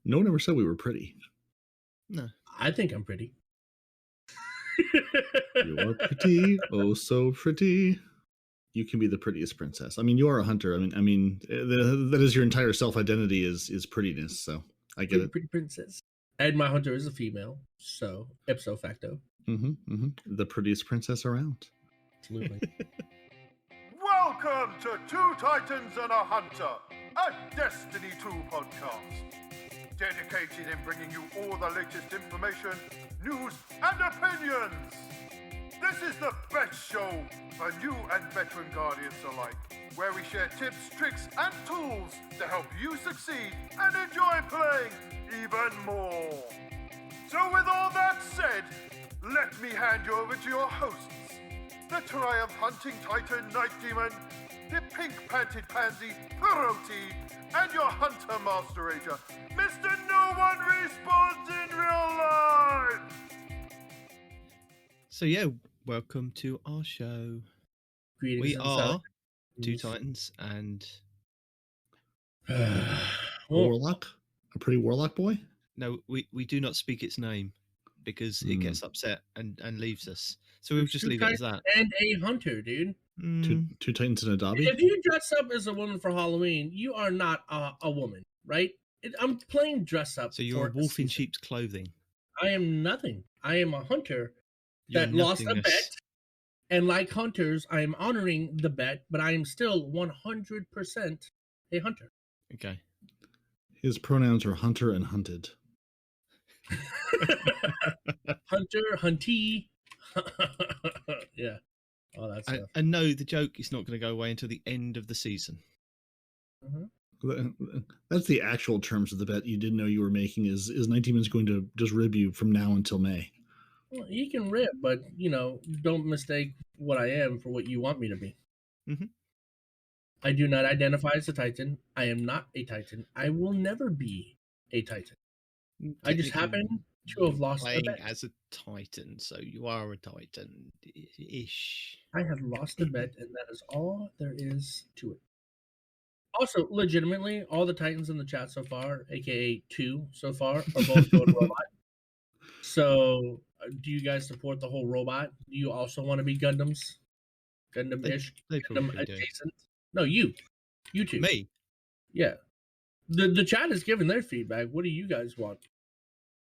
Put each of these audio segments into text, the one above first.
No one ever said we were pretty. No. I think I'm pretty. You are pretty, oh so pretty. You can be the prettiest princess. I mean, you are a hunter. I mean, that is your entire self-identity is prettiness. So I get it. Pretty princess. And my hunter is a female, so ipso facto. The prettiest princess around. Absolutely. Welcome to Two Titans and a Hunter, a Destiny 2 podcast. Dedicated in bringing you all the latest information, news, and opinions. This is the best show for new and veteran guardians alike, where we share tips, tricks, and tools to help you succeed and enjoy playing even more. So with all that said, let me hand you over to your hosts, the Triumph Hunting Titan Nitedemon, the pink-panted pansy Peroty, and your Hunter Master Ranger, Mr. No One Respawns in Real Life! So yeah, welcome to our show. Greetings We and are salutations. Two Titans and Warlock? A pretty warlock boy? no, we do not speak its name because it gets upset and leaves us. So we'll just leave it as that. And a hunter, dude. Two Titans and a Dobby? If you dress up as a woman for Halloween, you are not a woman, right? I'm playing dress up. So you're a for wolf in season. sheep's clothing. I am nothing. I am a hunter You're that lost a nothingness. bet. And like hunters, I am honoring the bet, but I am still 100% a hunter. Okay. His pronouns are hunter and hunted. Hunter, huntee. Yeah. All that stuff. And no, the joke is not going to go away until the end of the season. That's the actual terms of the bet you didn't know you were making is Nightedemon's going to just rib you from now until May. Well, he can rip, but, don't mistake what I am for what you want me to be. Mhm. I do not identify as a Titan. I am not a Titan. I will never be a Titan. I just happen to have lost a playing bet. as a Titan, so you are a Titan-ish. I have lost a bet, and that is all there is to it. Also, legitimately, all the Titans in the chat so far, aka 2 so far, are both going robot. So, do you guys support the whole robot? Do you also want to be Gundams? Gundam-ish? They Gundam probably do. adjacent? No, you two. Me? Yeah. The chat is giving their feedback. What do you guys want?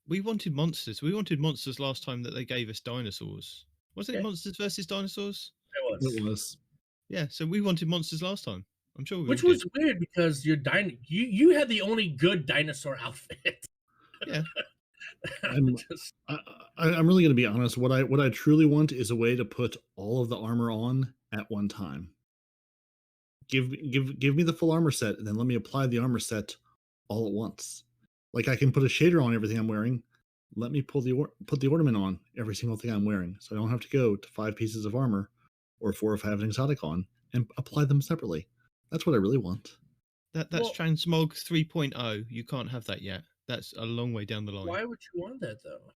We wanted monsters. We wanted monsters last time that they gave us dinosaurs. Wasn't it Yeah. Monsters versus Dinosaurs? It was. It was. Yeah, so we wanted monsters last time. I'm sure we Which all was did. weird because you had the only good dinosaur outfit. Yeah. I'm really going to be honest. What I truly want is a way to put all of the armor on at one time. Give me the full armor set, and then let me apply the armor set all at once. Like I can put a shader on everything I'm wearing. Let me put the ornament on every single thing I'm wearing, so I don't have to go to 5 pieces of armor or 4 if I have an exotic on and apply them separately. That's what I really want. That's Well- Transmog 3.0. You can't have that yet. That's a long way down the line. Why would you want that though?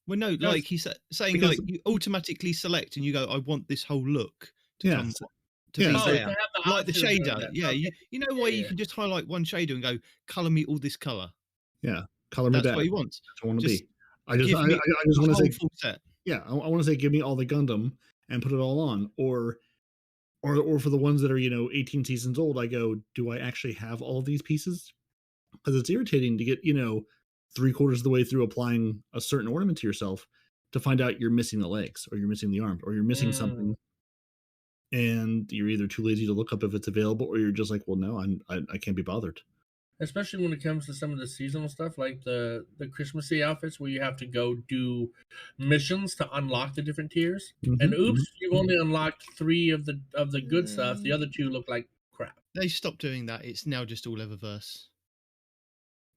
Well, no, Because- like he's saying, because- like you automatically select and you go, I want this whole look to Yeah. come to Yeah. be Oh, there. to have the Like the options of shader. that. Yeah, Okay. you know why you Yeah. can just highlight one shader and go, color me all this color. Yeah, color me That's back. what he wants. That's what I want to Just be. I just give me want to Whole say, full set. yeah, I want to say, give me all the Gundam and put it all on, or for the ones that are 18 seasons old, I go, do I actually have all of these pieces? Because it's irritating to get 3/4 of the way through applying a certain ornament to yourself to find out you're missing the legs, or you're missing the arm, or you're missing something, and you're either too lazy to look up if it's available, or you're just like, well, no, I can't be bothered. Especially when it comes to some of the seasonal stuff, like the Christmassy outfits, where you have to go do missions to unlock the different tiers. And oops, you've only unlocked 3 of the good stuff. The other 2 look like crap. They stopped doing that. It's now just all Eververse.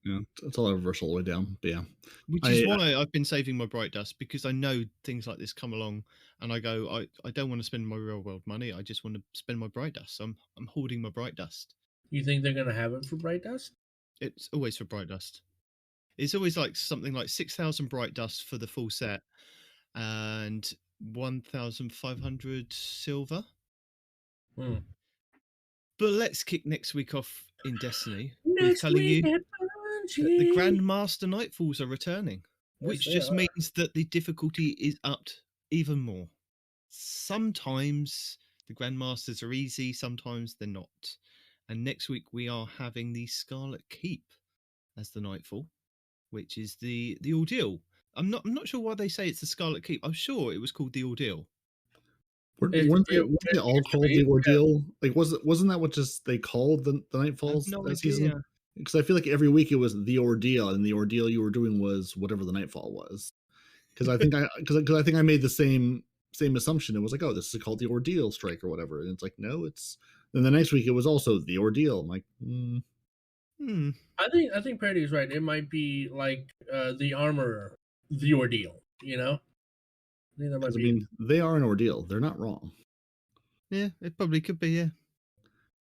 Yeah, it's all Eververse all the way down. But yeah, Which is why I've been saving my Bright Dust, because I know things like this come along and I go, I don't want to spend my real world money. I just want to spend my Bright Dust. So I'm hoarding my Bright Dust. You think they're gonna have it for Bright Dust? It's always for Bright Dust. It's always like something like 6,000 Bright Dust for the full set and 1,500 silver. But let's kick next week off in Destiny with telling you The Grandmaster Nightfalls are returning, Yes, which they just are. means that the difficulty is upped even more. Sometimes the Grandmasters are easy, sometimes they're not. And next week we are having the Scarlet Keep as the Nightfall, which is the ordeal. I'm not sure why they say it's the Scarlet Keep. I'm sure it was called the ordeal. Weren't they all used to called be, the ordeal? Like, wasn't that what just they called the I have Nightfalls no that idea. season? Because I feel like every week it was the ordeal, and the ordeal you were doing was whatever the Nightfall was. Because I think I made the same assumption. It was like, oh, this is called the ordeal strike or whatever, and it's like, no, it's. Then the next week it was also the ordeal. I'm like, I think Peroty is right. It might be like the armorer, the ordeal. You know, I think that might I be. mean, they are an ordeal. They're not wrong. Yeah, it probably could be, yeah.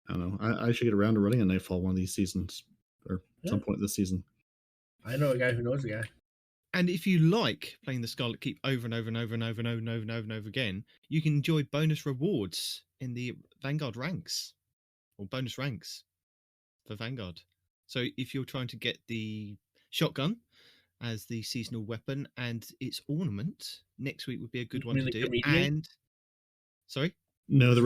I don't know. I should get around to running a Nightfall one of these seasons, or some point this season. I know a guy who knows a guy. And if you like playing the Scarlet Keep over and over and over and over and over and over and over and over again, you can enjoy bonus rewards in the Vanguard ranks, or bonus ranks for Vanguard. So if you're trying to get the shotgun as the seasonal weapon and its ornament, next week would be a good one mean to the do. comedian? And sorry, No, the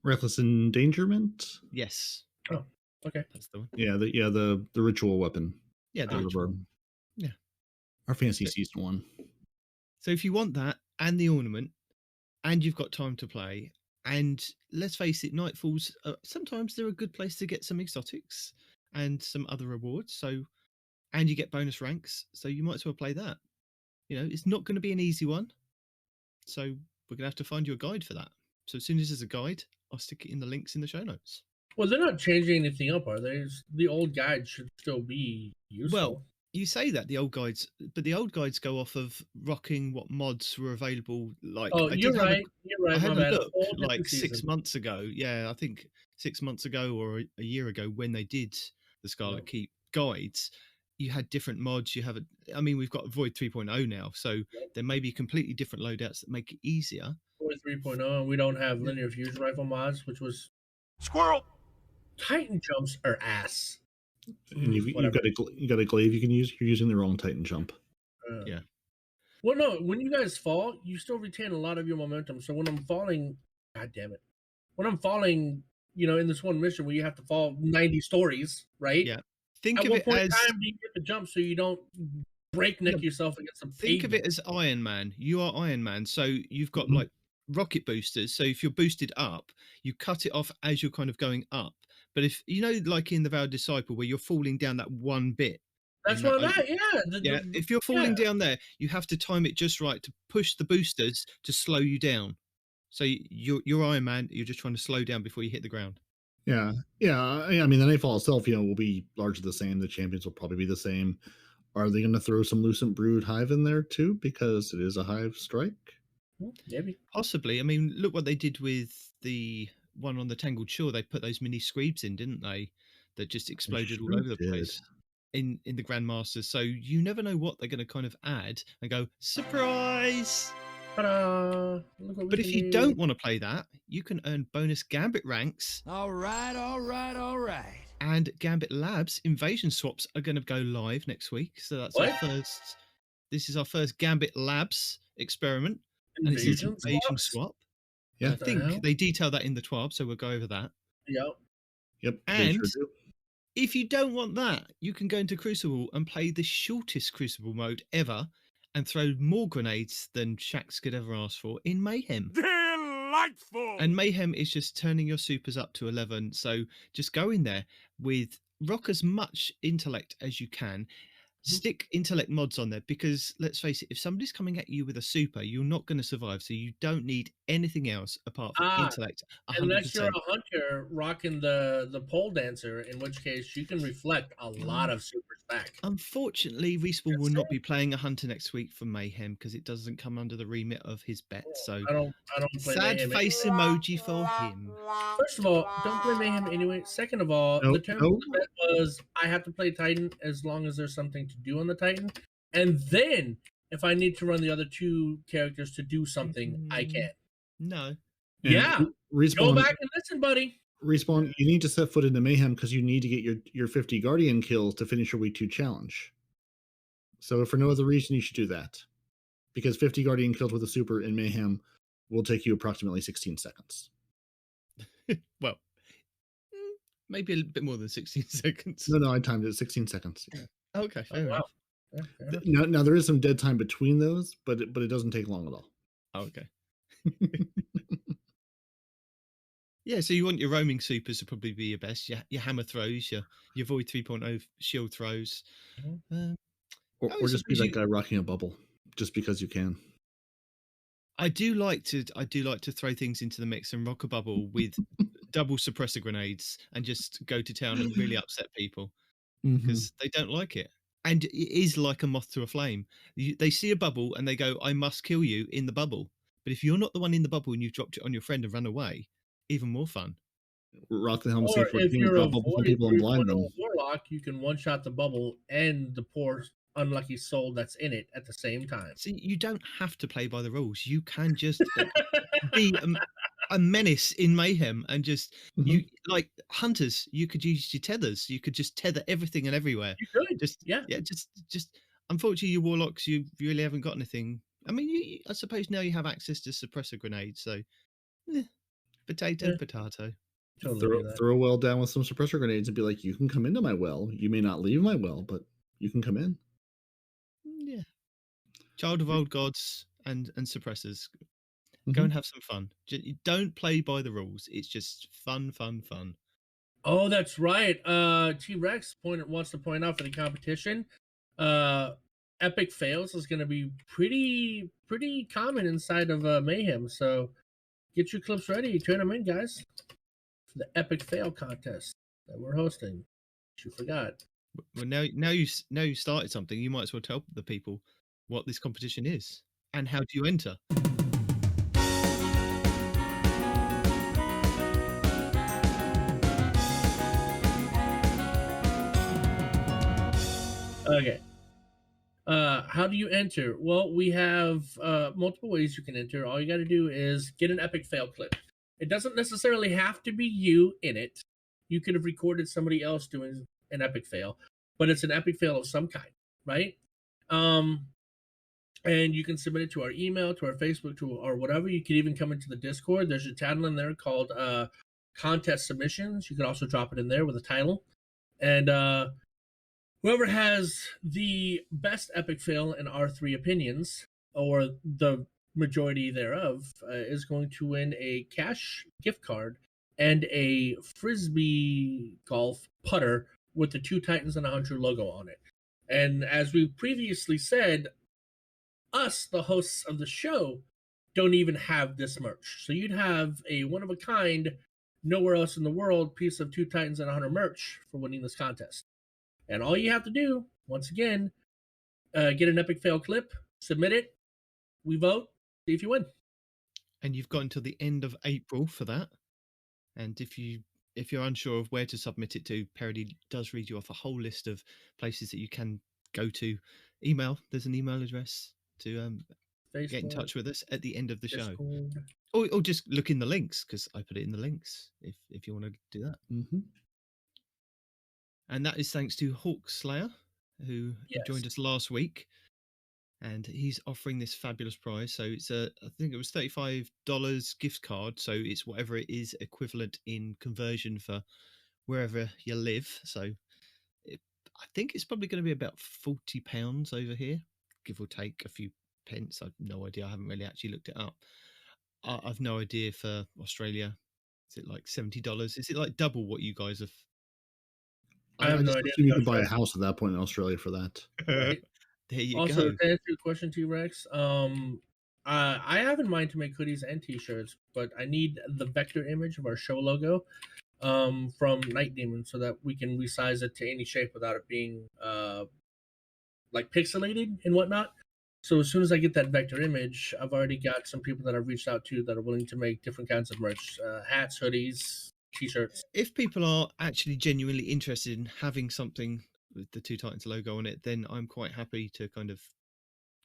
reckless endangerment. yes, Oh, okay. that's the one. Yeah, the ritual weapon. Yeah, the Out of ritual. our- Yeah. Our fantasy season one. So if you want that and the ornament, and you've got time to play, and let's face it, Nightfalls, sometimes they're a good place to get some exotics and some other rewards. So, and you get bonus ranks, so you might as well play that. You know, it's not going to be an easy one, so we're going to have to find you a guide for that. So as soon as there's a guide, I'll stick it in the links in the show notes. Well, they're not changing anything up, are they? The old guide should still be useful. Well, you say that the old guides, but the old guides go off of rocking what mods were available. Like, oh, you're right. You're right. I had my a bad. look Whole like different 6 season. months ago. Yeah, I think 6 months ago or a year ago when they did the Scarlet Yep. Keep guides, you had different mods. You have I mean, we've got Void 3.0 now, so there may be completely different loadouts that make it easier. Void 3.0, and we don't have linear fusion rifle mods, which was Squirrel! Titan jumps are ass. And you've Whatever. got a glaive you can use. You're using the wrong Titan jump. Yeah. Well, no, when you guys fall, you still retain a lot of your momentum. So when I'm falling, god damn it, when I'm falling, you know, in this one mission where you have to fall 90 stories, right? Yeah. Think At of what it point as in time do you get the jump so you don't breakneck yourself against some think of it pavement? as Iron Man. You are Iron Man, so you've got Mhm. like rocket boosters. So if you're boosted up, you cut it off as you're kind of going up. But if you know, like in the Vow Disciple, where you're falling down that one bit. That's in where that I'm at. Yeah. Yeah, if you're falling down there, you have to time it just right to push the boosters to slow you down. So you're Iron Man. You're just trying to slow down before you hit the ground. Yeah. I mean, the Nightfall itself, will be largely the same. The champions will probably be the same. Are they going to throw some Lucent Brood Hive in there too, because it is a Hive strike? Maybe. Possibly. I mean, look what they did with the one on the Tangled Shore. They put those mini screeds in, didn't they? That just exploded all sure over the did. place in the Grandmasters. So you never know what they're going to kind of add and go surprise. Ta-da! Look what we But if can you do. don't want to play that, you can earn bonus Gambit ranks. All right. And Gambit Labs invasion swaps are going to go live next week. So that's our What? first. This is our first Gambit Labs experiment, and it's an Invasion invasion swaps? swap. Yeah. I What the think hell? they detail that in the TWAB, so we'll go over that. Yep. Yep. they And sure do. if you don't want that, you can go into Crucible and play the shortest Crucible mode ever, and throw more grenades than Shax could ever ask for in Mayhem. Delightful! And Mayhem is just turning your supers up to 11. So just go in there with rock as much intellect as you can. Stick intellect mods on there because let's face it, if somebody's coming at you with a super, you're not going to survive. So you don't need anything else apart from intellect. 100%. Unless you're a hunter rocking the pole dancer, in which case you can reflect a lot of supers back. Unfortunately, Respawn will not be playing a hunter next week for Mayhem because it doesn't come under the remit of his bet. So I don't play sad Mayhem face emoji for him. First of all, don't play Mayhem anyway. Second of all, No, the term no. of the bet was I have to play Titan as long as there's something to do on the Titan. And then if I need to run the other two characters to do something, I can. No. And Yeah. Respawn, Go back and listen, buddy. Respawn, you need to set foot into Mayhem because you need to get your 50 Guardian kills to finish your Week 2 challenge. So if for no other reason, you should do that. Because 50 Guardian kills with a super in Mayhem will take you approximately 16 seconds. Well, maybe a bit more than 16 seconds. No, I timed it 16 seconds. Yeah. Okay, fair enough. Yeah, fair enough. Now there is some dead time between those, but it doesn't take long at all. Okay. Yeah, so you want your roaming supers to probably be your best. Your hammer throws, your Void 3.0 shield throws. Or just be that guy rocking a bubble, just because you can. I do like to throw things into the mix and rock a bubble with double suppressor grenades and just go to town and really upset people because they don't like it. And it is like a moth to a flame. They see a bubble and they go, "I must kill you in the bubble." But if you're not the one in the bubble and you've dropped it on your friend and run away, even more fun. Rock the helm, Or safe if you're drop bubbles on people and blind them. warlock, you can one-shot the bubble and the poor unlucky soul that's in it at the same time. See, you don't have to play by the rules. You can just be a menace in Mayhem and just you like hunters. You could use your tethers. You could just tether everything and everywhere. You could, just Unfortunately, your warlocks, you really haven't got anything. I mean, I suppose now you have access to suppressor grenades, so potato. Totally throw a well down with some suppressor grenades and be like, "You can come into my well. You may not leave my well, but you can come in." Yeah, child of old gods and suppressors. Go and have some fun. Don't play by the rules. It's just fun. Oh, that's right. T-Rex wants to point out for the competition, epic fails is going to be pretty common inside of Mayhem. So get your clips ready, turn them in, guys, for the epic fail contest that we're hosting. You forgot. Well, now you started something. You might as well tell the people what this competition is and how do you enter. Okay. How do you enter? Well, we have multiple ways you can enter. All you got to do is get an epic fail clip. It doesn't necessarily have to be you in it. You could have recorded somebody else doing an epic fail, but it's an epic fail of some kind, right? And you can submit it to our email, to our Facebook, or whatever. You can even come into the Discord. There's a channel in there called Contest Submissions. You can also drop it in there with a title. And whoever has the best epic fail in our three opinions, or the majority thereof, is going to win a cash gift card and a Frisbee golf putter with the Two Titans and a Hunter logo on it. And as we previously said, us, the hosts of the show, don't even have this merch. So you'd have a one-of-a-kind, nowhere else in the world piece of Two Titans and a Hunter merch for winning this contest. And all you have to do, once again, get an epic fail clip, submit it, we vote, see if you win. And you've got until the end of April for that. And if you're unsure of where to submit it to, Peroty does read you off a whole list of places that you can go to. There's an email address to Facebook, get in touch with us at the end of the Discord. show. Or just look in the links, because I put it in the links if you want to do that. And that is thanks to Hawk Slayer, who joined us last week. And he's offering this fabulous prize. So it's I think it was $35 gift card. So it's whatever it is equivalent in conversion for wherever you live. So I think it's probably going to be about £40 over here, give or take a few pence. I've no idea. I haven't really actually looked it up. I've no idea for Australia. Is it like $70? Is it like double what you guys have? I have no idea. You can buy a house at that point in Australia for that. Right? There you also, go. to answer your question, T-Rex, I have in mind to make hoodies and T-shirts, but I need the vector image of our show logo from Nitedemon so that we can resize it to any shape without it being like pixelated and whatnot. So as soon as I get that vector image, I've already got some people that I've reached out to that are willing to make different kinds of merch, hats, hoodies, T-shirts. If people are actually genuinely interested in having something with the Two Titans logo on it, then I'm quite happy to kind of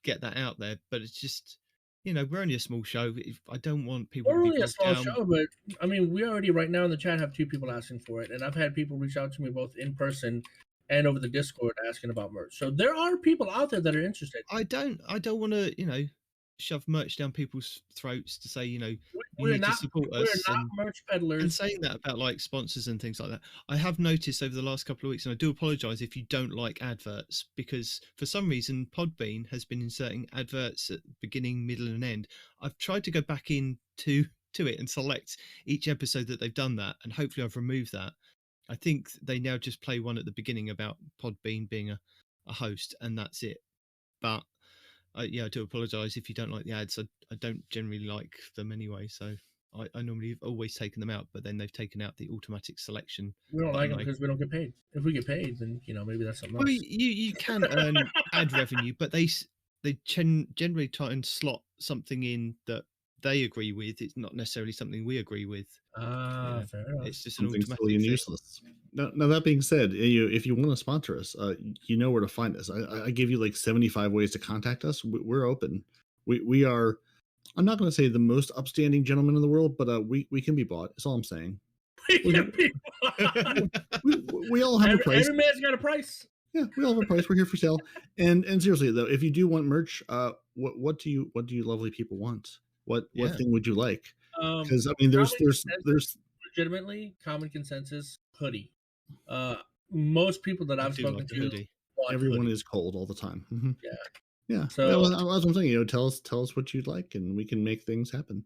get that out there. But it's just we're only a small show. I don't want people We're to be only a bogged small down. show, but I mean, we already right now in the chat have 2 people asking for it, and I've had people reach out to me both in person and over the Discord asking about merch. So there are people out there that are interested. I don't want to, shove merch down people's throats to say, you We're need to not support we're us. not And merch peddlers. saying that about like sponsors and things like that, I have noticed over the last couple of weeks, and I do apologise if you don't like adverts, because for some reason Podbean has been inserting adverts at the beginning, middle, and end. I've tried to go back into it and select each episode that they've done that, and hopefully I've removed that. I think they now just play one at the beginning about Podbean being a host, and that's it. But I do apologise if you don't like the ads. I don't generally like them anyway, so I normally have always taken them out, but then they've taken out the automatic selection. We don't like them button because we don't get paid. If we get paid, then maybe that's something Well, else. you can earn ad revenue, but they generally try and slot something in that they agree with. It's not necessarily something we agree with. Fair enough. It's just an Something automatic silly and thing. useless. Now that being said, if you want to sponsor us, you know where to find us. I give you like 75 ways to contact us. We're open. We are. I'm not going to say the most upstanding gentlemen in the world, but we can be bought. That's all I'm saying. We all have a price. Every man's got a price. Yeah, we all have a price. We're here for sale. And seriously though, if you do want merch, what do you lovely people want? What thing would you like? Because I mean, there's legitimately common consensus hoodie. Most people that I've spoken to, want everyone hoodie. is cold all the time. Mm-hmm. Yeah. So that's what I'm saying. Tell us what you'd like, and we can make things happen.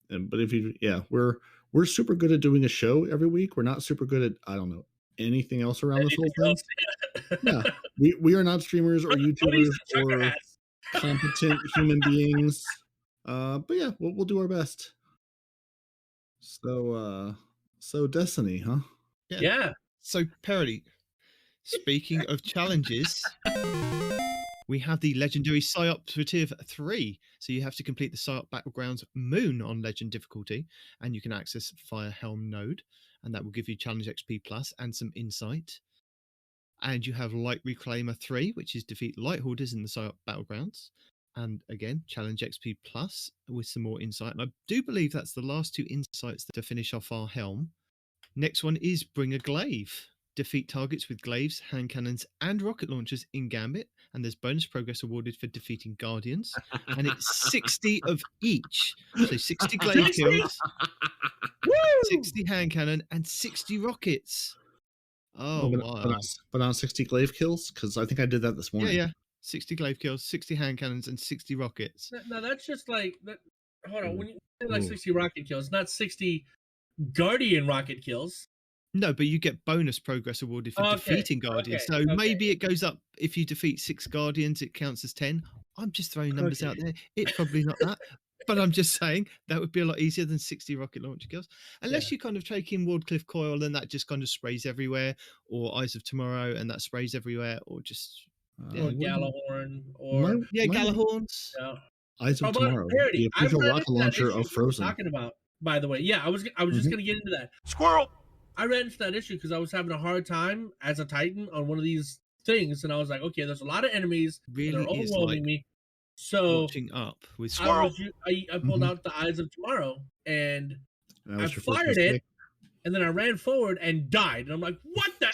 But if you, we're super good at doing a show every week. We're not super good at, I don't know, anything else around this whole thing. Yeah, we are not streamers or YouTubers or competent human beings. But yeah, we'll do our best. So Destiny, huh? Yeah. So Peroty, speaking of challenges, we have the legendary Psyoperative 3. So you have to complete the Psyop Battlegrounds Moon on Legend difficulty, and you can access Fire Helm node, and that will give you challenge XP plus and some insight. And you have Light Reclaimer 3, which is defeat Light Hoarders in the Psyop Battlegrounds. And again, challenge XP plus with some more insight. And I do believe that's the last 2 insights to finish off our helm. Next one is Bring a Glaive. Defeat targets with glaives, hand cannons, and rocket launchers in Gambit. And there's bonus progress awarded for defeating Guardians. And it's 60 of each. So 60 glaive kills, 60 hand cannon, and 60 rockets. Oh, wow. But on 60 glaive kills? Because I think I did that this morning. Yeah. 60 glaive kills, 60 hand cannons, and 60 rockets. No, that's just like that. Hold on. When you say like 60 rocket kills, not 60 Guardian rocket kills. No, but you get bonus progress awarded for defeating Guardians. So maybe it goes up if you defeat 6 Guardians, it counts as 10. I'm just throwing numbers out there. It's probably not that. But I'm just saying that would be a lot easier than 60 rocket launcher kills. Unless you kind of take in Wardcliff Coil and that just kind of sprays everywhere, or Eyes of Tomorrow and that sprays everywhere, or just... or Galahorn, or... Galahorns. Yeah. Eyes of Tomorrow. The official rocket launcher of Frozen. Talking about, by the way. Yeah, I was just going to get into that. Squirrel! I ran into that issue because I was having a hard time as a Titan on one of these things, and I was like, okay, there's a lot of enemies. They're overwhelming me. So watching up with Squirrel. I pulled out the Eyes of Tomorrow, and I fired it, and then I ran forward and died. And I'm like, what the?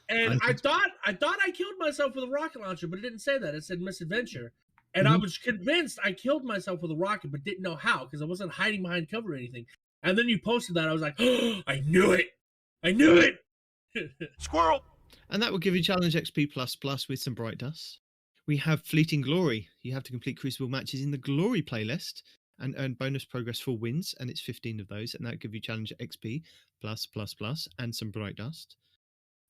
And I thought I killed myself with a rocket launcher, but it didn't say that. It said misadventure. And I was convinced I killed myself with a rocket, but didn't know how because I wasn't hiding behind cover or anything. And then you posted that. I was like, oh, I knew it. I knew it. Squirrel. And that will give you challenge XP plus with some Bright Dust. We have Fleeting Glory. You have to complete Crucible matches in the Glory playlist and earn bonus progress for wins. And it's 15 of those. And that will give you challenge XP plus and some Bright Dust.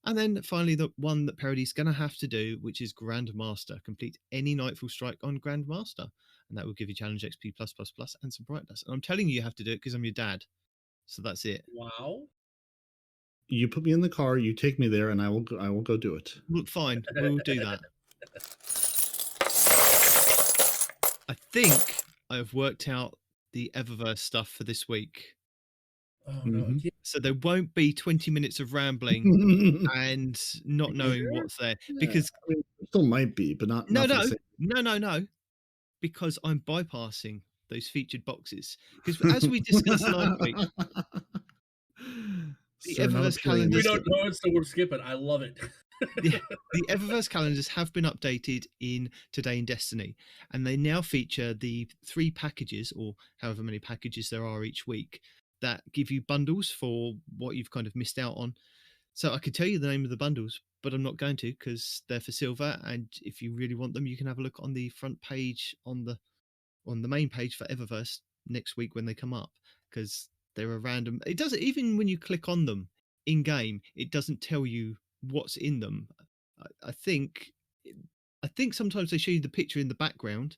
And then finally, the one that Peroty's going to have to do, which is Grandmaster. Complete any Nightfall Strike on Grandmaster. And that will give you challenge XP plus and some Bright Dust. And I'm telling you have to do it because I'm your dad. So that's it. Wow. You put me in the car, you take me there, and I will go do it. Look, fine. We'll do that. I think I have worked out the Eververse stuff for this week. Oh, no. So there won't be 20 minutes of rambling and not knowing what's there. Because I mean, it still might be, but not. No. because I'm bypassing those featured boxes. Because as we discussed last week, the Sir, not Eververse appearing in We calendars, this don't know it, so we're skipping. I love it. the Eververse calendars have been updated in Today in Destiny, and they now feature the 3 packages, or however many packages there are each week, that give you bundles for what you've kind of missed out on. So I could tell you the name of the bundles, but I'm not going to because they're for silver. And if you really want them, you can have a look on the front page on the main page for Eververse next week when they come up, because they're a random. It doesn't, even when you click on them in game, it doesn't tell you what's in them. I think sometimes they show you the picture in the background,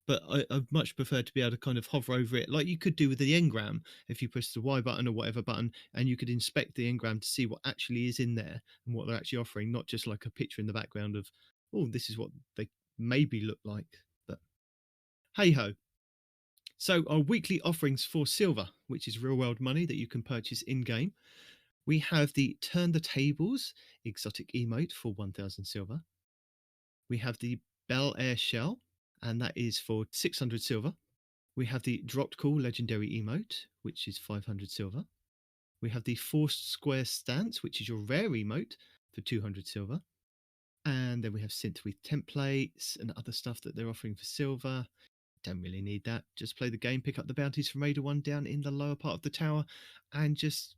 but I'd much prefer to be able to kind of hover over it, like you could do with the engram if you press the Y button or whatever button, and you could inspect the engram to see what actually is in there and what they're actually offering, not just like a picture in the background of, oh, this is what they maybe look like. But hey ho. So our weekly offerings for silver, which is real world money that you can purchase in game. We have the Turn the Tables exotic emote for 1000 silver. We have the Bel Air Shell, and that is for 600 silver. We have the Dropped Call legendary emote, which is 500 silver. We have the Forced Square Stance, which is your rare emote for 200 silver. And then we have Synthwave templates and other stuff that they're offering for silver. Don't really need that. Just play the game, pick up the bounties from Raider 1 down in the lower part of the tower, and just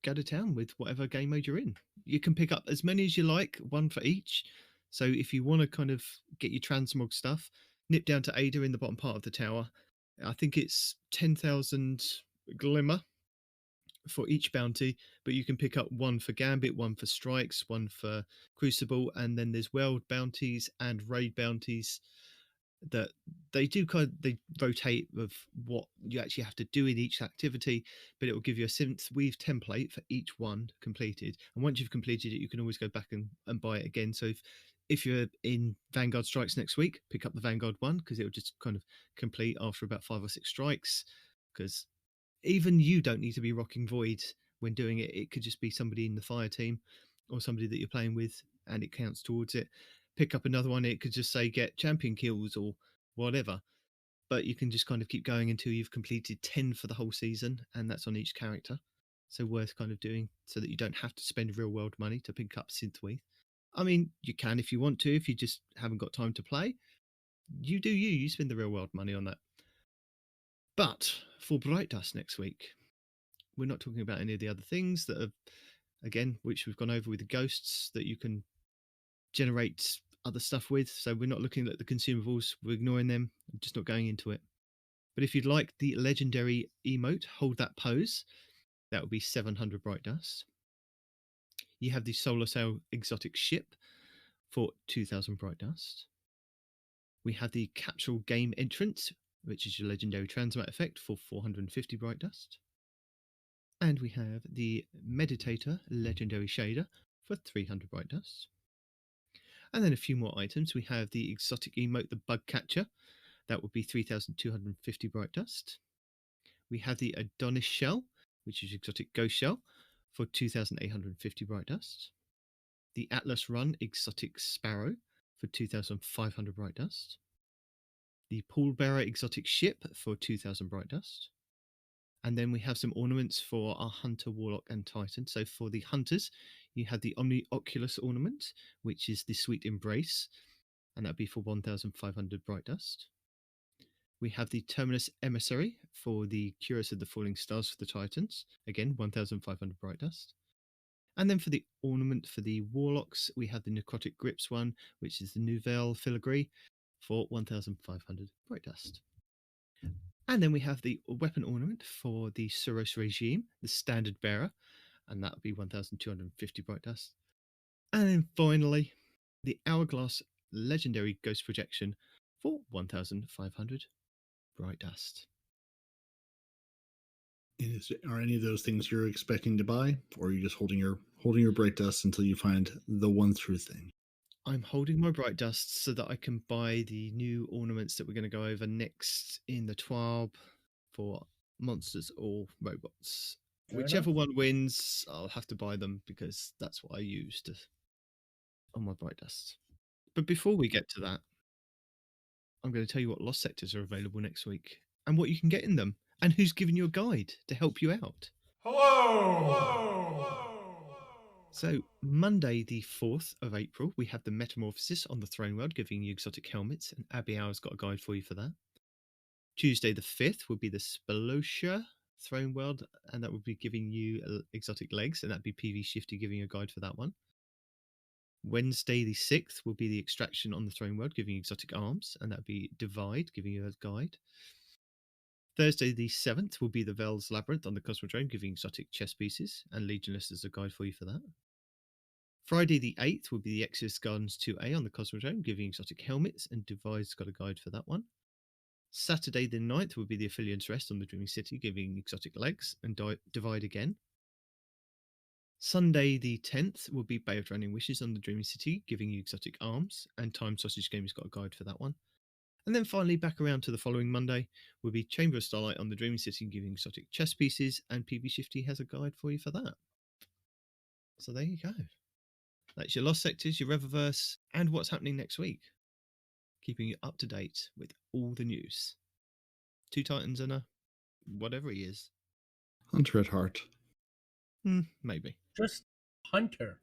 go to town with whatever game mode you're in. You can pick up as many as you like, 1 for each. So if you want to kind of get your transmog stuff, nip down to Ada in the bottom part of the tower. I think it's 10,000 glimmer for each bounty, but you can pick up 1 for Gambit, 1 for Strikes, 1 for Crucible, and then there's world bounties and raid bounties that they rotate of what you actually have to do in each activity, but it will give you a Synthweave template for each one completed. And once you've completed it, you can always go back and buy it again. So if you're in Vanguard Strikes next week, pick up the Vanguard one, because it will just kind of complete after about 5 or 6 strikes, because even you don't need to be rocking Void when doing it. It could just be somebody in the fire team or somebody that you're playing with, and it counts towards it. Pick up another one, it could just say get champion kills or whatever, but you can just kind of keep going until you've completed 10 for the whole season, and that's on each character. So worth kind of doing, so that you don't have to spend real world money to pick up Synthwave. I mean, you can if you want to, if you just haven't got time to play. You do you spend the real world money on that. But for Bright Dust next week, we're not talking about any of the other things that are, again, which we've gone over with the ghosts that you can generate other stuff with. So we're not looking at the consumables, we're ignoring them. I'm just not going into it. But if you'd like the legendary emote, Hold That Pose, that would be 700 Bright Dust. You have the Solar Sail exotic ship for 2000 Bright Dust. We have the Capsule Game Entrance, which is your legendary transmat effect, for 450 Bright Dust. And we have the Meditator legendary shader for 300 Bright Dust. And then a few more items. We have the exotic emote, the Bug Catcher. That would be 3,250 Bright Dust. We have the Adonis Shell, which is exotic Ghost Shell, for 2,850 Bright Dust. The Atlas Run exotic Sparrow for 2,500 Bright Dust. The Pallbearer exotic Ship for 2,000 Bright Dust. And then we have some ornaments for our Hunter, Warlock, and Titan. So for the Hunters, you have the Omni Oculus ornament, which is the Sweet Embrace, and that'd be for 1,500 Bright Dust. We have the Terminus Emissary for the Curious of the Falling Stars for the Titans, again 1,500 Bright Dust. And then for the ornament for the Warlocks, we have the Necrotic Grips one, which is the Nouvelle Filigree, for 1,500 Bright Dust. And then we have the weapon ornament for the Suros regime, the Standard Bearer, and that would be 1,250 Bright Dust. And then finally, the Hourglass Legendary Ghost Projection for 1,500 Bright Dust. Are any of those things you're expecting to buy, or are you just holding your Bright Dust until you find the one true thing? I'm holding my Bright Dust so that I can buy the new ornaments that we're going to go over next in the TWAB for monsters or robots. Whichever one wins, I'll have to buy them, because that's what I used on my Bright Dust. But before we get to that, I'm going to tell you what lost sectors are available next week and what you can get in them and who's giving you a guide to help you out. Hello! So, Monday, the 4th of April, we have the Metamorphosis on the Throne World, giving you exotic helmets, and Abby Hour's got a guide for you for that. Tuesday, the 5th, will be the Spelosha Throne World, and that would be giving you exotic legs, and that'd be PV Shifty giving you a guide for that one. Wednesday, the 6th, will be the Extraction on the Throne World, giving you exotic arms, and that'd be Divide, giving you a guide. Thursday, the 7th, will be the Vel's Labyrinth on the Cosmodrome, giving exotic chess pieces, and Legionless as a guide for you for that. Friday the 8th will be the Exodus Gardens 2A on the Cosmodrome, giving exotic helmets, and Divide's got a guide for that one. Saturday the 9th will be the Aphelios Rest on the Dreaming City, giving exotic legs, and Divide again. Sunday the 10th will be Bay of Drowning Wishes on the Dreaming City, giving you exotic arms, and Time Sausage Game's got a guide for that one. And then finally, back around to the following Monday, will be Chamber of Starlight on the Dreaming City, giving exotic chess pieces, and PV Shifty has a guide for you for that. So there you go. That's your Lost Sectors, your Eververse, and what's happening next week. Keeping you up to date with all the news. 2 Titans and a whatever he is. Hunter at heart. Maybe. Just Hunter.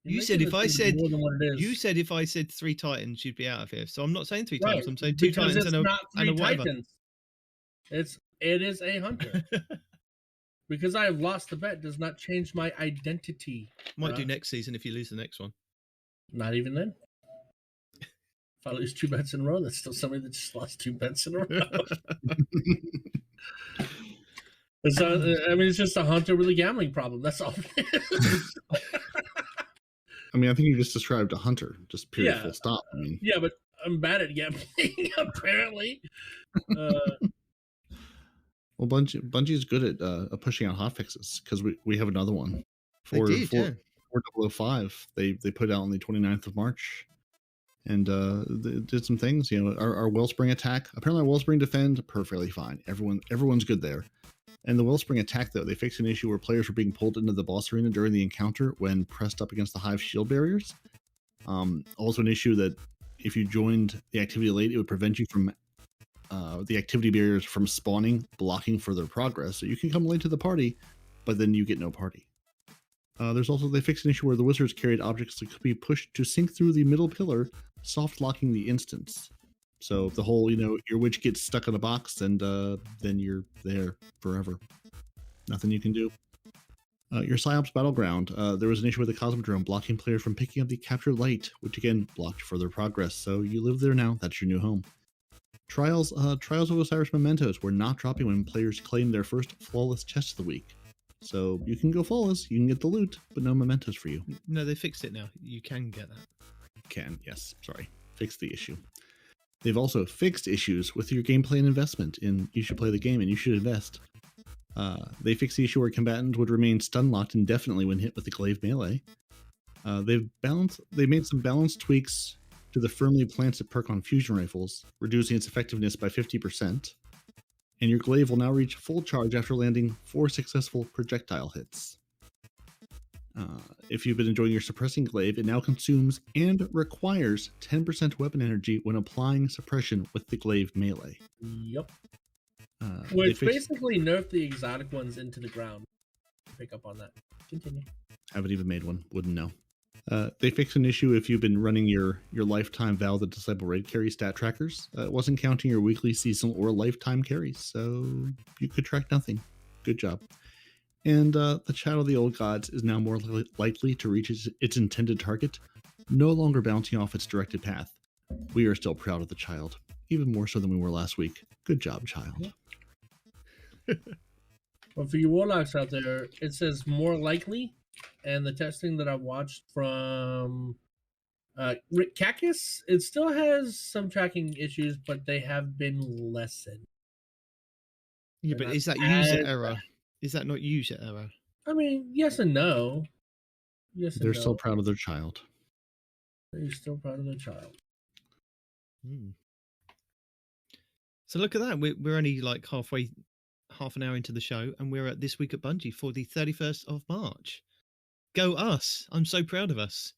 You said if I said if I said 3 Titans, you'd be out of here. So I'm not saying 3 Titans. I'm saying 2 Titans and a whatever. It is a Hunter. Because I have lost the bet does not change my identity. Might do next season if you lose the next one. Not even then. If I lose 2 bets in a row, that's still somebody that just lost 2 bets in a row. It's just a Hunter with a gambling problem. That's all it is. I mean, I think you just described a hunter, just period, full stop. I mean, yeah, but I'm bad at gambling, apparently. Well, Bungie's good at pushing out hotfixes because we have another one. For 4005, they put out on the 29th of March, and they did some things. You know, our Wellspring attack. Apparently, our Wellspring defend perfectly fine. Everyone's good there. And the Wellspring attack, though, they fixed an issue where players were being pulled into the boss arena during the encounter when pressed up against the Hive shield barriers. Also, an issue that if you joined the activity late, it would prevent you from the activity barriers from spawning, blocking further progress. So you can come late to the party, but then you get no party. There's also, they fixed an issue where the wizards carried objects that could be pushed to sink through the middle pillar, soft locking the instance. So the whole, your witch gets stuck in a box and then you're there forever. Nothing you can do. Your Psyops Battleground, there was an issue with the Cosmodrome blocking players from picking up the captured light, which again blocked further progress. So you live there now. That's your new home. Trials of Osiris Mementos were not dropping when players claimed their first flawless chest of the week. So you can go flawless, you can get the loot, but no mementos for you. No, they fixed it now. You can get that. Can, yes. Sorry. Fixed the issue. They've also fixed issues with your gameplay and investment in you should play the game and you should invest. They fixed the issue where combatants would remain stun locked indefinitely when hit with the glaive melee. They made some balance tweaks to the firmly planted perk on fusion rifles, reducing its effectiveness by 50%. And your glaive will now reach full charge after landing 4 successful projectile hits. If you've been enjoying your suppressing glaive, it now consumes and requires 10% weapon energy when applying suppression with the glaive melee. Yep. Which basically nerfed the exotic ones into the ground. Pick up on that. Continue. Haven't even made one. Wouldn't know. They fixed an issue if you've been running your lifetime Val the Disciple raid carry stat trackers. It wasn't counting your weekly, seasonal, or lifetime carries, so you could track nothing. Good job. And the Shadow of the Old Gods is now more likely to reach its intended target, no longer bouncing off its directed path. We are still proud of the child, even more so than we were last week. Good job, child. Well, for you warlocks out there, it says more likely, and the testing that I watched from Rick Kakis, it still has some tracking issues, but they have been lessened. Yeah, but is that user error? Is that not user error? I mean, yes and no. Yes and They're no. still proud of their child. They're still proud of their child. So look at that. We're only like half an hour into the show, and we're at This Week at Bungie for the 31st of March. Go us. I'm so proud of us.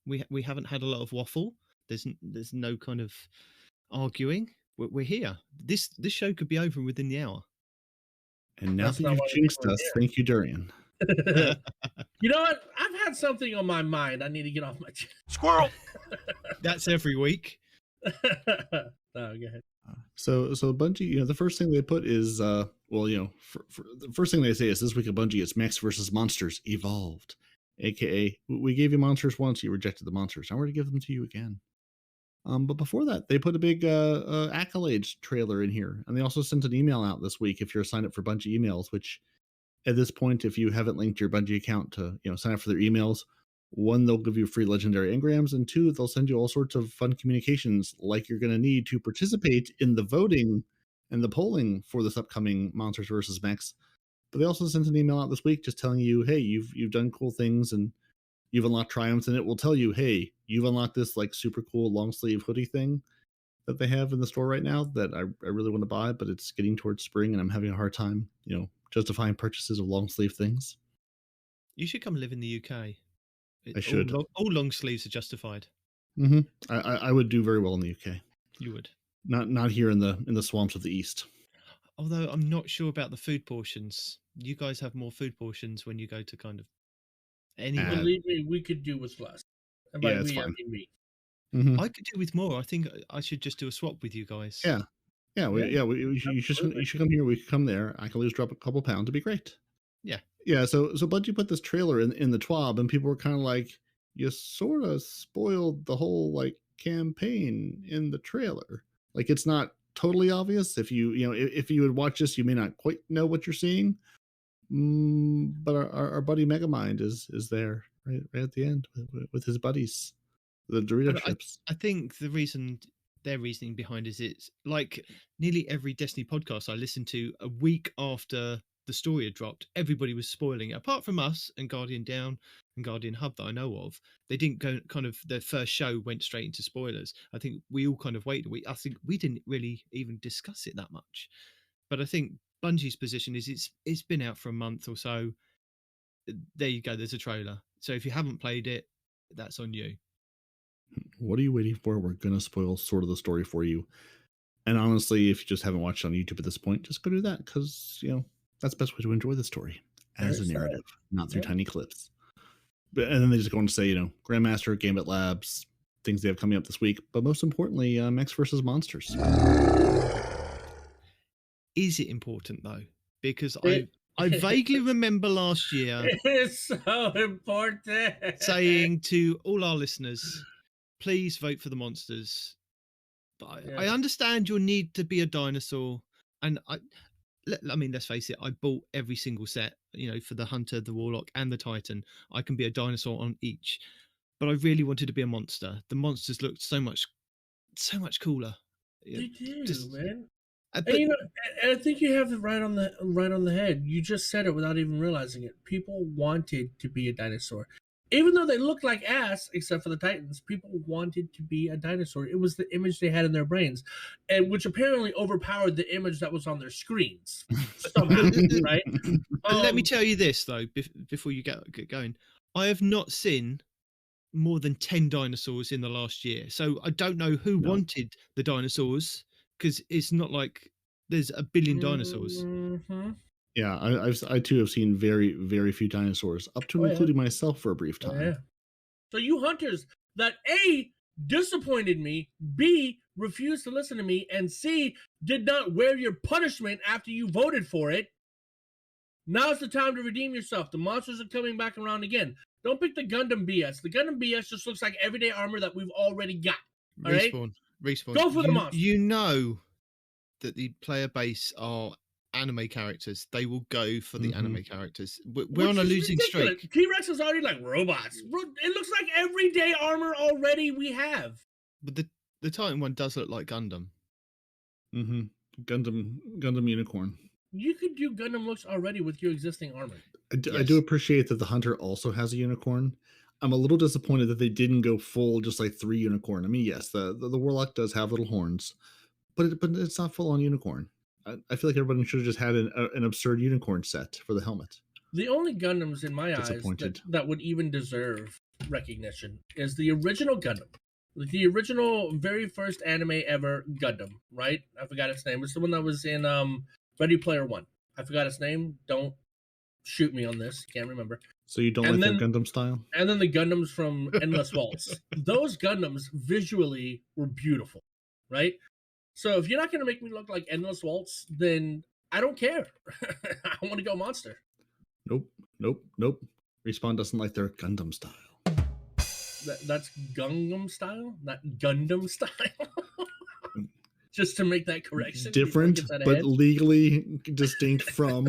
We haven't had a lot of waffle. There's no kind of arguing. We're here. This show could be over within the hour. And now That's that not you've why jinxed we're us, here. thank you, Durian. You know what? I've had something on my mind. I need to get off my chest. Squirrel! That's every week. No, go ahead. So Bungie, the first thing they put is, the first thing they say is this week at Bungie, it's Max versus Monsters Evolved, aka we gave you monsters once, you rejected the monsters. Now we're going to give them to you again. But before that, they put a big accolades trailer in here, and they also sent an email out this week if you're signed up for Bungie emails. Which, at this point, if you haven't linked your Bungie account to sign up for their emails, one, they'll give you free legendary engrams, and two, they'll send you all sorts of fun communications like you're going to need to participate in the voting and the polling for this upcoming Monsters versus Mechs. But they also sent an email out this week just telling you, hey, you've done cool things and you've unlocked triumphs, and it will tell you, hey, you've unlocked this like super cool long sleeve hoodie thing that they have in the store right now that I really want to buy, but it's getting towards spring and I'm having a hard time, justifying purchases of long sleeve things. You should come live in the UK. I should. All long sleeves are justified. Mm-hmm. I would do very well in the UK. You would. Not here in the swamps of the East. Although I'm not sure about the food portions. You guys have more food portions when you go to kind of anywhere. Believe me, we could do with less. And by Yeah, it's we, I fine. mean me. Mm-hmm. I could do with more. I think I should just do a swap with you guys. Yeah. You should come here. We could come there. I can always drop a couple pounds. It'd be great. Yeah. So Bungie put this trailer in the TWAB, and people were kind of like, you sort of spoiled the whole like campaign in the trailer. Like it's not totally obvious. If if you would watch this, you may not quite know what you're seeing. But our buddy Megamind is there right at the end with his buddies, the Dorito ships. I think their reasoning behind is it's like nearly every Destiny podcast I listened to a week after the story had dropped, everybody was spoiling it. Apart from us and Guardian Down and Guardian Hub that I know of, they didn't go their first show went straight into spoilers. I think we all kind of waited. I think we didn't really even discuss it that much. But I think Bungie's position is it's been out for a month or so. There you go. There's a trailer. So if you haven't played it, that's on you. What are you waiting for? We're going to spoil sort of the story for you. And honestly, if you just haven't watched on YouTube at this point, just go do that because, that's the best way to enjoy the story as a narrative, not through tiny clips. And then they just go on to say, Grandmaster, Gambit Labs, things they have coming up this week. But most importantly, Mechs versus Monsters. Is it important though? Because I vaguely remember last year It's so important saying to all our listeners, please vote for the monsters. But I understand your need to be a dinosaur. And let's face it, I bought every single set, for the Hunter, the Warlock, and the Titan. I can be a dinosaur on each. But I really wanted to be a monster. The monsters looked so much cooler. They do, man. But, And I think you have it right on the head. You just said it without even realizing it. People wanted to be a dinosaur. Even though they looked like ass, except for the Titans, people wanted to be a dinosaur. It was the image they had in their brains, and which apparently overpowered the image that was on their screens. Somehow, right? let me tell you this, though, before you get going. I have not seen more than 10 dinosaurs in the last year. So I don't know who wanted the dinosaurs, because it's not like there's a billion dinosaurs. Mm-hmm. Yeah, I too have seen very, very few dinosaurs, up to including myself for a brief time. Yeah. So you hunters that A, disappointed me, B, refused to listen to me, and C, did not wear your punishment after you voted for it, now's the time to redeem yourself. The monsters are coming back around again. Don't pick the Gundam BS. The Gundam BS just looks like everyday armor that we've already got. All right? Respawn. Go for the monster. You know that the player base are anime characters. They will go for the anime characters. We're on a losing streak. T-Rex is already like robots. It looks like everyday armor already we have. But the Titan one does look like Gundam. Mm-hmm. Gundam Unicorn. You could do Gundam looks already with your existing armor. I do appreciate that the Hunter also has a unicorn. I'm a little disappointed that they didn't go full, just like 3 unicorn. I mean, yes, the Warlock does have little horns, but it's not full on unicorn. I feel like everybody should have just had an absurd unicorn set for the helmet. The only Gundams in my eyes that would even deserve recognition is the original Gundam. The original, very first anime ever Gundam, right? I forgot its name. It's the one that was in Ready Player One. I forgot its name. Don't shoot me on this. Can't remember. So you don't And like their then- Gundam style? And then the Gundams from Endless Waltz. Those Gundams visually were beautiful, right? So if you're not going to make me look like Endless Waltz, then I don't care. I want to go monster. Nope. Respawn doesn't like their Gundam style. That's Gundam style, not Gundam style. Just to make that correction. before it Different, gets out of but hand. legally distinct from.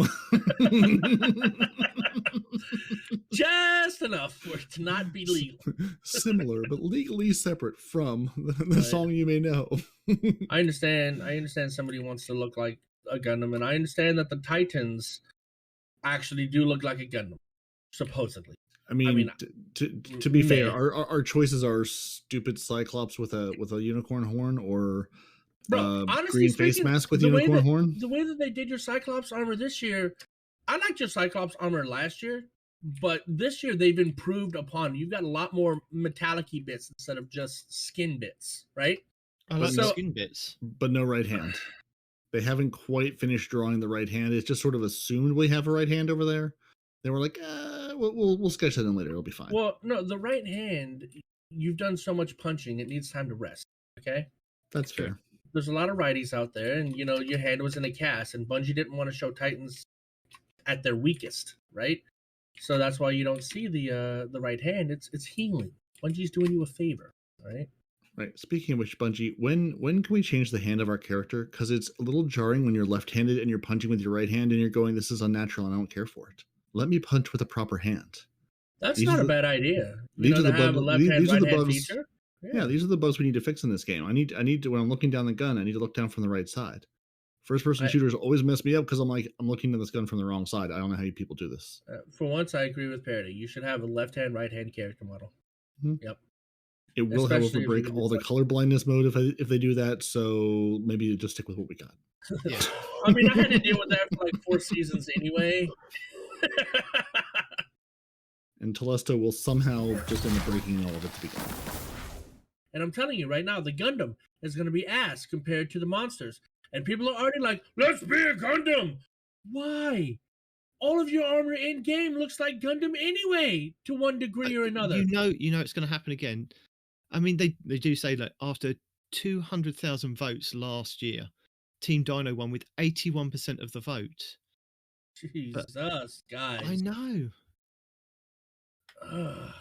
Just enough for it to not be legal. Similar, but legally separate from the Right. song you may know. I understand somebody wants to look like a Gundam, and I understand that the Titans actually do look like a Gundam, supposedly. I mean, to be fair, meh. our choices are stupid Cyclops with a unicorn horn, or Bro, honestly green face speaking, mask with the way unicorn that- horn. The way that they did your Cyclops armor this year, I liked your Cyclops armor last year, but this year they've improved upon. You've got a lot more metallic-y bits instead of just skin bits, right? I like So- the skin bits. But no right hand. They haven't quite finished drawing the right hand. It's just sort of assumed we have a right hand over there. They were like, we'll sketch that in later. It'll be fine. Well, no, the right hand, you've done so much punching, it needs time to rest, okay? That's fair. There's a lot of righties out there, and you know your hand was in a cast, and Bungie didn't want to show Titans at their weakest, right? So that's why you don't see the right hand. It's healing. Bungie's doing you a favor, right? Right. Speaking of which, Bungie, when can we change the hand of our character? Because it's a little jarring when you're left-handed and you're punching with your right hand, and you're going, "This is unnatural, and I don't care for it." Let me punch with a proper hand. That's These not are a the- bad idea. these You are know, the to have a bug- left hand, these are the right hand bugs- feature. Yeah, these are the bugs we need to fix in this game. I need to, when I'm looking down the gun, I need to look down from the right side. First person I- shooters always mess me up because I'm looking at this gun from the wrong side. I don't know how you people do this. For once, I agree with Peroty. You should have a left hand, right hand character model. It will, however, Especially if break you're all the gonna- color blindness mode if they do that. So maybe just stick with what we got. Yeah. I mean, I had to deal with that for like 4 seasons anyway. And Telesto will somehow just end up breaking all of it to begin. And I'm telling you right now, the Gundam is going to be ass compared to the monsters. And people are already like, let's be a Gundam. Why? All of your armor in game looks like Gundam anyway, to one degree or another. You know it's going to happen again. I mean, they do say that after 200,000 votes last year, Team Dino won with 81% of the vote. Jesus, guys. I know. Ugh.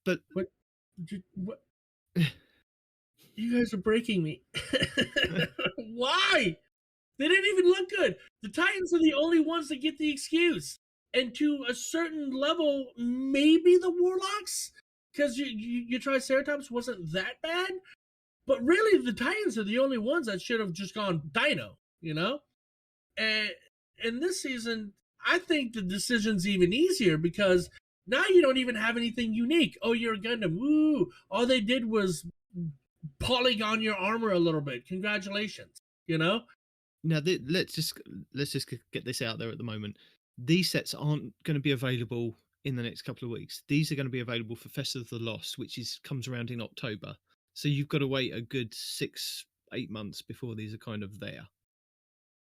But- what? You guys are breaking me. Why? They didn't even look good. The Titans are the only ones that get the excuse. And to a certain level, maybe the Warlocks, because your Triceratops wasn't that bad. But really, the Titans are the only ones that should have just gone Dino, you know? And in this season, I think the decision's even easier because now you don't even have anything unique. Oh, you're a Gundam. Woo! All they did was polygon your armor a little bit. Congratulations. You know? Now let's just get this out there at the moment. These sets aren't going to be available in the next couple of weeks. These are going to be available for Festival of the Lost, which comes around in October. So you've got to wait a good 6-8 months before these are kind of there.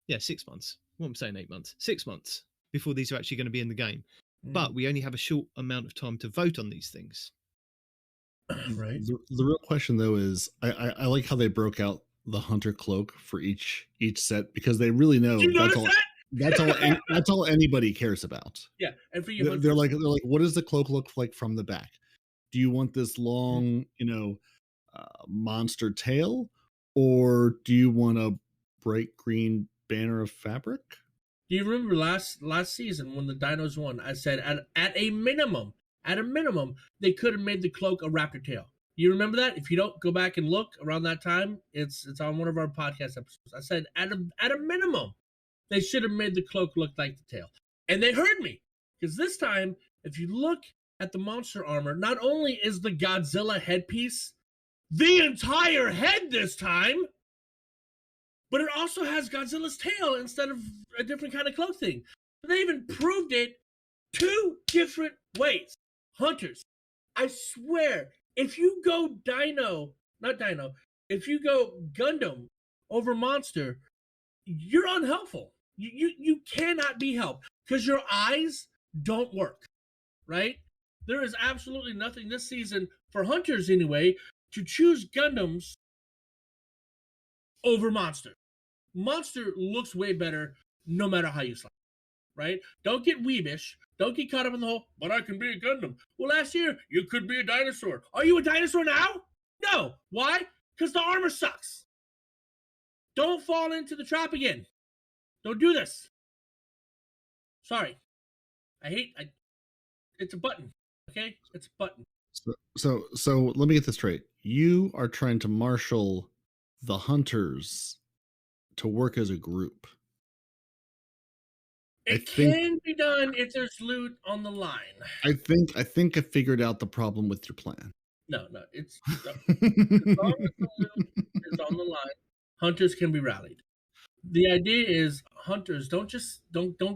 Yeah, 6 months. What am I saying? 8 months? 6 months before these are actually going to be in the game. But we only have a short amount of time to vote on these things. right. The real question though is, I like how they broke out the hunter cloak for each set because they really know Did you that's notice all. that? That's all anybody cares about. Yeah, and for you, They're like, what does the cloak look like from the back? Do you want this long, monster tail, or do you want a bright green banner of fabric? do you remember last season when the Dinos won? I said at a minimum, they could have made the cloak a raptor tail. You remember that? If you don't go back and look around that time, it's on one of our podcast episodes. I said at a minimum, they should have made the cloak look like the tail. And they heard me. Because this time, if you look at the monster armor, not only is the Godzilla headpiece the entire head this time, but it also has Godzilla's tail instead of a different kind of cloak thing. They even proved it 2 different ways. Hunters, I swear, If you go if you go Gundam over Monster, you're unhelpful. You cannot be helped because your eyes don't work, right? There is absolutely nothing this season for hunters anyway to choose Gundams over Monster. Monster looks way better no matter how you slice, right? Don't get weebish. Don't get caught up in the whole, but I can be a Gundam. Well, last year, you could be a dinosaur. Are you a dinosaur now? No. Why? Because the armor sucks. Don't fall into the trap again. Don't do this. Sorry. It's a button. Okay? It's a button. So let me get this straight. You are trying to marshal the hunters to work as a group. It can be done if there's loot on the line. I think I figured out the problem with your plan. No, it's as long as the loot is on the line, hunters can be rallied. The idea is hunters don't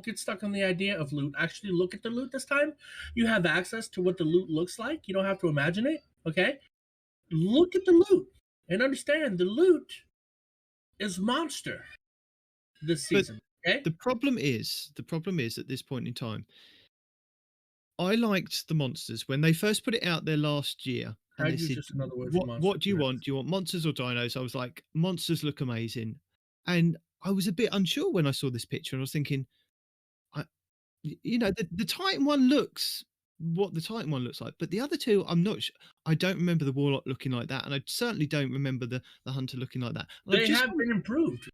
get stuck on the idea of loot. Actually look at the loot this time. You have access to what the loot looks like. You don't have to imagine it. Okay? Look at the loot and understand the loot is monster this season. Okay? The problem is at this point in time, I liked the monsters when they first put it out there last year. And they said, what do you want? Do you want monsters or dinos? I was like, monsters look amazing. And I was a bit unsure when I saw this picture, and I was thinking, the Titan one looks what the Titan one looks like, but the other two, I'm not sure. I don't remember the Warlock looking like that, and I certainly don't remember the Hunter looking like that. And they have been improved.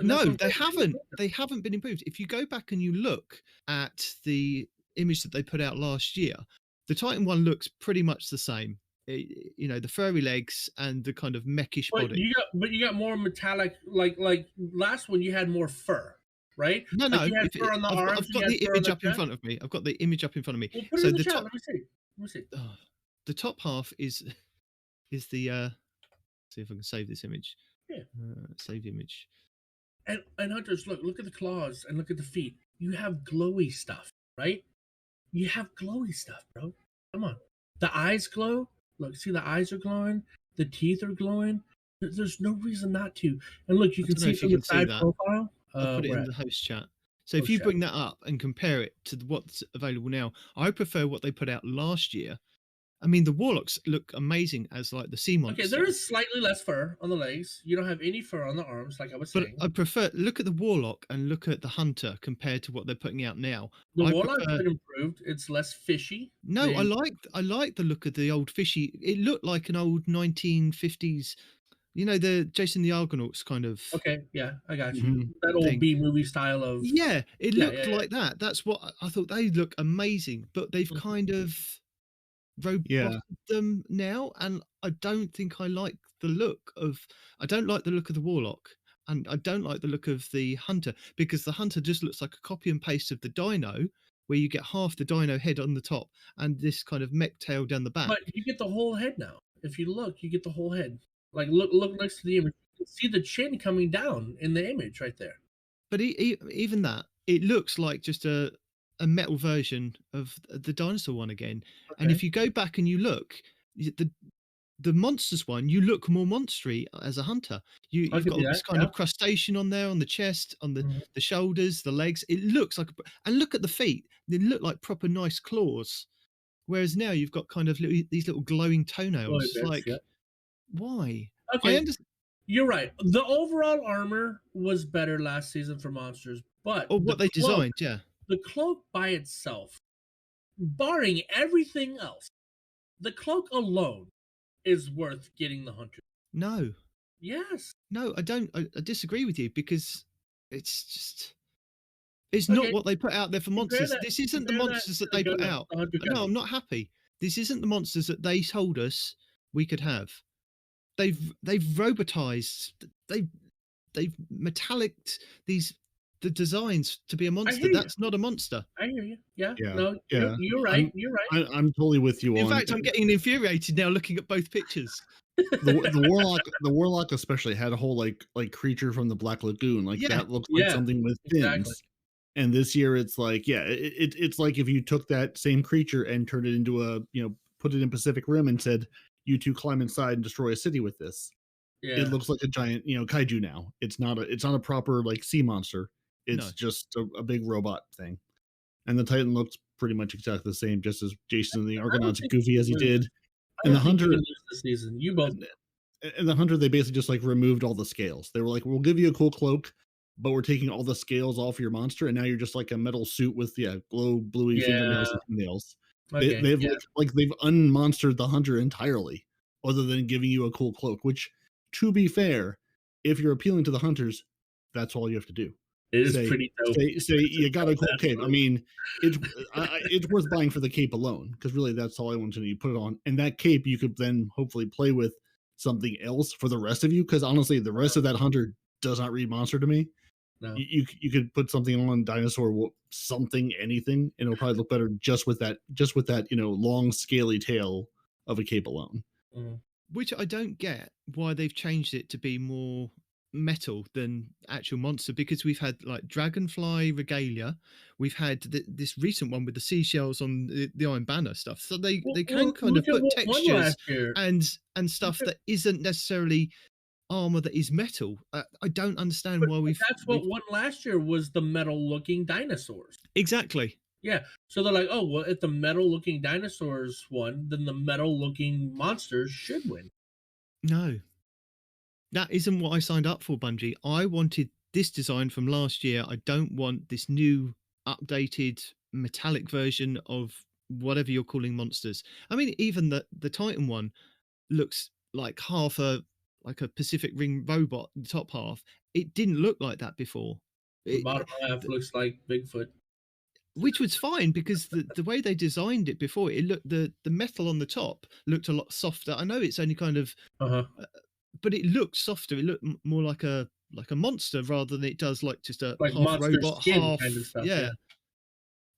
No, they haven't. They haven't been improved. If you go back and you look at the image that they put out last year, the Titan one looks pretty much the same. The furry legs and the kind of mechish body. But you got more metallic. Like last one, you had more fur, right? No. You had fur on the arms, I've got the image up in front of me. I've got the image up in front of me. Well, put it in the chat. Let me see. The top half is the. See if I can save this image. Yeah. Save image. And hunters, look at the claws and look at the feet. You have glowy stuff, right? You have glowy stuff, bro. Come on. The eyes glow. Look, see the eyes are glowing. The teeth are glowing. There's no reason not to. And look, you can see from the side profile. I'll put it in the host chat. So if you bring that up and compare it to what's available now, I prefer what they put out last year. I mean, the Warlocks look amazing as like the sea monster. Okay, there is slightly less fur on the legs. You don't have any fur on the arms, like I was saying. But I prefer look at the Warlock and look at the Hunter compared to what they're putting out now. The Warlock's been improved. It's less fishy. No, I like the look of the old fishy. It looked like an old 1950s. The Jason the Argonauts kind of. Okay, yeah, I got you. Mm-hmm. That old B movie style of. Yeah, it looked like that. That's what I thought. They look amazing, but they've kind of roboted them now, and I don't think I like the look of. I don't like the look of the Warlock, and I don't like the look of the Hunter, because the Hunter just looks like a copy and paste of the Dino, where you get half the Dino head on the top and this kind of mech tail down the back. But you get the whole head now. If you look, you get the whole head. Like look next to the image. You can see the chin coming down in the image right there. But even that, it looks like just a metal version of the dinosaur one again. Okay. And if you go back and you look, the monsters one, you look more monstery as a hunter. You've got this kind of crustacean on there, on the chest, on the shoulders, the legs. It looks like, and look at the feet. They look like proper nice claws. Whereas now you've got kind of these little glowing toenails. Why? Okay, I understand. You're right. The overall armor was better last season for monsters, but what they designed, the cloak by itself, barring everything else, the cloak alone is worth getting the hunter. No. Yes. No, I don't. I disagree with you, because it's just. It's not what they put out there for monsters. This isn't the monsters that they put out. No, I'm not happy. This isn't the monsters that they told us we could have. They've robotized. They've metalliced the designs to be a monster. That's not a monster. I hear you. Yeah. No, you're right. You're right. I'm totally with you. In fact, I'm getting infuriated now looking at both pictures. The warlock especially had a whole like creature from the Black Lagoon. That looks like something with fins. Exactly. And this year it's like, it's like if you took that same creature and turned it into a put it in Pacific Rim and said, "You two climb inside and destroy a city with this." Yeah. It looks like a giant, kaiju now. It's not a proper like sea monster. It's No. just a big robot thing. And the Titan looks pretty much exactly the same, just as Jason and the Argonauts, goofy as he did. And the Hunter this season. You both. And the Hunter, they basically just like removed all the scales. They were like, "We'll give you a cool cloak, but we're taking all the scales off your monster, and now you're just like a metal suit with glow bluey fingernails and nails." Okay, They've they've unmonstered the Hunter entirely, other than giving you a cool cloak. Which, to be fair, if you're appealing to the Hunters, that's all you have to do. It is pretty dope. Say you got a cool cape. I mean, it's worth buying for the cape alone, because really that's all I want to do. You put it on, and that cape you could then hopefully play with something else for the rest of you. Because honestly, the rest of that Hunter does not read monster to me. No. You could put something on dinosaur, something, anything, and it'll probably look better just with that long scaly tail of a cape alone. Which I don't get why they've changed it to be more metal than actual monster, because we've had like dragonfly regalia, we've had this recent one with the seashells on the Iron Banner stuff, so they can kind of put textures and stuff that isn't necessarily armor that is metal. I don't understand why that's what won last year, was the metal looking dinosaurs. Exactly. Yeah, so they're like, oh well, if the metal looking dinosaurs won, then the metal looking monsters should win. No, that isn't what I signed up for, Bungie. I wanted this design from last year. I don't want this new updated metallic version of whatever you're calling monsters. I mean, even the Titan one looks like a Pacific Rim robot, the top half. It didn't look like that before. The bottom half looks like Bigfoot. Which was fine, because the way they designed it before, it looked the metal on the top looked a lot softer. I know it's only kind of but it looked softer. It looked more like a monster rather than it does like just a like half robot, half kind of stuff. Yeah.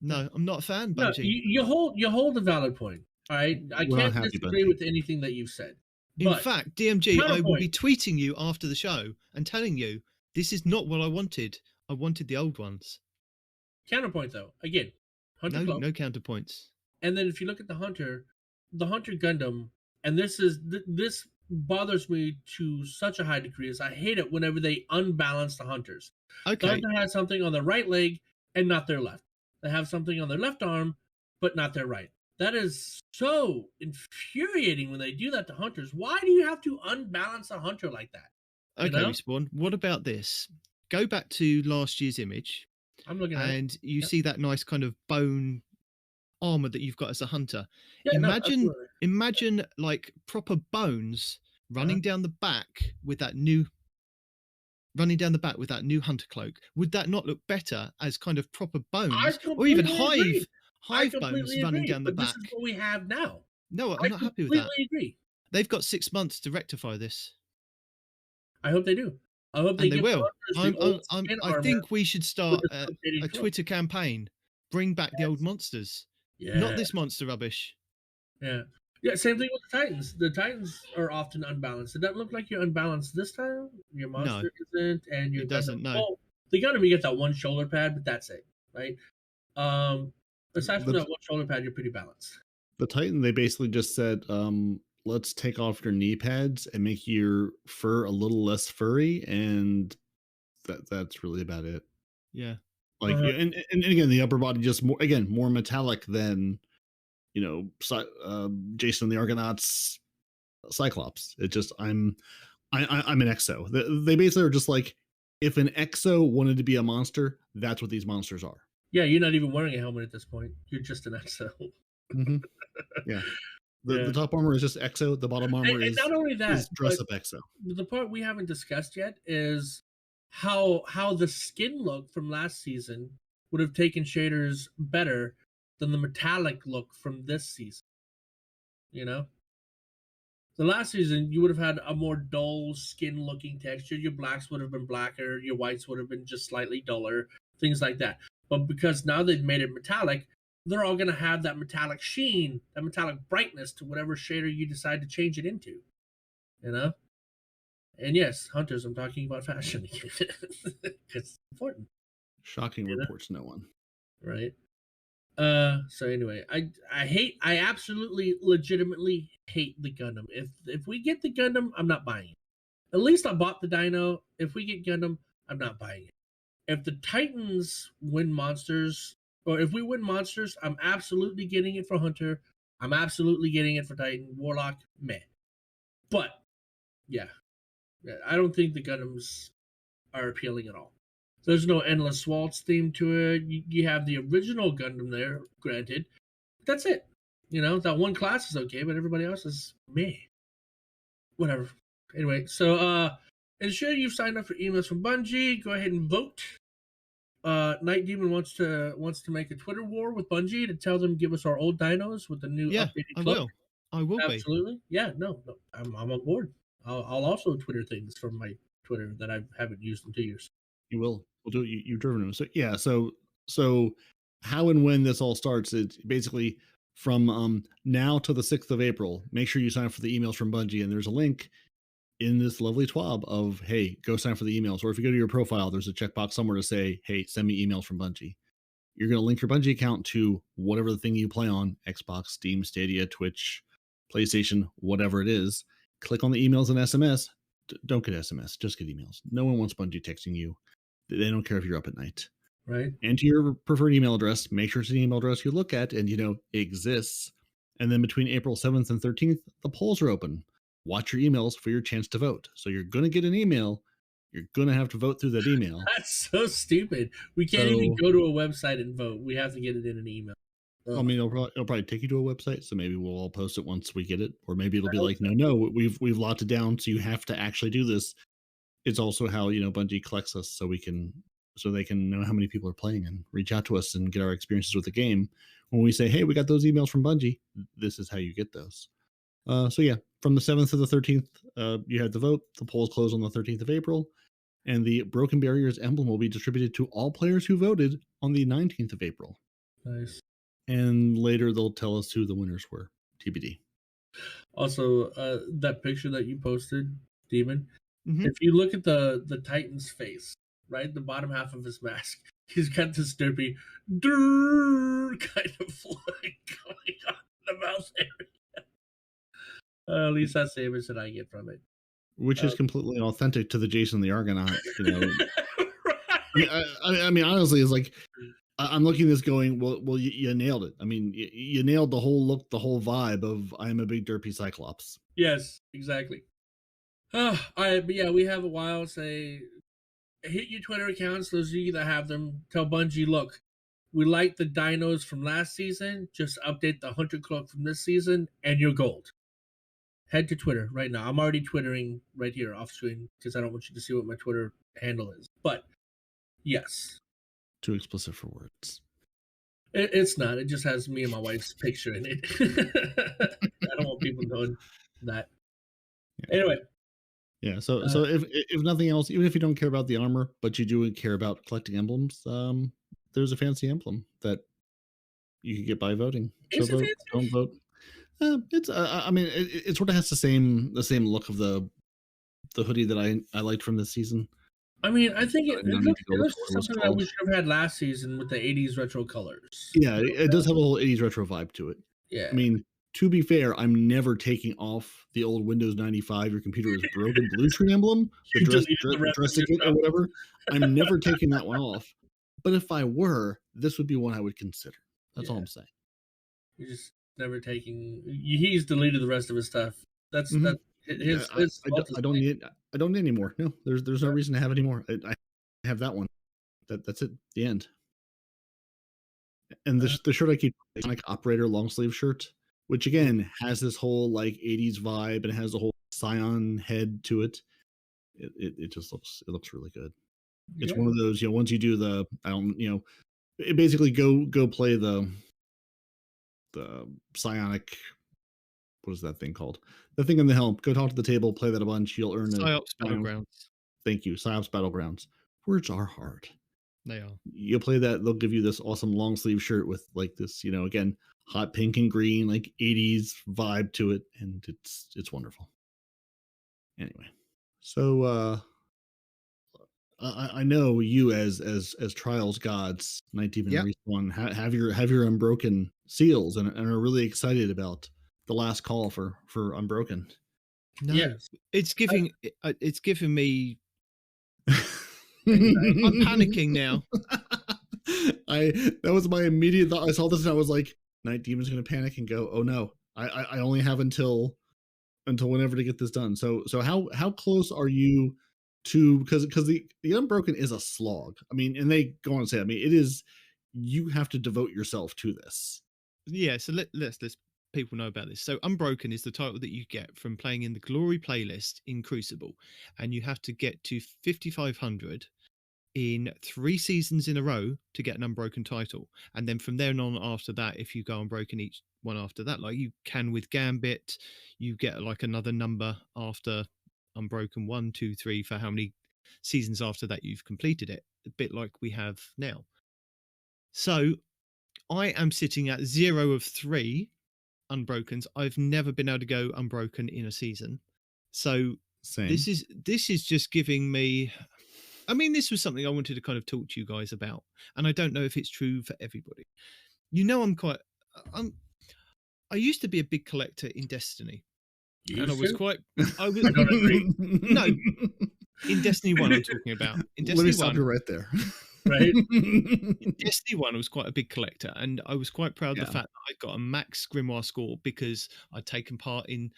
No, I'm not a fan, Bungie. No, you hold a valid point. All right, I can't disagree with anything that you've said. In fact, DMG, I will be tweeting you after the show and telling you this is not what I wanted. I wanted the old ones. Counterpoint though, again, Hunter no counterpoints. And then if you look at the Hunter Gundam, and this bothers me to such a high degree, is I hate it whenever they unbalance the Hunters. Okay. The Hunter has something on their right leg and not their left. They have something on their left arm, but not their right. That is so infuriating when they do that to Hunters. Why do you have to unbalance a Hunter like that? Okay, Respawn, what about this? Go back to last year's image. I'm looking at it. And you see that nice kind of bone armor that you've got as a Hunter. Yeah, imagine like proper bones running down the back with that new Hunter cloak. Would that not look better as kind of proper bones, or even hive bones running down the back? This is what we have now. No, I'm not happy with that. I completely agree. They've got 6 months to rectify this. I hope they do. I hope they will. I think we should start a Twitter campaign. Bring back the old monsters. Yeah. Not this monster rubbish. Yeah. Yeah, same thing with the Titans. The Titans are often unbalanced. It doesn't look like you're unbalanced this time. Your monster isn't, and your doesn't. No. Well, the Gundam, you get that one shoulder pad, but that's it, right? Aside from that one shoulder pad, you're pretty balanced. The Titan, they basically just said, let's take off your knee pads and make your fur a little less furry, and that's really about it. Yeah. Like, and again, the upper body just more metallic than, Jason and the Argonauts Cyclops. It just I'm an Exo. They basically are just like, if an Exo wanted to be a monster, that's what these monsters are. Yeah, you're not even wearing a helmet at this point. You're just an Exo. Mm-hmm. Yeah. The top armor is just Exo. The bottom armor and not only that, is dress up Exo. The part we haven't discussed yet is how the skin look from last season would have taken shaders better than the metallic look from this season. The last season you would have had a more dull skin looking texture. Your blacks would have been blacker, your whites would have been just slightly duller, things like that. But because now they've made it metallic, they're all going to have that metallic sheen, that metallic brightness to whatever shader you decide to change it into. And yes, Hunters, I'm talking about fashion again. It's important. Shocking reports, no one. Right. So anyway, I absolutely legitimately hate the Gundam. If we get the Gundam, I'm not buying it. At least I bought the Dino. If we get Gundam, I'm not buying it. If the Titans win Monsters, or if we win Monsters, I'm absolutely getting it for Hunter. I'm absolutely getting it for Titan. Warlock, meh. But yeah, I don't think the Gundams are appealing at all. There's no endless waltz theme to it. You have the original Gundam there, granted. That's it. That one class is okay, but everybody else is meh. Whatever. Anyway, so ensure you've signed up for emails from Bungie. Go ahead and vote. Nitedemon wants to make a Twitter war with Bungie to tell them give us our old dinos with the new Yeah, updated I cloak. will. I will be. Absolutely. Yeah, no, I'm on board. I'll also Twitter things from my Twitter that I haven't used in 2 years. You will. We'll do it. You've driven them. So yeah. So how and when this all starts, it's basically from now to the 6th of April. Make sure you sign up for the emails from Bungie, and there's a link in this lovely twab of, hey, go sign up for the emails. Or if you go to your profile, there's a checkbox somewhere to say, hey, send me emails from Bungie. You're going to link your Bungie account to whatever the thing you play on, Xbox, Steam, Stadia, Twitch, PlayStation, whatever it is. Click on the emails and SMS. Don't get SMS, just get emails. No one wants Bungie texting you. They don't care if you're up at night. Right. Enter your preferred email address. Make sure it's an email address you look at and exists. And then between April 7th and 13th, the polls are open. Watch your emails for your chance to vote. So you're going to get an email. You're going to have to vote through that email. That's so stupid. We can't even go to a website and vote. We have to get it in an email. Ugh. I mean, it'll probably take you to a website, so maybe we'll all post it once we get it, or maybe it'll be like, no, we've locked it down, so you have to actually do this. It's also how Bungie collects us, so they can know how many people are playing and reach out to us and get our experiences with the game. When we say, hey, we got those emails from Bungie, this is how you get those. So yeah, from the 7th to the 13th, you had the vote. The polls close on the 13th of April, and the Broken Barriers emblem will be distributed to all players who voted on the 19th of April. Nice. And later they'll tell us who the winners were. TBD. Also, that picture that you posted, Demon, if you look at the Titan's face, right, the bottom half of his mask, he's got this derpy kind of like going on in the mouth area. At least that's the image that I get from it. Which is completely authentic to the Jason the Argonaut, Right. I mean, honestly, it's like I'm looking at this going, well, you nailed it. I mean, you nailed the whole look, the whole vibe of I'm a big derpy Cyclops. Yes, exactly. But yeah, we have a while. Say, hit your Twitter accounts. Those of you that have them, tell Bungie, look, we like the dinos from last season. Just update the Hunter Cloak from this season, and you're gold. Head to Twitter right now. I'm already twittering right here off screen because I don't want you to see what my Twitter handle is. But yes. Too explicit for words. It's not. It just has me and my wife's picture in it. I don't want people knowing that. Yeah. Anyway. Yeah. So if nothing else, even if you don't care about the armor, but you do care about collecting emblems, there's a fancy emblem that you can get by voting. So vote, don't vote. It's I mean, it sort of has the same look of the hoodie that I liked from this season. I mean, I think it looks something that we should have had last season with the 80s retro colors. Yeah, it does have a whole 80s retro vibe to it. Yeah. I mean, to be fair, I'm never taking off the old Windows 95, your computer is broken blue screen emblem, the dress ticket or whatever. I'm never taking that one off. But if I were, this would be one I would consider. That's all I'm saying. You're just never taking. He's deleted the rest of his stuff. That's his. I don't need anymore. No, there's no reason to have anymore. I have that one. That's it. The end. And the shirt I keep is like operator long sleeve shirt, which again has this whole like 80s vibe and has a whole Scion head to it. It just looks really good. It's one of those, once you do the it basically go play the psionic, what is that thing called? The thing in the helm. Go talk to the table, play that a bunch. You'll earn PsyOps Battlegrounds. Thank you. PsyOps Battlegrounds. Words are hard. They are. You'll play that, they'll give you this awesome long sleeve shirt with like this, again, hot pink and green, like 80s vibe to it, and it's wonderful. Anyway. So I know you as Trials gods, Night Demon Yep. Respawn have your Unbroken seals and are really excited about the last call for Unbroken. No, Yes. it's giving me. Anxiety. I'm panicking now. That was my immediate thought. I saw this and I was like, Night Demon's gonna panic and go, oh no, I only have until whenever to get this done. So how close are you to, because the Unbroken is a slog. I mean, and they go on and say, I mean, it is, you have to devote yourself to this. Yeah, so let's people know about this. So Unbroken is the title that you get from playing in the Glory playlist in Crucible, and you have to get to 5500 in 3 seasons in a row to get an Unbroken title. And then from there on after that, if you go Unbroken each one after that, like you can with Gambit, you get like another number after Unbroken 1, 2, 3 for how many seasons after that you've completed it, a bit like we have now. So I am sitting at 0 of 3 Unbrokens. I've never been able to go Unbroken in a season. So Same. this is just giving me, I mean, this was something I wanted to kind of talk to you guys about, and I don't know if it's true for everybody. You know, I used to be a big collector in Destiny, and I was quite. I was. I don't agree. No, in Destiny 1, I'm talking about. In Let me Destiny stop 1, you right there. Right? in Destiny 1, I was quite a big collector, and I was quite proud of Yeah. the fact that I got a max Grimoire score because I'd taken part in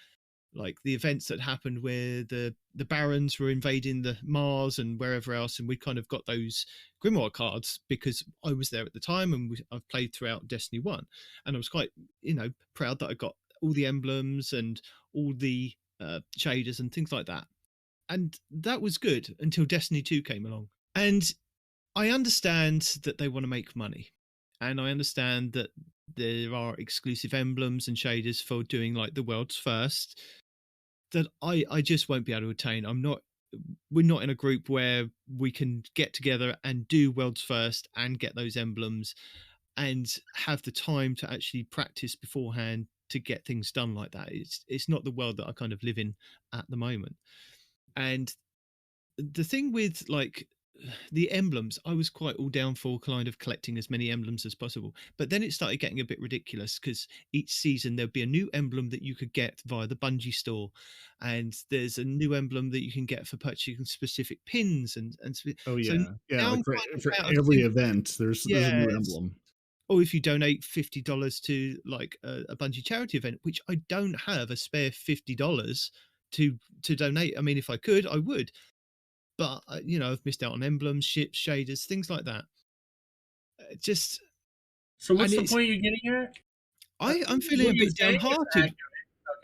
like the events that happened where the barons were invading the Mars and wherever else, and we kind of got those Grimoire cards because I was there at the time, and I've played throughout Destiny 1, and I was quite, proud that I got all the emblems and all the shaders and things like that. And that was good until Destiny 2 came along. And I understand that they want to make money, and I understand that there are exclusive emblems and shaders for doing like the world's first that I just won't be able to attain. We're not in a group where we can get together and do world's first and get those emblems and have the time to actually practice beforehand to get things done like that. It's not the world that I kind of live in at the moment. And the thing with like the emblems, I was quite all down for kind of collecting as many emblems as possible. But then it started getting a bit ridiculous because each season there'd be a new emblem that you could get via the Bungie store, and there's a new emblem that you can get for purchasing specific pins Oh so yeah, yeah. now I'm Like for, finding for out of every things- event, there's a new yes. emblem. Or if you donate $50 to like a Bungie charity event, which I don't have a spare $50 to donate. I mean, if I could, I would. But I've missed out on emblems, ships, shaders, things like that. Just So what's and the it's point you're getting at? I'm feeling a What you're bit saying is downhearted. accurate.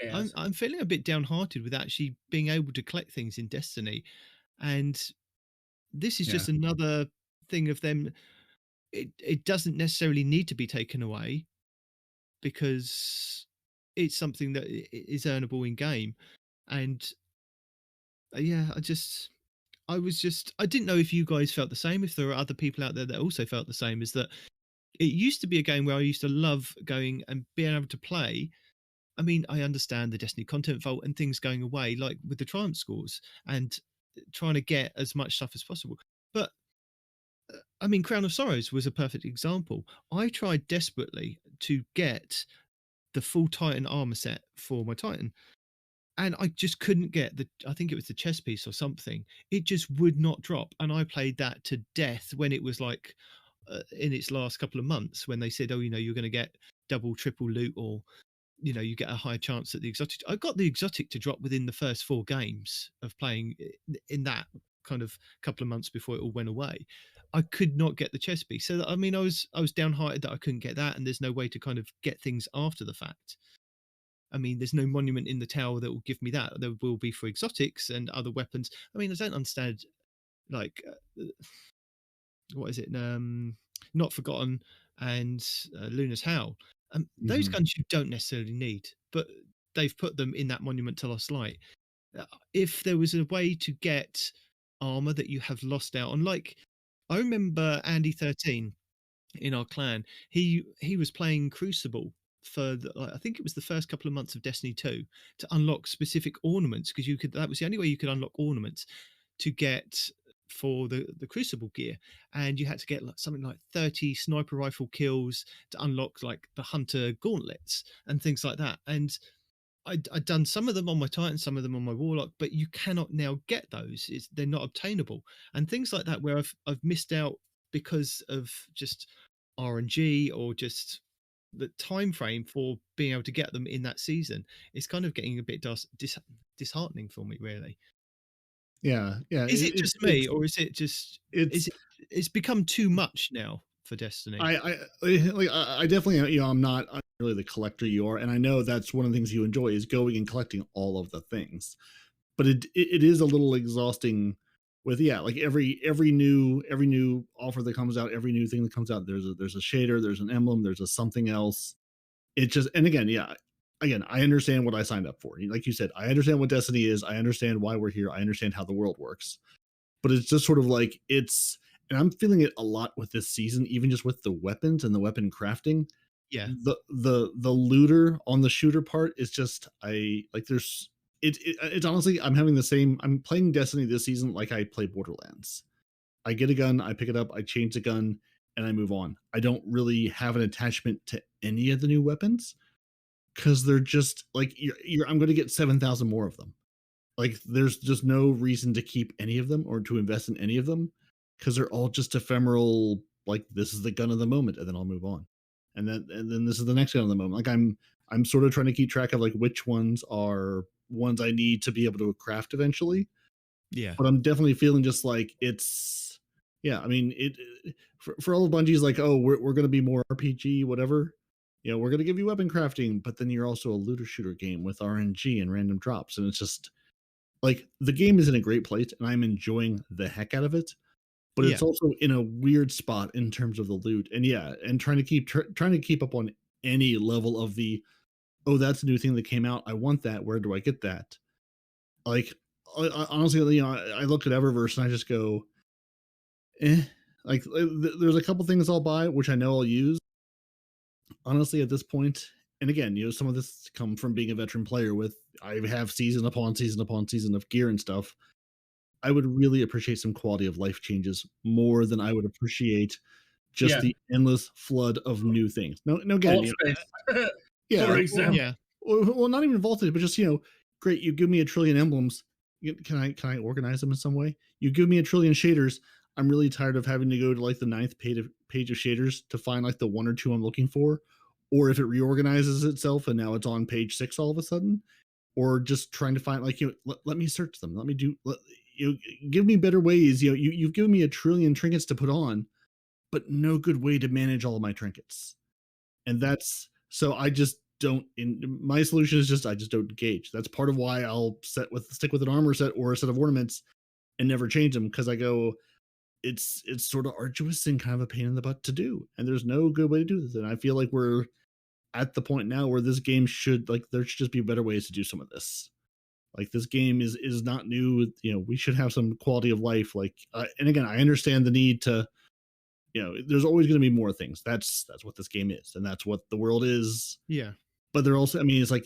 Okay, I see. I'm feeling a bit downhearted with actually being able to collect things in Destiny, and this is Yeah. just another thing of them. It doesn't necessarily need to be taken away because it's something that is earnable in game, and yeah, I didn't know if you guys felt the same, if there are other people out there that also felt the same, is that it used to be a game where I used to love going and being able to play. I mean, I understand the Destiny content vault and things going away, like with the Triumph scores and trying to get as much stuff as possible. But I mean, Crown of Sorrows was a perfect example. I tried desperately to get the full Titan armor set for my Titan, and I just couldn't get I think it was the chess piece or something. It just would not drop, and I played that to death when it was like in its last couple of months, when they said, oh, you're going to get double triple loot, or you get a higher chance at the exotic. I got the exotic to drop within the first 4 games of playing in that kind of couple of months before it all went away. I could not get the chess piece, so I mean, I was downhearted that I couldn't get that, and there's no way to kind of get things after the fact. I mean, there's no monument in the tower that will give me that. There will be for exotics and other weapons. I mean, I don't understand, like, what is it? Not Forgotten and Luna's Howl. Those Mhm. guns you don't necessarily need, but they've put them in that Monument to Lost Light. If there was a way to get armor that you have lost out on, like, I remember Andy 13 in our clan, he was playing Crucible for I think it was the first couple of months of Destiny 2 to unlock specific ornaments, because that was the only way you could unlock ornaments to get for the Crucible gear, and you had to get something like 30 sniper rifle kills to unlock like the Hunter gauntlets and things like that. And I'd done some of them on my Titan, some of them on my Warlock, but you cannot now get those. They're not obtainable, and things like that where I've missed out because of just RNG or just the time frame for being able to get them in that season. It's kind of getting a bit disheartening for me, really. Yeah, yeah. Is it just me, or is it just it's it's become too much now for Destiny? I definitely, I'm not really the collector you are, and I know that's one of the things you enjoy is going and collecting all of the things. But it is a little exhausting with like every new offer that comes out, every new thing that comes out, there's a shader, there's an emblem, there's a something else. It just, and again, I understand what I signed up for. Like you said, I understand what Destiny is, I understand why we're here, I understand how the world works. But it's just sort of like and I'm feeling it a lot with this season, even just with the weapons and the weapon crafting. Yeah. The looter on the shooter part is just it's honestly, I'm playing Destiny this season like I play Borderlands. I get a gun, I pick it up, I change the gun, and I move on. I don't really have an attachment to any of the new weapons because they're just like I'm going to get 7,000 more of them. Like there's just no reason to keep any of them or to invest in any of them because they're all just ephemeral. Like this is the gun of the moment, and then I'll move on, and then this is the next gun of the moment. Like I'm sort of trying to keep track of like which ones are ones I need to be able to craft eventually. Yeah. But I'm definitely feeling just like I mean, for all the Bungie's like, oh, we're going to be more RPG, whatever. We're going to give you weapon crafting, but then you're also a looter shooter game with RNG and random drops. And it's just like the game is in a great place and I'm enjoying the heck out of it. But it's also in a weird spot in terms of the loot. And trying to keep up on any level of the, oh, that's a new thing that came out. I want that. Where do I get that? Like, honestly, I look at Eververse and I just go, like there's a couple things I'll buy, which I know I'll use. Honestly, at this point, and again, some of this come from being a veteran player with I have season upon season upon season of gear and stuff. I would really appreciate some quality of life changes more than I would appreciate just the endless flood of new things. No, again, for example. Yeah. Well, not even vaulted, but just great. You give me a trillion emblems. Can I organize them in some way? You give me a trillion shaders. I'm really tired of having to go to like the 9th page of shaders to find like the one or two I'm looking for, or if it reorganizes itself and now it's on page 6 all of a sudden, or just trying to find like let me search them. Let me give me better ways. You've given me a trillion trinkets to put on, but no good way to manage all of my trinkets, and that's so I just don't. My solution is just I just don't engage. That's part of why I'll stick with an armor set or a set of ornaments and never change them because I go. It's sort of arduous and kind of a pain in the butt to do, and there's no good way to do this. And I feel like we're at the point now where this game there should just be better ways to do some of this. Like this game is not new. We should have some quality of life. Like, and again, I understand the need to. There's always going to be more things. That's what this game is, and that's what the world is. Yeah. But they're also, I mean, it's like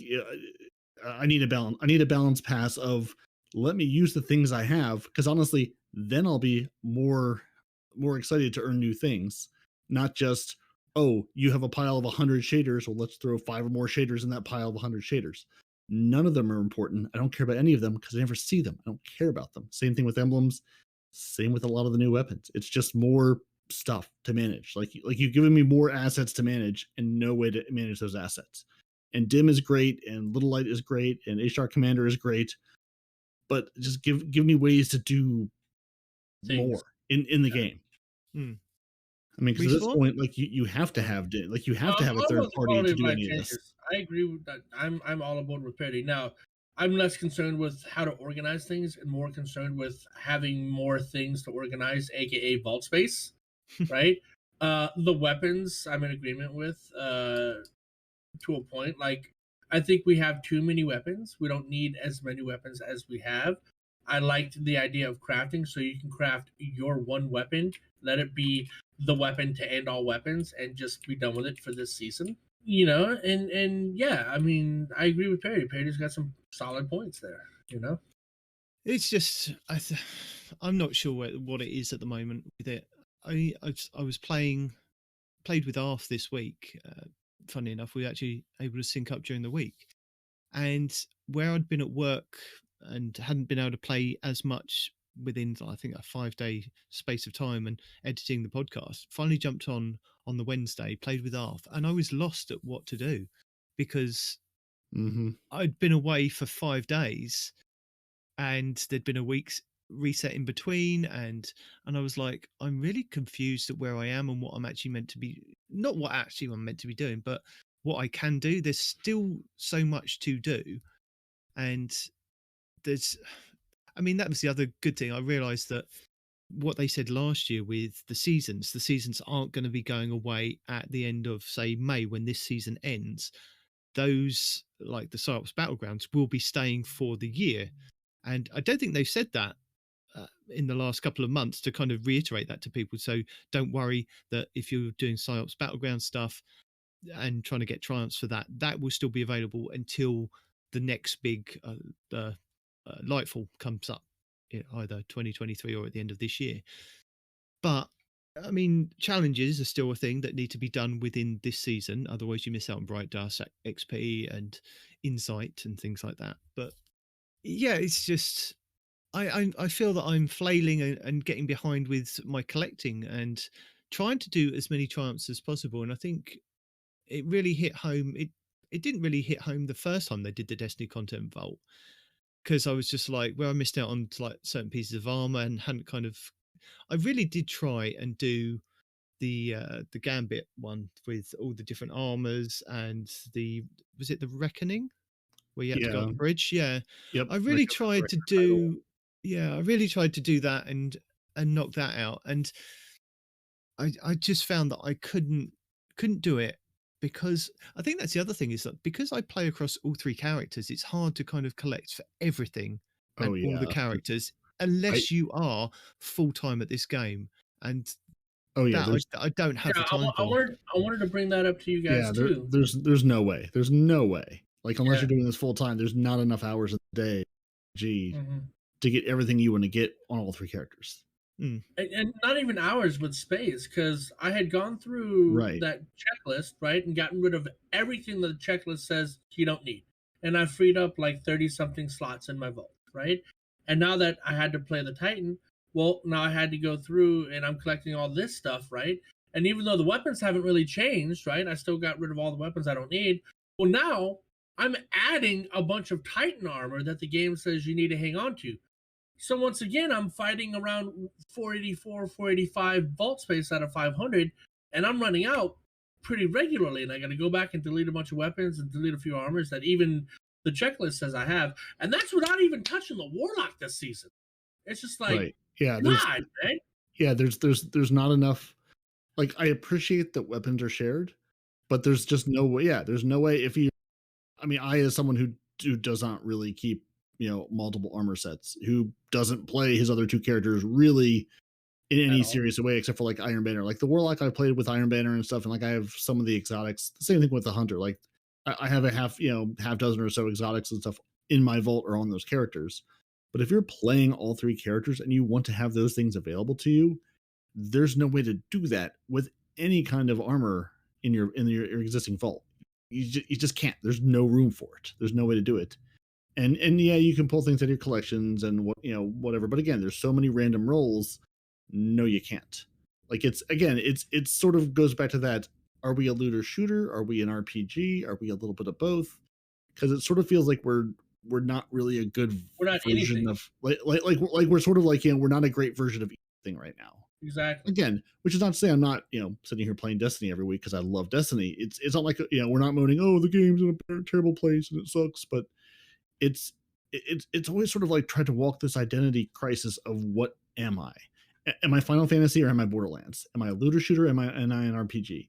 I need a balance. I need a balance pass of let me use the things I have because honestly, then I'll be more excited to earn new things, not just you have a pile of 100 shaders. Well, let's throw 5 or more shaders in that pile of 100 shaders. None of them are important. I don't care about any of them because I never see them. I don't care about them. Same thing with emblems. Same with a lot of the new weapons. It's just more stuff to manage. Like you've given me more assets to manage and no way to manage those assets. And Dim is great, and Little Light is great, and HR Commander is great, but just give me ways to do more in the game. I mean, because at this point, like you have to have a third party to do any of this. I agree with that. I'm all aboard with Peroty. Now, I'm less concerned with how to organize things and more concerned with having more things to organize, aka vault space. Right? The weapons I'm in agreement with to a point. Like, I think we have too many weapons. We don't need as many weapons as we have. I liked the idea of crafting, so you can craft your one weapon, let it be the weapon to end all weapons, and just be done with it for this season. And yeah, I mean, I agree with Peroty. Peroty's got some solid points there. It's just I'm not sure what it is at the moment with it. I was played with Arth this week. Funny enough, we were actually able to sync up during the week, and where I'd been at work and hadn't been able to play as much within, I think, a 5-day space of time and editing the podcast, finally jumped on the Wednesday, played with Arth, and I was lost at what to do because Mm-hmm. I'd been away for 5 days and there'd been a week's reset in between, and I was like, I'm really confused at where I am and what I'm actually meant to be, not what actually I'm meant to be doing, but what I can do. There's still so much to do, and there's I mean, that was the other good thing. I realized that what they said last year with the seasons aren't going to be going away at the end of, say, May when this season ends. Those, like the Psyops Battlegrounds, will be staying for the year. And I don't think they've said that in the last couple of months to kind of reiterate that to people. So don't worry that if you're doing Psyops Battleground stuff and trying to get triumphs for that, that will still be available until the next big Lightfall comes up, either 2023 or at the end of this year. But I mean, challenges are still a thing that need to be done within this season. Otherwise, you miss out on Bright Dust, XP, and Insight and things like that. But yeah, it's just I feel that I'm flailing and getting behind with my collecting and trying to do as many triumphs as possible. And I think it really hit home. It didn't really hit home the first time they did the Destiny content vault, because I was just like, well, I missed out on like certain pieces of armor and hadn't kind of. I really did try and do the Gambit one with all the different armors and was it the Reckoning where you had to go up Yeah. the bridge? Yeah, Yep. I really Recover tried to title. do. Yeah, I really tried to do that and knock that out, and I just found that I couldn't do it, because I think that's the other thing, is that because I play across all three characters, it's hard to kind of collect for everything and Oh all the yeah. characters unless you are full time at this game, and Oh yeah. that I don't have Yeah, the time I for. wanted to bring that up to you guys Yeah. too. There's no way. There's no way. Like unless Yeah. you're doing this full time, there's not enough hours a day, Mhm. to get everything you want to get on all three characters. And not even hours with space, because I had gone through Right. that checklist, right, and gotten rid of everything that the checklist says you don't need. And I freed up like 30 something slots in my vault, right? And now that I had to play the Titan, well, now I had to go through and I'm collecting all this stuff, right? And even though the weapons haven't really changed, right, I still got rid of all the weapons I don't need. Well, now I'm adding a bunch of Titan armor that the game says you need to hang on to. So once again, I'm fighting around 484, 485 vault space out of 500, and I'm running out pretty regularly. And I got to go back and delete a bunch of weapons and delete a few armors that even the checklist says I have. And that's without even touching the Warlock this season. It's just like, Right. Yeah. God, man. Yeah. There's not enough. Like I appreciate that weapons are shared, but there's just no way. Yeah. There's no way if you. I mean, I as someone who does not really keep multiple armor sets, who doesn't play his other two characters really in any serious way except for like Iron Banner. Like the Warlock I played with Iron Banner and stuff, and like I have some of the exotics. The same thing with the Hunter. Like I have a half dozen or so exotics and stuff in my vault or on those characters. But if you're playing all three characters and you want to have those things available to you, there's no way to do that with any kind of armor in your existing vault. You just can't. There's no room for it. There's no way to do it. And yeah, you can pull things out of your collections and whatever. But again, there's so many random rolls. No, you can't. Like it's sort of goes back to that. Are we a looter shooter? Are we an RPG? Are we a little bit of both? Because it sort of feels like we're not really a good version of like we're sort of like we're not a great version of anything right now. Exactly. Again, which is not to say I'm not sitting here playing Destiny every week because I love Destiny. It's not like we're not moaning, oh, the game's in a terrible place and it sucks, but it's always sort of like tried to walk this identity crisis of what am I? Am I Final Fantasy or am I Borderlands? Am I a looter shooter? Am I an RPG?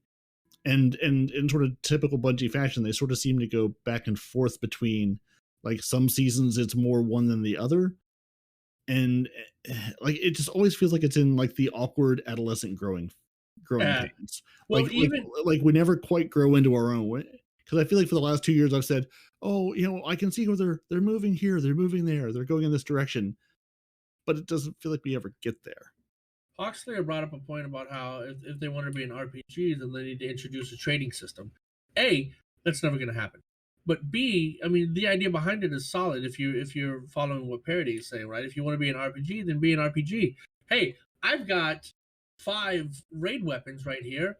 And in sort of typical Bungie fashion, they sort of seem to go back and forth between like some seasons it's more one than the other, and like it just always feels like it's in like the awkward adolescent growing pains. Well, like we never quite grow into our own way. Because I feel like for the last 2 years I've said, oh, I can see who they're moving here, they're moving there, they're going in this direction, but it doesn't feel like we ever get there. Huxley brought up a point about how if they want to be an RPG, then they need to introduce a trading system. A, that's never going to happen. But B, I mean, the idea behind it is solid. If you're following what Peroty is saying, right? If you want to be an RPG, then be an RPG. Hey, I've got 5 raid weapons right here.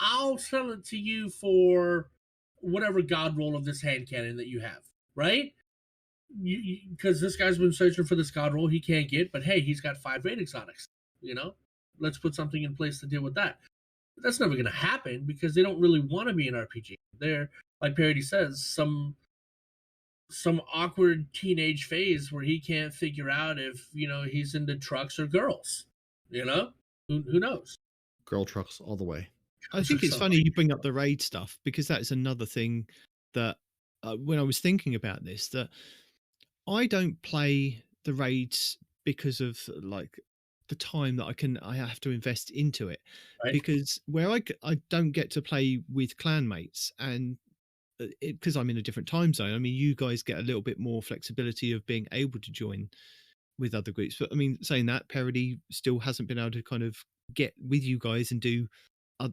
I'll sell it to you for whatever god roll of this hand cannon that you have, right? Because this guy's been searching for this god roll he can't get, but hey, he's got 5 raid exotics. Let's put something in place to deal with that. But that's never going to happen because they don't really want to be an RPG. They're, like Peroty says, some awkward teenage phase where he can't figure out if he's into trucks or girls. Who knows? Girl trucks all the way. I think it's funny you bring up the raid stuff, because that's another thing that when I was thinking about this, that I don't play the raids because of like the time that I have to invest into it, Right. because where I don't get to play with clanmates, and because I'm in a different time zone. I mean, you guys get a little bit more flexibility of being able to join with other groups, but I mean, saying that, Peroty still hasn't been able to kind of get with you guys and do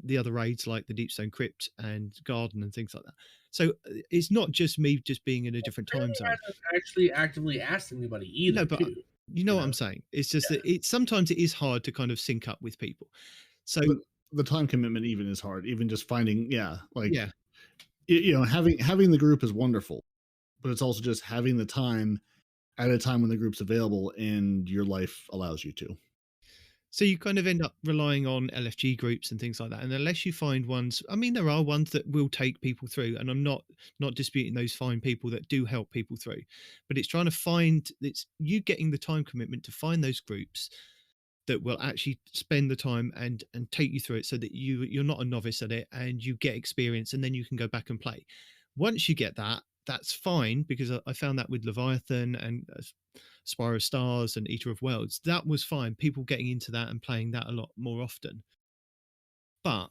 the other raids like the Deepstone Crypt and Garden and things like that. So it's not just me just being in a different time zone. Hasn't actually actively asked anybody either. No, but too. you know what I'm saying. It's just that sometimes it is hard to kind of sync up with people. So the time commitment even is hard. Even just finding, having the group is wonderful, but it's also just having the time at a time when the group's available and your life allows you to. So you kind of end up relying on LFG groups and things like that. And unless you find ones, I mean, there are ones that will take people through, and I'm not disputing those fine people that do help people through, but it's trying to find, it's you getting the time commitment to find those groups that will actually spend the time and take you through it, so that you're not a novice at it and you get experience, and then you can go back and play. Once you get that, that's fine, because I found that with Leviathan and Spire of Stars and Eater of Worlds, that was fine. People getting into that and playing that a lot more often. But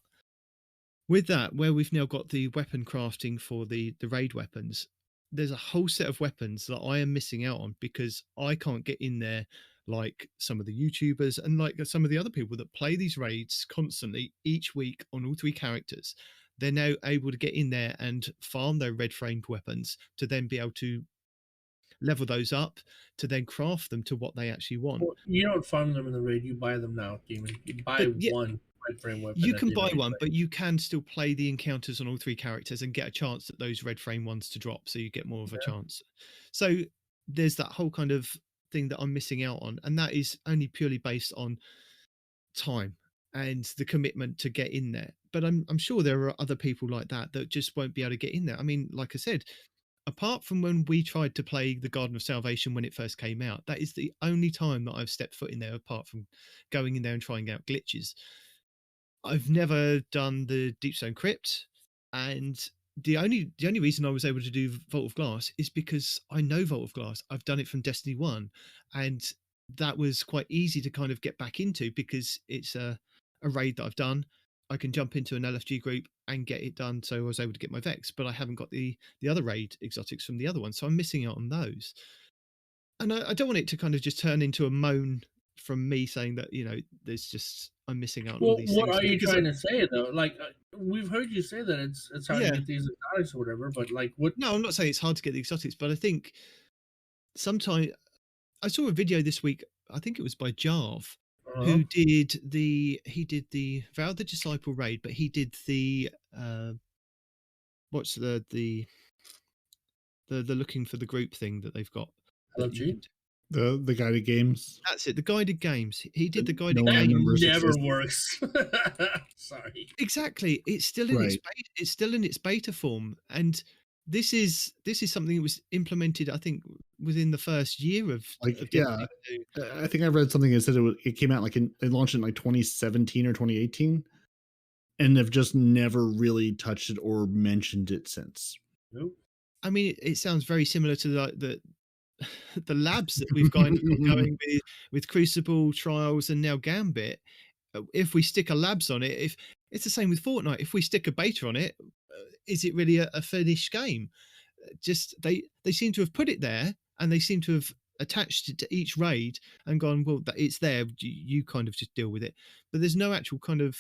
with that, where we've now got the weapon crafting for the raid weapons, there's a whole set of weapons that I am missing out on because I can't get in there like some of the YouTubers and like some of the other people that play these raids constantly each week on all 3 characters. They're now able to get in there and farm their red framed weapons to then be able to level those up to then craft them to what they actually want. Well, you don't farm them in the raid, you buy them now, Demon. You buy one red frame weapon. You can buy one, but you can still play the encounters on all 3 characters and get a chance at those red frame ones to drop, so you get more of a chance. So there's that whole kind of thing that I'm missing out on, and that is only purely based on time and the commitment to get in there. But I'm sure there are other people like that just won't be able to get in there. I mean, like I said, apart from when we tried to play the Garden of Salvation when it first came out, that is the only time that I've stepped foot in there, apart from going in there and trying out glitches. I've never done the Deepstone Crypt, and the only reason I was able to do Vault of Glass is because I know Vault of Glass. I've done it from Destiny 1, and that was quite easy to kind of get back into because it's a raid that I've done. I can jump into an LFG group and get it done, so I was able to get my Vex, but I haven't got the other raid exotics from the other one, so I'm missing out on those. And I don't want it to kind of just turn into a moan from me saying that, there's just, I'm missing out on all these things. What are you trying to say, though? Like, we've heard you say that it's hard to get these exotics or whatever, but like, what? No, I'm not saying it's hard to get the exotics, but I think sometimes I saw a video this week, I think it was by Jarv, who did the Vow of the Disciple raid, but he did the what's the looking for the group thing that they've got. The guided games. That's it. The guided games. He did the guided games. That never works. Sorry. Exactly. It's still in its beta form, and this is something that was implemented, I think, within the first year of I think I read something that said it came out it launched in 2017 or 2018, and they've just never really touched it or mentioned it since. Nope. I mean, it sounds very similar to the labs that we've got going with Crucible, Trials, and now Gambit. If we stick a labs on it, if it's the same with Fortnite, if we stick a beta on it, is it really a finished game? just they seem to have put it there, and they seem to have attached it to each raid and gone, well, it's there. You kind of just deal with it, but there's no actual kind of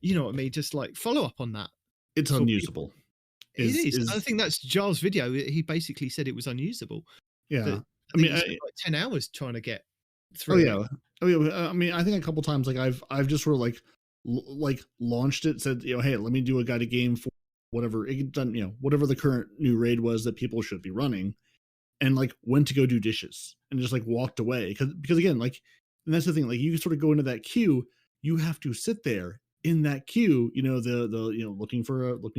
you know what I mean, just like follow up on that. It's for people. unusable. It is. I think that's Giles' video. He basically said it was unusable. Yeah. I mean, he spent like 10 hours trying to get through. Oh yeah. I mean, I think a couple times, like I've just sort of like launched it, said, hey, let me do a guided game for whatever it done, whatever the current new raid was that people should be running, and like went to go do dishes and just like walked away because again, like, and that's the thing, like you sort of go into that queue, you have to sit there in that queue, the looking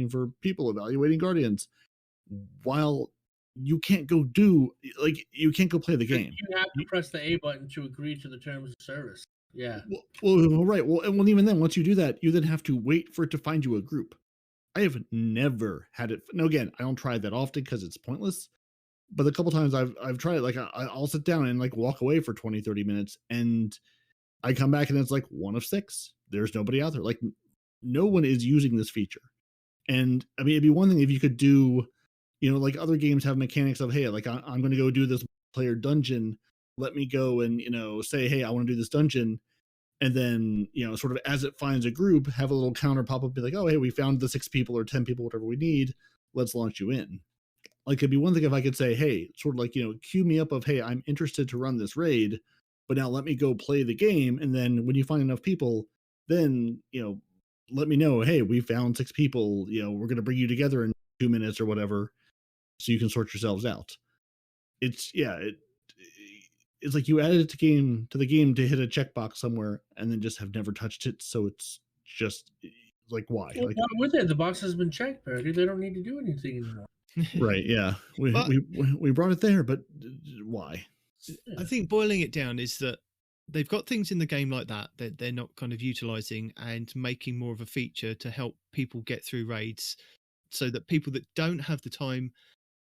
for people evaluating guardians, while you can't go you can't go play the game. You have to press the A button to agree to the terms of service. Yeah. Well, right. Well, even then, once you do that, you then have to wait for it to find you a group. I have never had it. No, again, I don't try it that often because it's pointless. But the couple times I've tried it, like I'll sit down and like walk away for 20, 30 minutes, and I come back and it's like 1 of 6. There's nobody out there. Like no one is using this feature. And I mean, it'd be one thing if you could do, like other games have mechanics of, hey, like I'm going to go do this player dungeon. Let me go and, say, hey, I want to do this dungeon. And then, sort of as it finds a group, have a little counter pop up, be like, oh, hey, we found the 6 people or 10 people, whatever we need. Let's launch you in. Like, it'd be one thing if I could say, hey, sort of like, queue me up of, hey, I'm interested to run this raid, but now let me go play the game. And then when you find enough people, then, let me know, hey, we found 6 people, we're going to bring you together in 2 minutes or whatever, so you can sort yourselves out. It's like you added it to the game to hit a checkbox somewhere and then just have never touched it. So it's just like, why? Well, like, why would they? The box has been checked, Peroty. They don't need to do anything anymore. Right? Yeah, we brought it there, but why? I think boiling it down is that they've got things in the game like that they're not kind of utilizing and making more of a feature to help people get through raids, so that people that don't have the time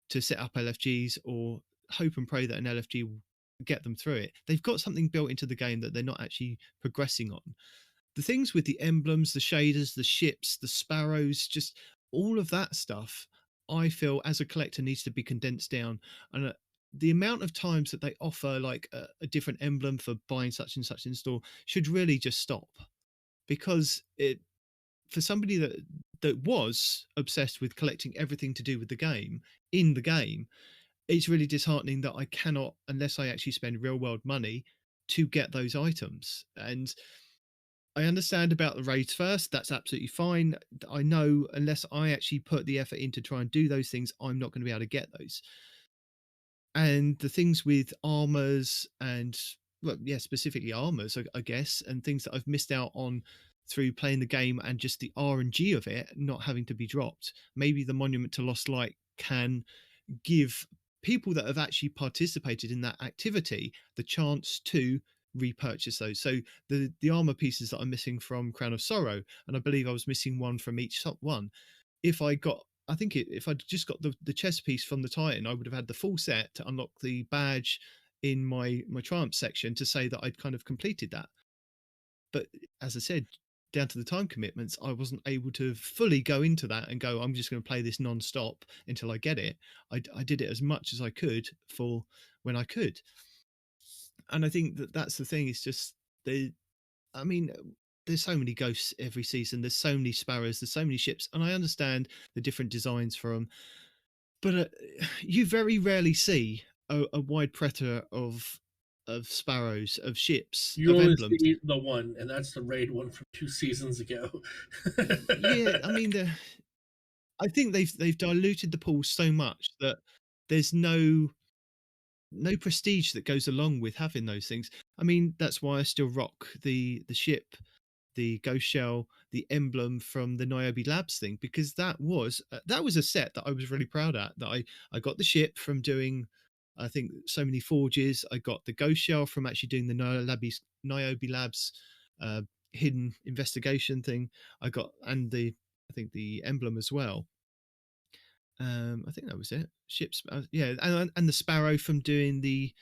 to set up LFGs or hope and pray that an LFG will get them through it, they've got something built into the game that they're not actually progressing on. The things with the emblems, the shaders, the ships, the sparrows, just all of that stuff, I feel as a collector needs to be condensed down. And the amount of times that they offer like a different emblem for buying such and such in store should really just stop, because it, for somebody that was obsessed with collecting everything to do with the game in the game, it's really disheartening that I cannot, unless I actually spend real world money, to get those items. And I understand about the raids first. That's absolutely fine. I know unless I actually put the effort in to try and do those things, I'm not going to be able to get those. And the things with armors and, well, yeah, specifically armors, I guess, and things that I've missed out on through playing the game and just the RNG of it not having to be dropped. Maybe the Monument to Lost Light can give people that have actually participated in that activity the chance to repurchase those. So the armor pieces that I'm missing from Crown of Sorrow, and I believe I was missing one from each one. If I just got the chest piece from the Titan, I would have had the full set to unlock the badge in my Triumph section to say that I'd kind of completed that. But as I said, down to the time commitments, I wasn't able to fully go into that and go, I'm just going to play this non-stop until I get it. I did it as much as I could for when I could. And I think that's the thing, is just there's so many ghosts every season, there's so many sparrows, there's so many ships, and I understand the different designs for them, but you very rarely see a wide plethora of sparrows, of ships, you of only emblems. see the one, and that's the raid one from 2 seasons ago. Yeah, I mean, I think they've diluted the pool so much that there's no prestige that goes along with having those things. I mean, that's why I still rock the ship, the ghost shell, the emblem from the Niobe Labs thing, because that was a set that I was really proud at. That I got the ship from doing, I think, so many forges. I got the ghost shell from actually doing the Niobe Labs hidden investigation thing. I got, and I think the emblem as well. I think that was it. Ships, yeah, and the sparrow from doing the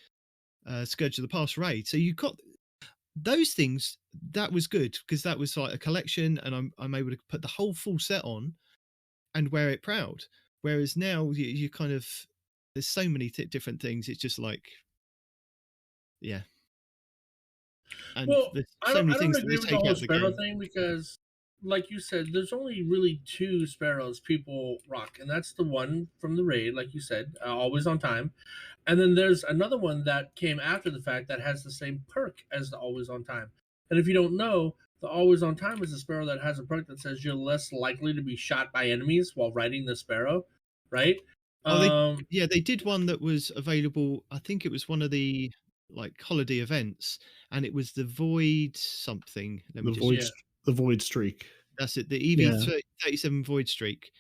Scourge of the Past raid. So you got those things. That was good because that was like a collection, and I'm able to put the whole full set on and wear it proud. Whereas now you kind of, there's so many different things. It's just like, yeah. And Well, there's I so don't many I don't things that they agree with the take whole out of the sparrow game. thing because, like you said, there's only really two sparrows people rock, and that's the one from the raid, like you said, always on time. And then there's another one that came after the fact that has the same perk as the always on time. And if you don't know, the always on time is a sparrow that has a perk that says you're less likely to be shot by enemies while riding the sparrow, right? Oh, Um, they did one that was available. I think it was one of the like holiday events, and it was the Void something. Let me The just. void, Yeah. the void streak. That's it. The Yeah. EV37 Void Streak.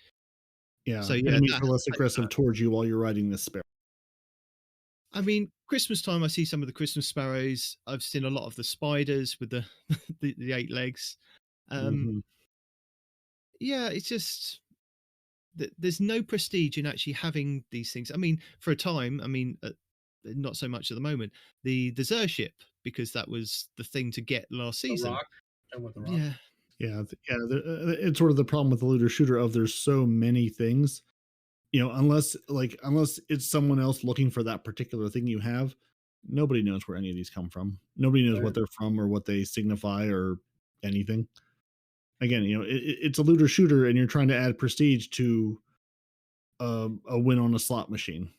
Yeah, So yeah, enemies are less aggressive towards you while you're riding this sparrow. I mean, Christmas time, I see some of the Christmas sparrows. I've seen a lot of the spiders with the the 8 legs. Mhm. Yeah, it's just there's no prestige in actually having these things. I mean, for a time, I mean, not so much at the moment. The Zer ship, because that was the thing to get last the season. rock and with the rock. Yeah, Yeah, it's sort of the problem with the looter shooter of there's so many things, unless it's someone else looking for that particular thing you have, nobody knows where any of these come from. Nobody knows what they're from or what they signify or anything. Again, it's a looter shooter, and you're trying to add prestige to a win on a slot machine.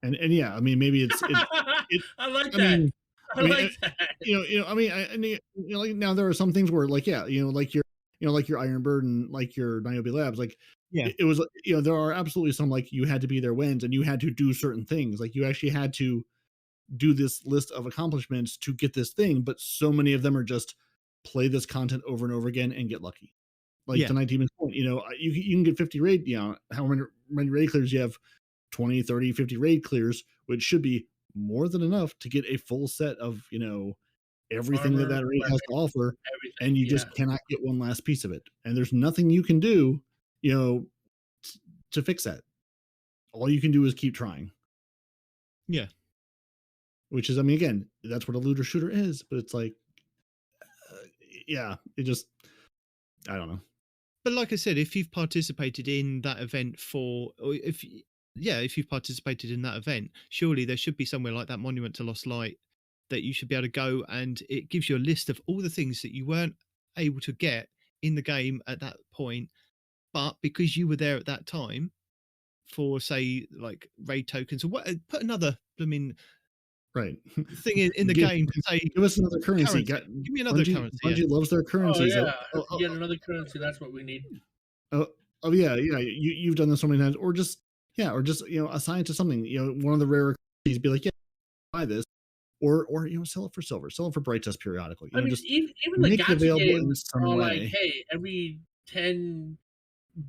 And yeah, I mean, maybe I like I that. mean, I like that. I mean, like now there are some things where, like, yeah, like your Iron Bird and like your Niobe Labs, like, yeah, it was, there are absolutely some, like, you had to be their wins and you had to do certain things, like you actually had to do this list of accomplishments to get this thing, but so many of them are just play this content over and over again and get lucky. Like yeah, to Nightedemon's point, you can get 50 raid, how many raid clears you have, 20, 30, 50 raid clears, which should be more than enough to get a full set of, everything that Armor, raid has weapon, to offer, everything. and you Yeah. just cannot get one last piece of it. And there's nothing you can do, to fix that. All you can do is keep trying. yeah. Which is, I mean, again, that's what a looter shooter is, but it's like, yeah, it just, I don't know. But like I said, if you've participated in that event if you've participated in that event, surely there should be somewhere like that Monument to Lost Light that you should be able to go, and it gives you a list of all the things that you weren't able to get in the game at that point, but because you were there at that time for, say, like raid tokens or what, put another, I mean, Right. thing in the give, game to say give us another currency. currency. Give me another currency. Yeah. Bungie loves their Oh currencies. yeah. If we get another currency, that's what we need. Oh yeah. You've done this so many times, or just assign it to something. One of the rare currencies, be like, yeah, buy this, or sell it for silver, sell it for bright test periodically. I mean, Just even the make it gacha available in games some are way. like, hey, every 10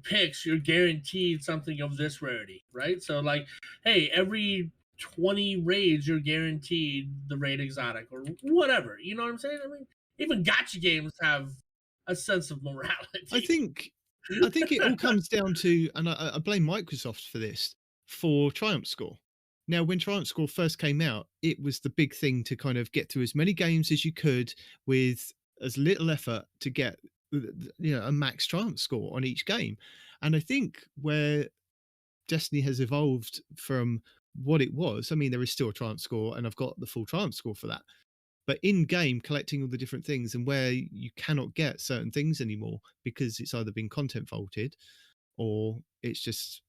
picks, you're guaranteed something of this rarity, right? So like, hey, every 20 raids, you're guaranteed the raid exotic or whatever. You know what I'm saying? I mean, even gacha games have a sense of morality. I think it all comes down to, and I blame Microsoft for this, for Triumph Score. Now, when Triumph Score first came out, it was the big thing to kind of get through as many games as you could with as little effort to get, a max Triumph Score on each game. And I think where Destiny has evolved from what it was, I mean, there is still a Triumph Score, and I've got the full Triumph Score for that. But in game, collecting all the different things, and where you cannot get certain things anymore because it's either been content faulted or it's just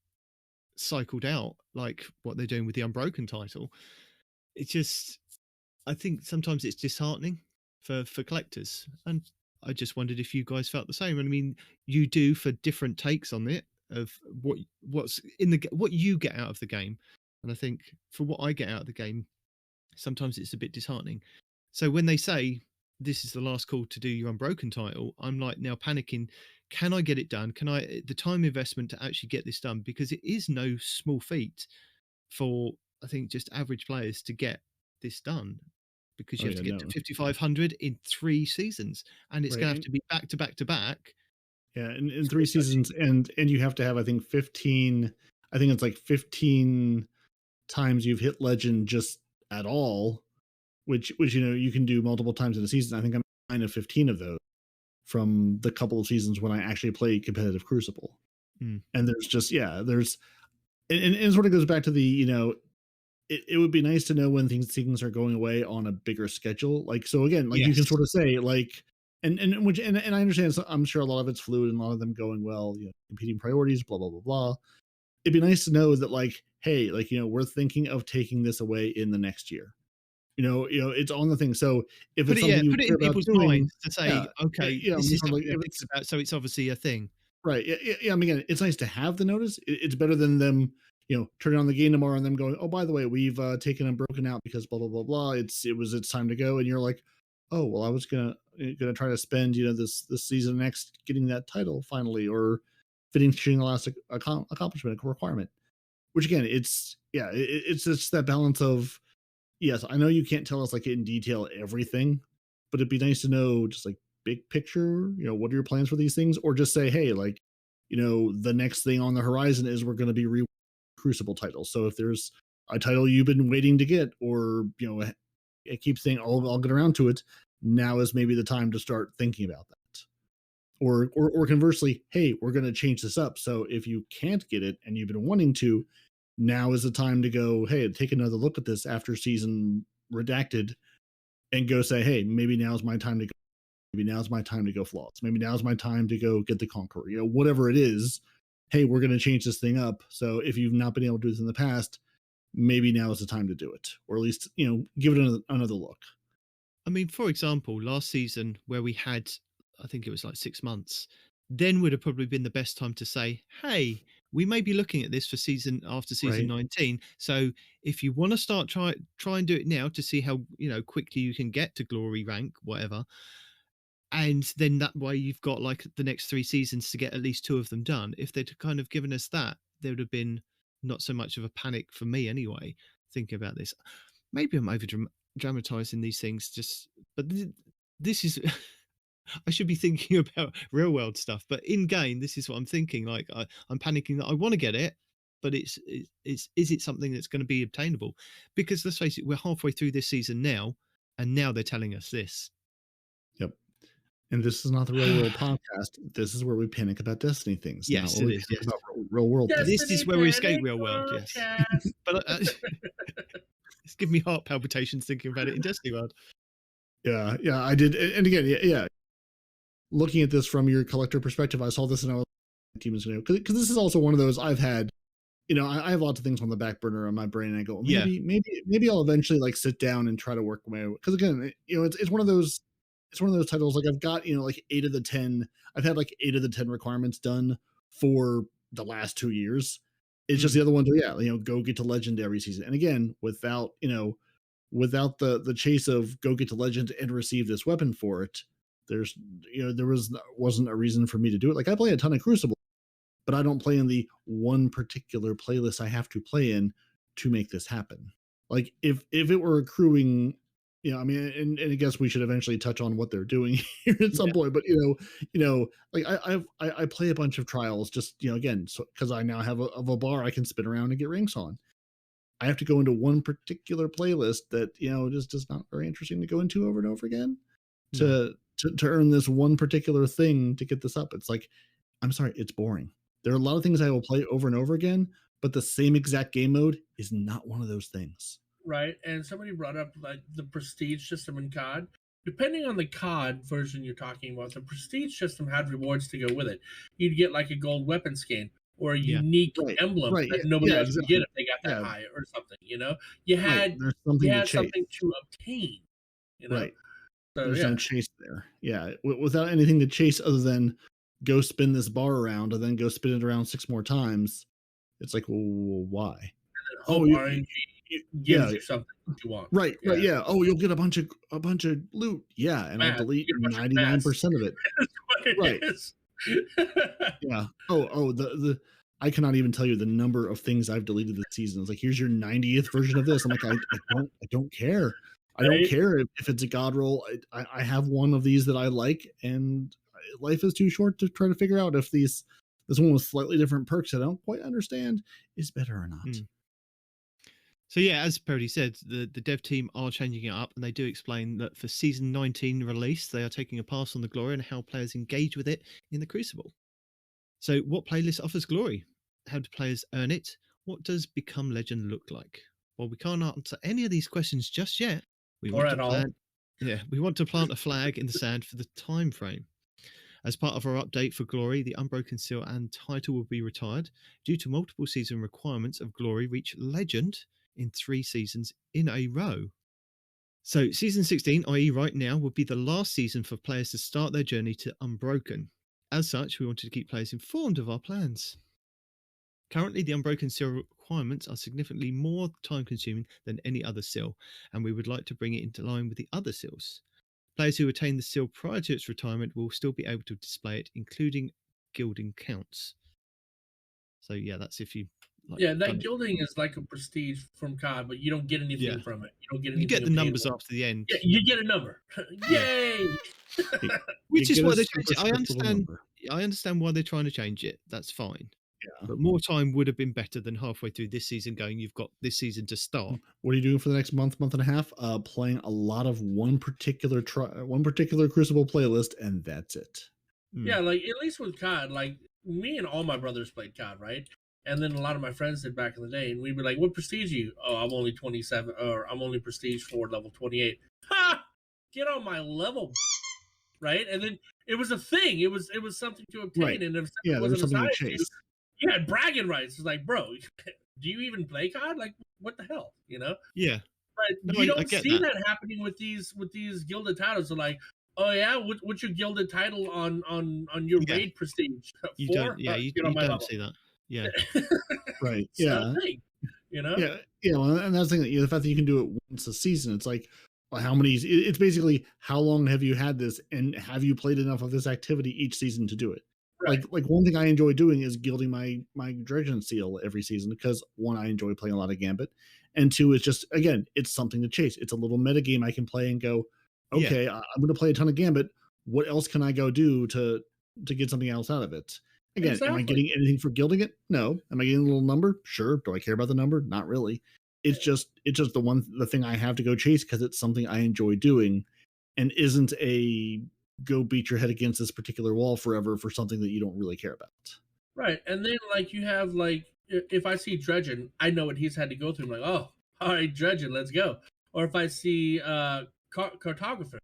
cycled out, like what they're doing with the Unbroken title. It's just, I think sometimes it's disheartening for collectors, and I just wondered if you guys felt the same. And I mean, you do, for different takes on it of what's in what you get out of the game, and I think for what I get out of the game, sometimes it's a bit disheartening. So when they say this is the last call to do your Unbroken title, I'm like now panicking. Can I get it done? Can I, the time investment to actually get this done? Because it is no small feat for, I think, just average players to get this done, because you have to get to 5,500 in 3 seasons, and it's going to have to be back to back to back. Yeah, in 3 seasons, and you have to have, I think, 15. I think it's like 15 times you've hit legend just at all, which you can do multiple times in a season. I think I'm 9 of 15 of those from the couple of seasons when I actually played competitive Crucible. And there's just there's and it sort of goes back to the it would be nice to know when things are going away on a bigger schedule. Like, so again, like you can Yes. sort of say like, and I understand. So I'm sure a lot of it's fluid and a lot of them going well, competing priorities, blah, blah, blah, blah. It'd be nice to know that like, hey, like, we're thinking of taking this away in the next year. It's on the thing. So if Put it's it, something you put it care in about people's doing, minds to yeah, say, okay, I this mean, is sort of something like they're if thinking it's about, so it's obviously a thing. right. Yeah. I mean, again, it's nice to have the notice. It's better than them, turning on the game tomorrow and them going, oh, by the way, we've taken and broken out because blah blah blah blah. It's time to go, and you're like, oh well, I was gonna try to spend this season next getting that title finally, or finishing the last accomplishment requirement. Which again, it's just that balance of yes, I know you can't tell us like in detail everything, but it'd be nice to know just like big picture, what are your plans for these things? Or just say, hey, like, the next thing on the horizon is we're going to be Crucible titles. So if there's a title you've been waiting to get, or, it keeps saying, oh, I'll get around to it. Now is maybe the time to start thinking about that. Or conversely, hey, we're going to change this up. So if you can't get it and you've been wanting to, now is the time to go, hey, take another look at this after season redacted and go say, hey, maybe now's my time to go. Maybe now's my time to go flawless. Maybe now's my time to go get the Conqueror. Whatever it is, hey, we're going to change this thing up. So if you've not been able to do this in the past, maybe now is the time to do it. Or at least, give it another look. I mean, for example, last season where we had, I think it was like 6 months, then would have probably been the best time to say, hey, we may be looking at this for season after season Right. 19. So if you want to start try and do it now to see how quickly you can get to glory rank, whatever, and then that way you've got like the next 3 seasons to get at least 2 of them done. If they'd kind of given us that, there would have been not so much of a panic for me anyway. Thinking about this, maybe I'm over dramatizing these things. But this is. I should be thinking about real world stuff, but in game, this is what I'm thinking. Like I'm panicking that I want to get it, but is it something that's going to be obtainable? Because let's face it, we're halfway through this season now, and now they're telling us this. Yep. And this is not the real world podcast. This is where we panic about Destiny things. Yes, not where it we is. panic Yes, about real world things. this is where we escape real world. Yes, but it's giving me heart palpitations thinking about it in Destiny world. Yeah, I did. And again, yeah. Looking at this from your collector perspective, I saw this and I was team is going to, because this is also one of those I've had. I have lots of things on the back burner on my brain, and I go, maybe I'll eventually like sit down and try to work my way. Because again, it's one of those titles. Like I've got like 8 of the 10. I've had like 8 of the 10 requirements done for the last 2 years. It's just the other ones are go get to legend every season. And again, without the chase of go get to legend and receive this weapon for it, there's wasn't a reason for me to do it. Like I play a ton of Crucible, but I don't play in the one particular playlist I have to play in to make this happen. Like if it were accruing, I mean, and I guess we should eventually touch on what they're doing here at some point. But like I play a bunch of trials just again, so because I now have a bar I can spin around and get ranks on. I have to go into one particular playlist that is just not very interesting to go into over and over again to earn this one particular thing to get this up. It's like, I'm sorry, it's boring. There are a lot of things I will play over and over again, but the same exact game mode is not one of those things. Right, and somebody brought up like the prestige system in COD. Depending on the COD version you're talking about, the prestige system had rewards to go with it. You'd get like a gold weapon skin or a unique emblem that nobody else could get if they got that high or something. You had something to obtain. Right. So, there's no chase there. Yeah, without anything to chase other than go spin this bar around and then go spin it around 6 more times. It's like, well, why? RNG gives you something that you want. Right. Yeah. Oh, you'll get a bunch of loot. Yeah, and I'll delete 99% of it. Right. Yeah. Oh, the I cannot even tell you the number of things I've deleted this season. It's like, here's your 90th version of this. I'm like, I don't care. I don't care if it's a god roll. I have one of these that I like, and life is too short to try to figure out if this one with slightly different perks that I don't quite understand is better or not. So yeah, as Peroty said, the dev team are changing it up, and they do explain that for season 19 release, they are taking a pass on the glory and how players engage with it in the Crucible. So, what playlist offers glory? How do players earn it? What does Become Legend look like? Well, we can't answer any of these questions just yet. We Or want to at all. plant, we want to plant a flag in the sand for the time frame. As part of our update for Glory, the Unbroken Seal and title will be retired due to multiple season requirements of Glory reach Legend in 3 seasons in a row. So, Season 16, i.e., right now, would be the last season for players to start their journey to Unbroken. As such, we wanted to keep players informed of our plans. Currently, the Unbroken Seal requirements are significantly more time consuming than any other seal, and we would like to bring it into line with the other seals. Players who attain the seal prior to its retirement will still be able to display it, including gilding counts. So, yeah, that's if you. That gilding is like a prestige from COD, but you don't get anything from it. You don't get anything. You get the numbers after the end. Yeah, you get a number. Yay! Which is why they changed it. I understand why they're trying to change it. That's fine. Yeah. But more time would have been better than halfway through this season going, you've got this season to start. What are you doing for the next month and a half? Playing a lot of one particular Crucible playlist, and that's it. Yeah, like at least with COD, like me and all my brothers played COD, right? And then a lot of my friends did back in the day, and we'd be like, "What prestige are you?" "Oh, I'm only 27, or I'm only prestige for level 28." Ha! Get on my level, right? And then it was a thing. It was something to obtain, Right. and if Yeah, it there's wasn't something to assigned to chase. you had bragging rights. It's like, bro, do you even play COD? Like, what the hell, you know? Yeah. But you don't see that happening with these gilded titles. They're like, oh yeah, what's your gilded title on your raid prestige? You 4? don't. Yeah, you don't see that. Yeah. Right. It's not a thing, you know. Yeah. Well, and that's the thing. The fact that you can do it once a season, it's like, well, how many? It's basically how long have you had this, and have you played enough of this activity each season to do it? Right. Like one thing I enjoy doing is gilding my Dredgen seal every season, because one, I enjoy playing a lot of Gambit, and two, it's just, again, it's something to chase. It's a little meta game I can play and go, okay, I'm going to play a ton of Gambit. What else can I go do to get something else out of it? Again, Am I getting anything for gilding it? No. Am I getting a little number? Sure. Do I care about the number? Not really. It's just the thing I have to go chase because it's something I enjoy doing, and isn't a go beat your head against this particular wall forever for something that you don't really care about. Right. And then like you have like, if I see Dredgen, I know what he's had to go through. I'm like, oh, all right, Dredgen, let's go. Or if I see Cartographer,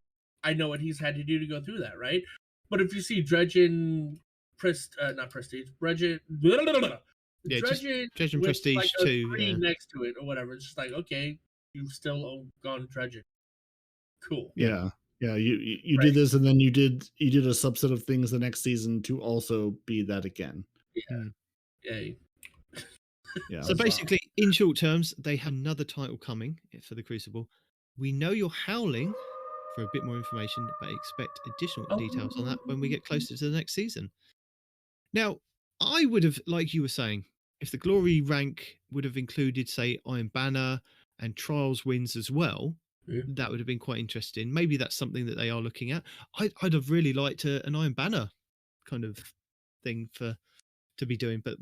I know what he's had to do to go through that, right? But if you see Dredgen, not Prestige, Dredgen, Dredgen Prestige like 2 next to it or whatever. It's just like, okay, you've still gone Dredgen. Cool. Yeah. Yeah, you did this, and then you did a subset of things the next season to also be that again. Yeah. So basically, in short terms, they have another title coming for the Crucible. We know you're howling for a bit more information, but expect additional details on that when we get closer to the next season. Now, I would have, like you were saying, if the Glory rank would have included, say, Iron Banner and Trials wins as well, that would have been quite interesting. Maybe that's something that they are looking at. I'd have really liked an Iron Banner kind of thing to be doing, but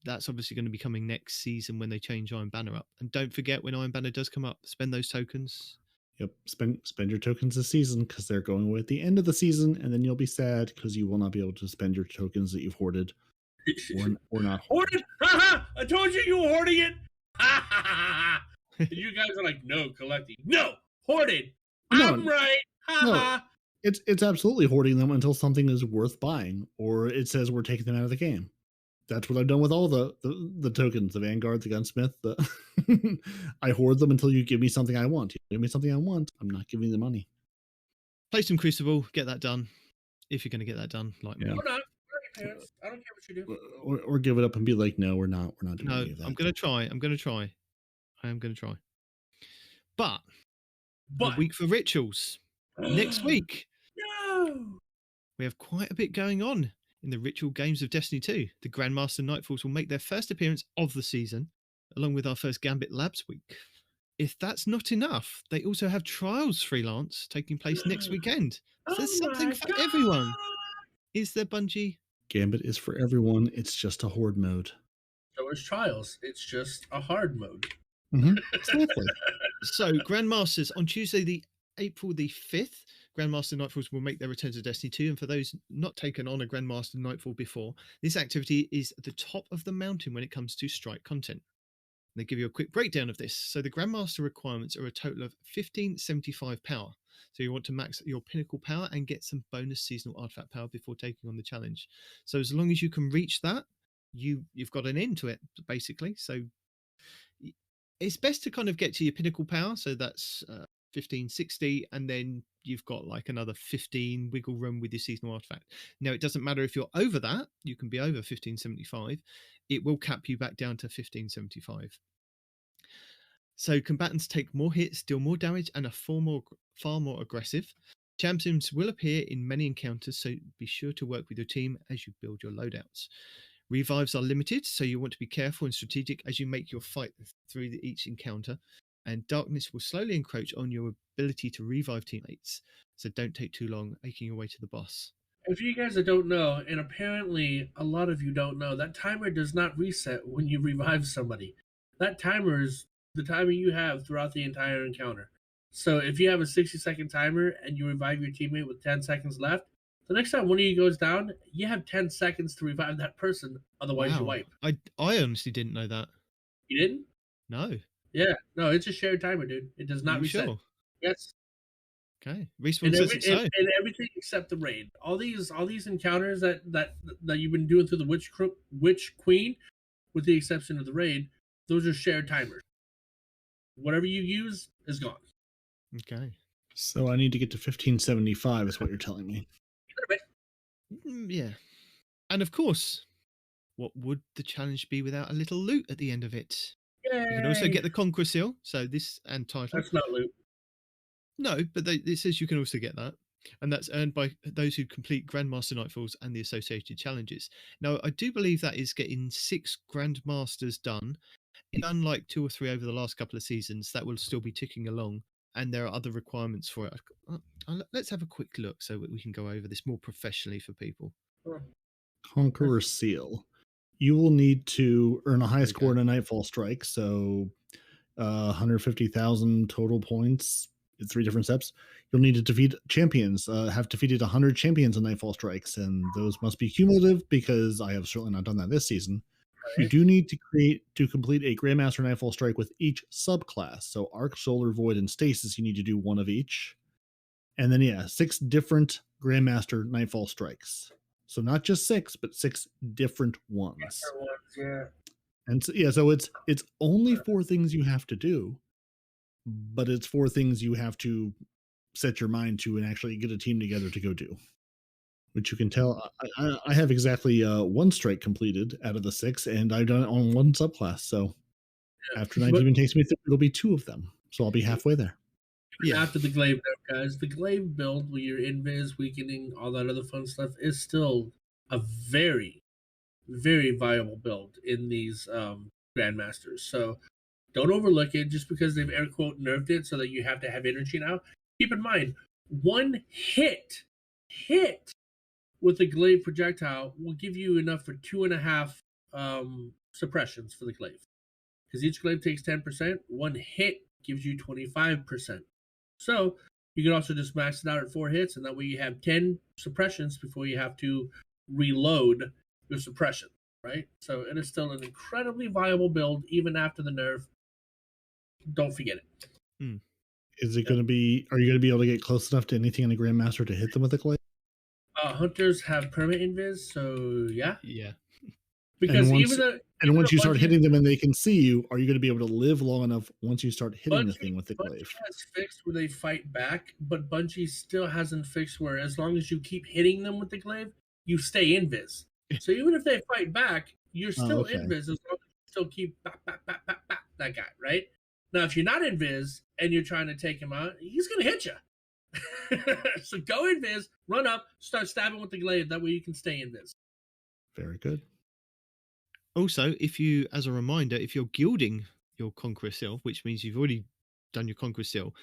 that's obviously going to be coming next season when they change Iron Banner up. And don't forget, when Iron Banner does come up, spend those tokens. Yep, spend your tokens this season, because they're going away at the end of the season, and then you'll be sad because you will not be able to spend your tokens that you've hoarded or not hoarded. I told you were hoarding it. You guys are like, no, collecting. No, hoarded. I'm right. No, it's absolutely hoarding them until something is worth buying, or it says we're taking them out of the game. That's what I've done with all the tokens, the Vanguard, the Gunsmith. I hoard them until you give me something I want. You give me something I want, I'm not giving you the money. Play some Crucible, get that done. If you're going to get that done, like me. Or not. I don't care what you do. Or give it up and be like, no, we're not doing any of that. I'm going to try. I am going to try. But a week for rituals. Next week. No. We have quite a bit going on in the Ritual Games of Destiny 2. The Grandmaster Nightfalls will make their first appearance of the season, along with our first Gambit Labs week. If that's not enough, they also have Trials freelance taking place next weekend. So there's something for everyone. Is there, Bungie? Gambit is for everyone. It's just a horde mode. So is Trials. It's just a hard mode. Mm-hmm. Exactly. So, Grandmasters, on Tuesday the April the 5th, Grandmaster Nightfalls will make their return to Destiny 2. And for those not taken on a Grandmaster Nightfall before, this activity is at the top of the mountain when it comes to strike content. They give you a quick breakdown of this. So the Grandmaster requirements are a total of 1575 power. So you want to max your pinnacle power and get some bonus seasonal artifact power before taking on the challenge. So as long as you can reach that, you've got an end to it, basically. So it's best to kind of get to your pinnacle power. So that's 1560, and then you've got like another 15 wiggle room with your seasonal artifact. Now, it doesn't matter if you're over that, you can be over 1575. It will cap you back down to 1575. So combatants take more hits, deal more damage, and are far more aggressive. Champions will appear in many encounters, so be sure to work with your team as you build your loadouts. Revives are limited, so you want to be careful and strategic as you make your fight through each encounter. And darkness will slowly encroach on your ability to revive teammates, so don't take too long aching your way to the boss. If you guys that don't know, and apparently a lot of you don't know, that timer does not reset when you revive somebody. That timer is the timer you have throughout the entire encounter. So if you have a 60-second timer and you revive your teammate with 10 seconds left, the next time one of you goes down, you have 10 seconds to revive that person, otherwise you wipe. I honestly didn't know that. You didn't? No. Yeah, no, it's a shared timer, dude. It does not reset. Sure? Yes. Okay. Respawn says it's so. And everything except the raid. All these encounters that you've been doing through the Witch Queen, with the exception of the raid, those are shared timers. Whatever you use is gone. Okay. So I need to get to 1575 is what you're telling me. Yeah. And of course, what would the challenge be without a little loot at the end of it? Yay! You can also get the Conqueror Seal. So this and title. That's not loot. No, but it says you can also get that. And that's earned by those who complete Grandmaster Nightfalls and the associated challenges. Now, I do believe that is getting 6 Grandmasters done. And unlike 2 or 3 over the last couple of seasons, that will still be ticking along. And there are other requirements for it. Let's have a quick look so we can go over this more professionally for people. Conqueror Seal. You will need to earn a high score in a Nightfall strike. So 150,000 total points. 3 different steps. You'll need to defeat champions. Have defeated 100 champions in Nightfall strikes, and those must be cumulative because I have certainly not done that this season. Right. You do need to complete a Grandmaster Nightfall strike with each subclass. So Arc, Solar, Void, and Stasis. You need to do 1 of each, and then 6 different Grandmaster Nightfall strikes. So not just 6, but 6 different ones. Yeah. And so it's only 4 things you have to do. But it's 4 things you have to set your mind to and actually get a team together to go do. Which you can tell, I have exactly 1 strike completed out of the 6, and I've done it on 1 subclass. So after 9 even takes me through, it'll be 2 of them. So I'll be halfway there. Yeah. After the glaive build, guys, the glaive build with your invis, weakening, all that other fun stuff is still a very, very viable build in these Grandmasters. So don't overlook it just because they've air quote nerfed it so that you have to have energy now. Keep in mind, 1 hit with a glaive projectile will give you enough for 2.5 suppressions for the glaive. Because each glaive takes 10%, 1 hit gives you 25%. So you can also just max it out at 4 hits, and that way you have 10 suppressions before you have to reload your suppression, right? So it is still an incredibly viable build even after the nerf. Don't forget it. Is it going to be? Are you going to be able to get close enough to anything in the Grandmaster to hit them with a glaive? Hunters have permanent invis, so yeah. Because once you start hitting them and they can see you, are you going to be able to live long enough once you start hitting the thing with the glaive? Bungie has fixed where they fight back, but Bungie still hasn't fixed where as long as you keep hitting them with the glaive, you stay invis. So even if they fight back, you're still invis as long as you still keep that guy, right? Now, if you're not invis and you're trying to take him out, he's going to hit you. So go invis, run up, start stabbing with the glaive. That way you can stay invis. Very good. Also, as a reminder, if you're gilding your Conqueror Seal, which means you've already done your Conqueror Seal,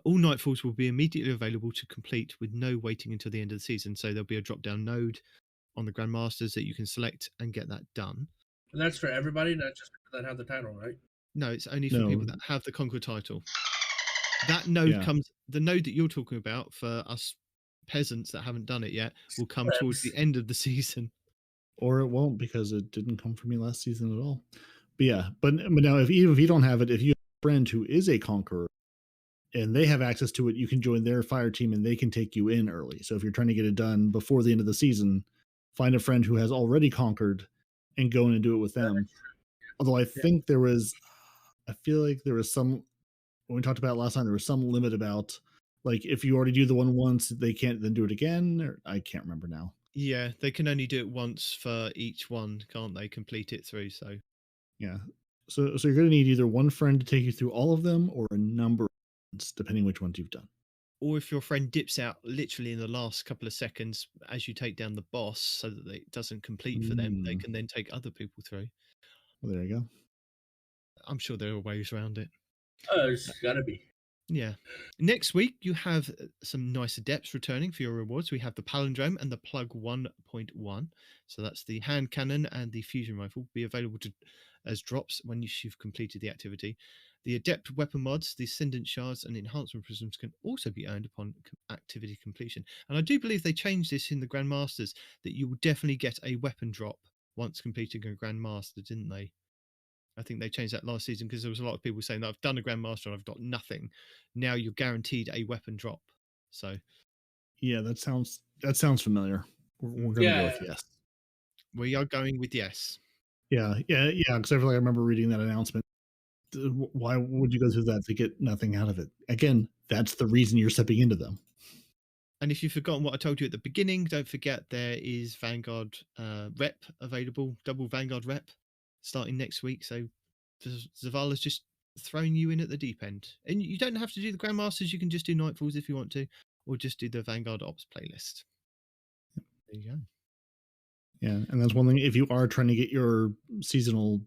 all Nightfalls will be immediately available to complete with no waiting until the end of the season. So there'll be a drop-down node on the Grandmasters that you can select and get that done. And that's for everybody, not just people that have the title, right? No, it's only for people that have the Conqueror title. That node Yeah. comes. The node that you're talking about for us peasants that haven't done it yet will come towards the end of the season. Or it won't because it didn't come for me last season at all. But yeah, but now if you don't have it, if you have a friend who is a conqueror and they have access to it, you can join their fire team and they can take you in early. So if you're trying to get it done before the end of the season, find a friend who has already conquered and go in and do it with them. Although I think I feel like there was some, when we talked about it last time, there was some limit about like if you already do the one once, they can't then do it again. Or I can't remember now. Yeah, they can only do it once for each one, can't they? Complete it through. So Yeah. So you're going to need either one friend to take you through all of them or a number of ones, depending which ones you've done. or if your friend dips out literally in the last couple of seconds as you take down the boss so that it doesn't complete for them, they can then take other people through. Well, there you go. I'm sure there are ways around it. There's gotta be. Yeah. Next week, you have some nice adepts returning for your rewards. We have the Palindrome and the Plug 1.1. So that's the hand cannon and the fusion rifle will be available as drops when you've completed the activity. The adept weapon mods, the ascendant shards, and enhancement prisms can also be earned upon activity completion. And I do believe they changed this in the Grandmasters, that you will definitely get a weapon drop once completing a Grandmaster, didn't they? I think they changed that last season because there was a lot of people saying that I've done a Grandmaster and I've got nothing. Now you're guaranteed a weapon drop. So yeah, that sounds familiar. We're going to go with yes. We are going with yes. Yeah. Because I feel like I remember reading that announcement. Why would you go through that to get nothing out of it? Again, that's the reason you're stepping into them. And if you've forgotten what I told you at the beginning, don't forget there is Vanguard rep available, double Vanguard rep starting next week. So Zavala's just throwing you in at the deep end. And you don't have to do the Grandmasters, you can just do Nightfalls if you want to, or just do the Vanguard Ops playlist. There you go. Yeah, and that's one thing. If you are trying to get your seasonal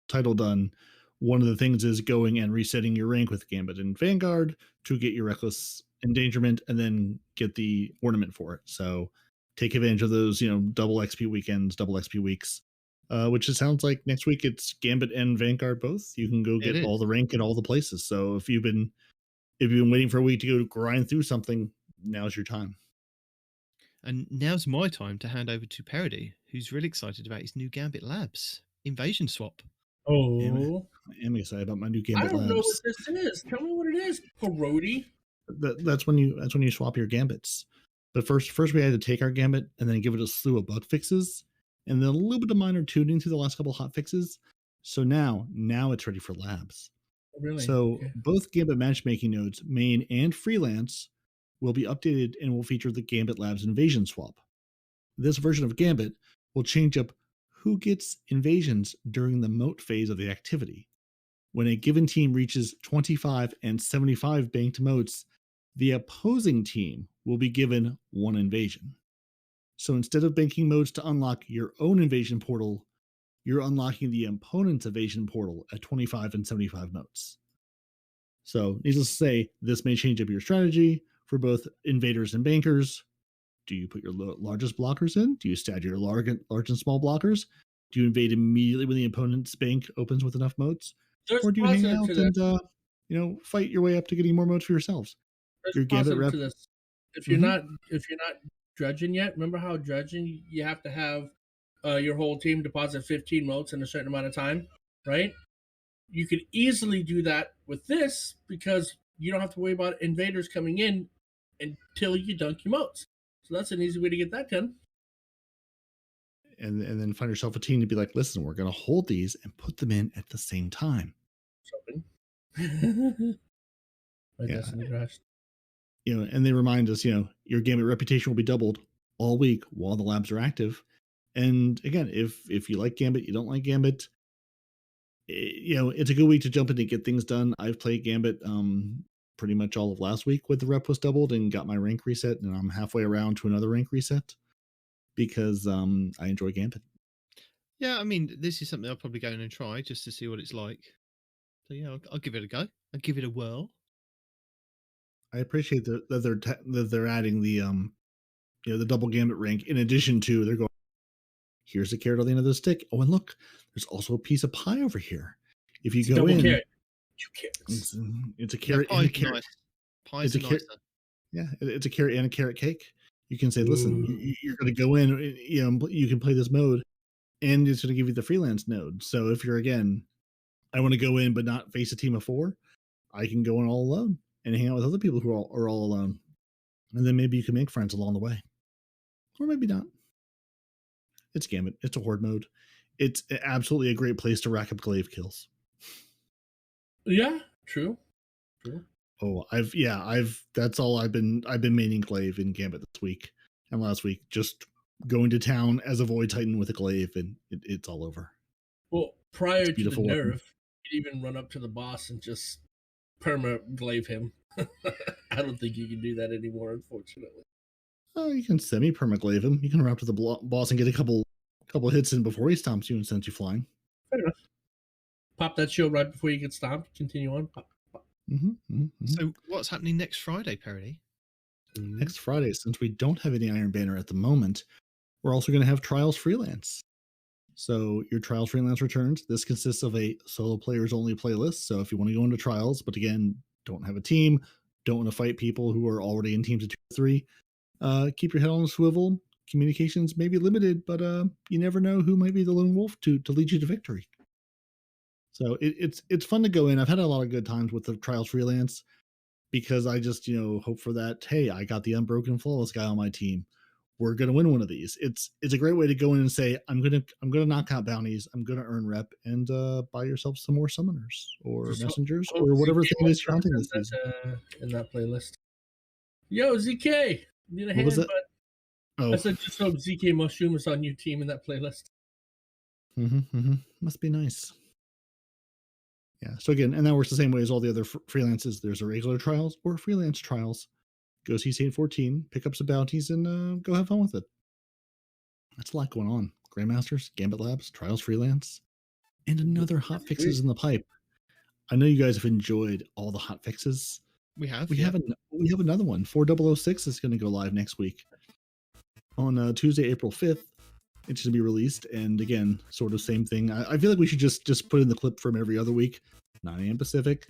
title done, one of the things is going and resetting your rank with Gambit and Vanguard to get your Reckless Endangerment and then get the ornament for it. So take advantage of those, double XP weekends, double XP weeks. Which it sounds like next week it's Gambit and Vanguard both. You can go get all the rank in all the places. So if you've been waiting for a week to go grind through something, now's your time. And now's my time to hand over to Peroty, who's really excited about his new Gambit Labs Invasion Swap. Oh, I am excited about my new Gambit I don't Labs. know what this is. Tell me what it is, Peroty. That's when you swap your Gambits. But first we had to take our Gambit and then give it a slew of bug fixes, and then a little bit of minor tuning through the last couple of hot fixes. So now it's ready for labs. Really? So Okay. both Gambit matchmaking nodes, main and freelance, will be updated and will feature the Gambit Labs Invasion Swap. This version of Gambit will change up who gets invasions during the moat phase of the activity. When a given team reaches 25 and 75 banked moats, the opposing team will be given one invasion. So instead of banking moats to unlock your own invasion portal, you're unlocking the opponent's invasion portal at 25 and 75 moats. So needless to say, this may change up your strategy for both invaders and bankers. Do you put your largest blockers in? Do you stat your large and small blockers? Do you invade immediately when the opponent's bank opens with enough moats? Or do you hang out and fight your way up to getting more moats for yourselves? There's Gambit rep. To this. If you're not dredging yet, remember how dredging you have to have your whole team deposit 15 moats in a certain amount of time, right? You could easily do that with this because you don't have to worry about invaders coming in until you dunk your moats. So that's an easy way to get that done. And then find yourself a team to be like, listen, we're going to hold these and put them in at the same time. Something. Destiny Crest. And they remind us, your Gambit reputation will be doubled all week while the labs are active. And again, if you like Gambit, you don't like Gambit, it's a good week to jump in and get things done. I've played Gambit pretty much all of last week with the rep was doubled and got my rank reset, and I'm halfway around to another rank reset because I enjoy Gambit. Yeah, I mean, this is something I'll probably go in and try just to see what it's like. So yeah, I'll give it a go. I'll give it a whirl. I appreciate that they're adding the the double Gambit rank in addition to they're going, here's a carrot on the end of the stick. Oh, and look, there's also a piece of pie over here. If you go in, carrot. 2 carrots. It's a No, carrot and a pies are carrot. nice. Pies It's are a carrot. nicer. Yeah, it's a carrot and a carrot cake. You can say, listen, Ooh. you're going to go in, you can play this mode, and it's going to give you the freelance node. So if you're, again, I want to go in but not face a team of 4, I can go in all alone and hang out with other people who are all alone. And then maybe you can make friends along the way. Or maybe not. It's Gambit. It's a horde mode. It's absolutely a great place to rack up glaive kills. Yeah, true. Oh, that's all I've been maining glaive in Gambit this week and last week. Just going to town as a Void Titan with a glaive, and it's all over. Well, prior to the Beautiful nerf, weapon. you'd even run up to the boss and just perma glaive him. I don't think you can do that anymore, unfortunately. Oh, you can semi-permaglaive him. You can run up to the boss and get a couple hits in before he stomps you and sends you flying. Fair enough. Pop that shield right before you get stomped. Continue on. Pop. So what's happening next Friday, Peroty? Next Friday, since we don't have any Iron Banner at the moment, we're also going to have Trials Freelance. So your Trials Freelance returns. This consists of a solo players only playlist. So if you want to go into Trials, but again, don't have a team, don't want to fight people who are already in teams of 2 or 3, keep your head on a swivel. Communications may be limited, but you never know who might be the lone wolf to lead you to victory. So it's fun to go in. I've had a lot of good times with the Trials Freelance because I just hope for that. Hey, I got the Unbroken Flawless guy on my team. We're gonna win one of these. It's a great way to go in and say I'm gonna knock out bounties. I'm gonna earn rep and buy yourself some more summoners or messengers or whatever thing it is you're hunting this season. In that playlist. Yo, ZK, need a hand, was it? But Oh, I said just hope ZK Mushroom is on your team in that playlist. Must be nice. Yeah. So again, and that works the same way as all the other freelances. There's a regular trials or freelance trials. Go see Saint 14, pick up some bounties, and go have fun with it. That's a lot going on. Grandmasters, Gambit Labs, Trials Freelance, and another hot fixes in the pipe. I know you guys have enjoyed all the hot fixes. We have another one. 4006 is going to go live next week on Tuesday, April 5th. It's going to be released, and again, sort of same thing. I feel like we should just put in the clip from every other week. 9 a.m. Pacific,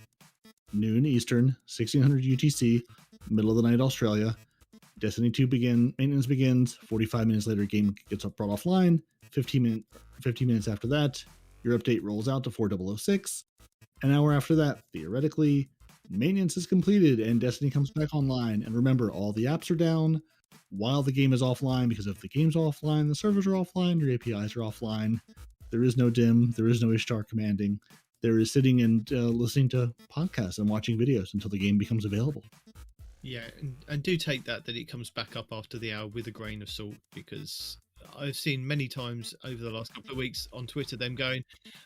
noon Eastern, 1600 UTC, middle of the night Australia. Destiny 2 maintenance begins. 45 minutes later, game gets brought offline. 15 minutes after that, your update rolls out to 4006. An hour after that, theoretically, maintenance is completed and Destiny comes back online. And remember, all the apps are down while the game is offline, because if the game's offline, the servers are offline, your APIs are offline. There is no DIM, there is no Ishtar commanding. There is sitting and listening to podcasts and watching videos until the game becomes available. Yeah, and do take that it comes back up after the hour with a grain of salt, because I've seen many times over the last couple of weeks on Twitter them going,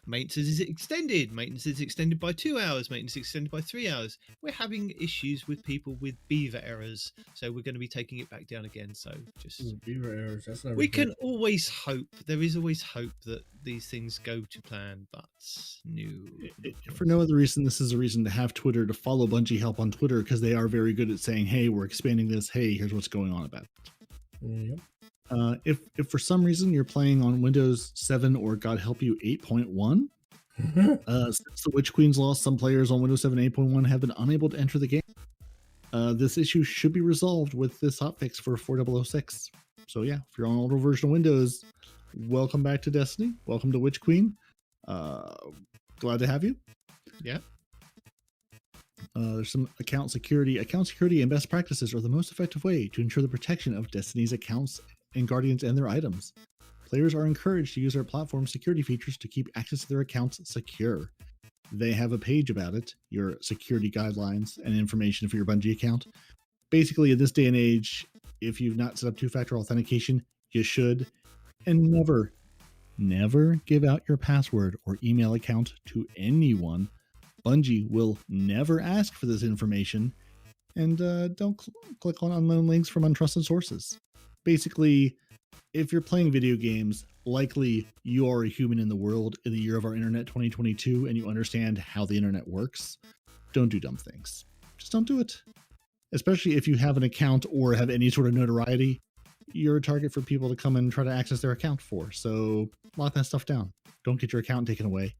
maintenance is extended by 2 hours, maintenance is extended by 3 hours. We're having issues with people with beaver errors, so we're going to be taking it back down again. So just beaver errors. That's never we can always hope. There is always hope that these things go to plan, but no. For no other reason, this is a reason to have Twitter, to follow Bungie Help on Twitter, because they are very good at saying, hey, we're expanding this. Hey, here's what's going on about it. Yep. If for some reason you're playing on Windows 7 or God help you 8.1, since the Witch Queen's lost, some players on Windows 7 8.1 have been unable to enter the game. This issue should be resolved with this hotfix for 4006. So yeah, if you're on an older version of Windows, welcome back to Destiny. Welcome to Witch Queen. Glad to have you. Yeah. There's some account security. Account security and best practices are the most effective way to ensure the protection of Destiny's accounts and guardians and their items. Players are encouraged to use their platform security features to keep access to their accounts secure. They have a page about it, your security guidelines and information for your Bungie account. Basically, in this day and age, if you've not set up two-factor authentication, you should. And never give out your password or email account to anyone. Bungie will never ask for this information. And don't click on unknown links from untrusted sources. Basically, if you're playing video games, likely you are a human in the world in the year of our internet 2022, and you understand how the internet works. Don't do dumb things. Just don't do it. Especially if you have an account or have any sort of notoriety, you're a target for people to come and try to access their account for. So lock that stuff down. Don't get your account taken away.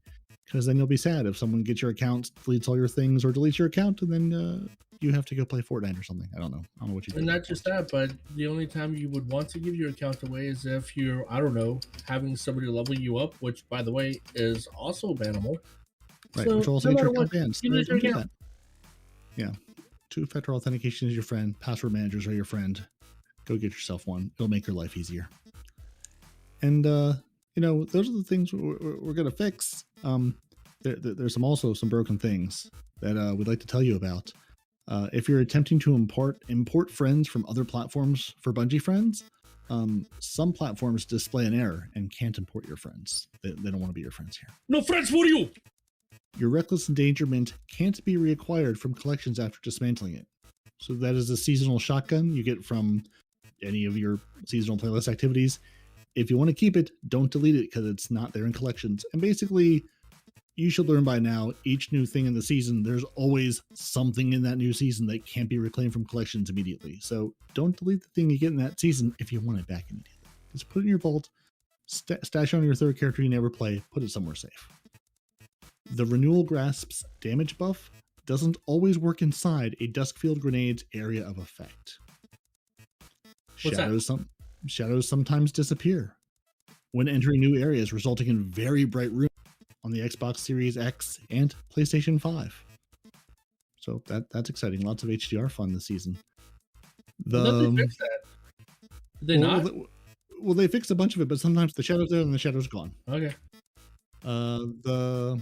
because then you'll be sad if someone gets your account, deletes all your things, or deletes your account, and then you have to go play Fortnite or something. I don't know what you do. And not just that, but the only time you would want to give your account away is if you're, I don't know, having somebody level you up, which, by the way, is also bannable. Right, So, which will also no get your matter account what, banned. So you lose your don't do account. that. Yeah. Two-factor authentication is your friend. Password managers are your friend. Go get yourself one. It'll make your life easier. And, those are the things we're going to fix. There's also some broken things that we'd like to tell you about. If you're attempting to import friends from other platforms for Bungie friends, some platforms display an error and can't import your friends. They don't want to be your friends here. No friends for you! Your reckless endangerment can't be reacquired from collections after dismantling it. So that is a seasonal shotgun you get from any of your seasonal playlist activities. If you want to keep it, don't delete it because it's not there in collections. And basically, you should learn by now, each new thing in the season, there's always something in that new season that can't be reclaimed from collections immediately. So don't delete the thing you get in that season if you want it back immediately. Just put it in your vault, stash on your third character you never play, put it somewhere safe. The Renewal Grasp's damage buff doesn't always work inside a Duskfield Grenade's area of effect. Shadows sometimes disappear when entering new areas, resulting in very bright rooms on the Xbox Series X and PlayStation 5. So that's exciting. Lots of HDR fun this season. I thought they fixed that. Did they not? Well, they fixed a bunch of it, but sometimes the shadow's there and the shadow's gone. Okay. The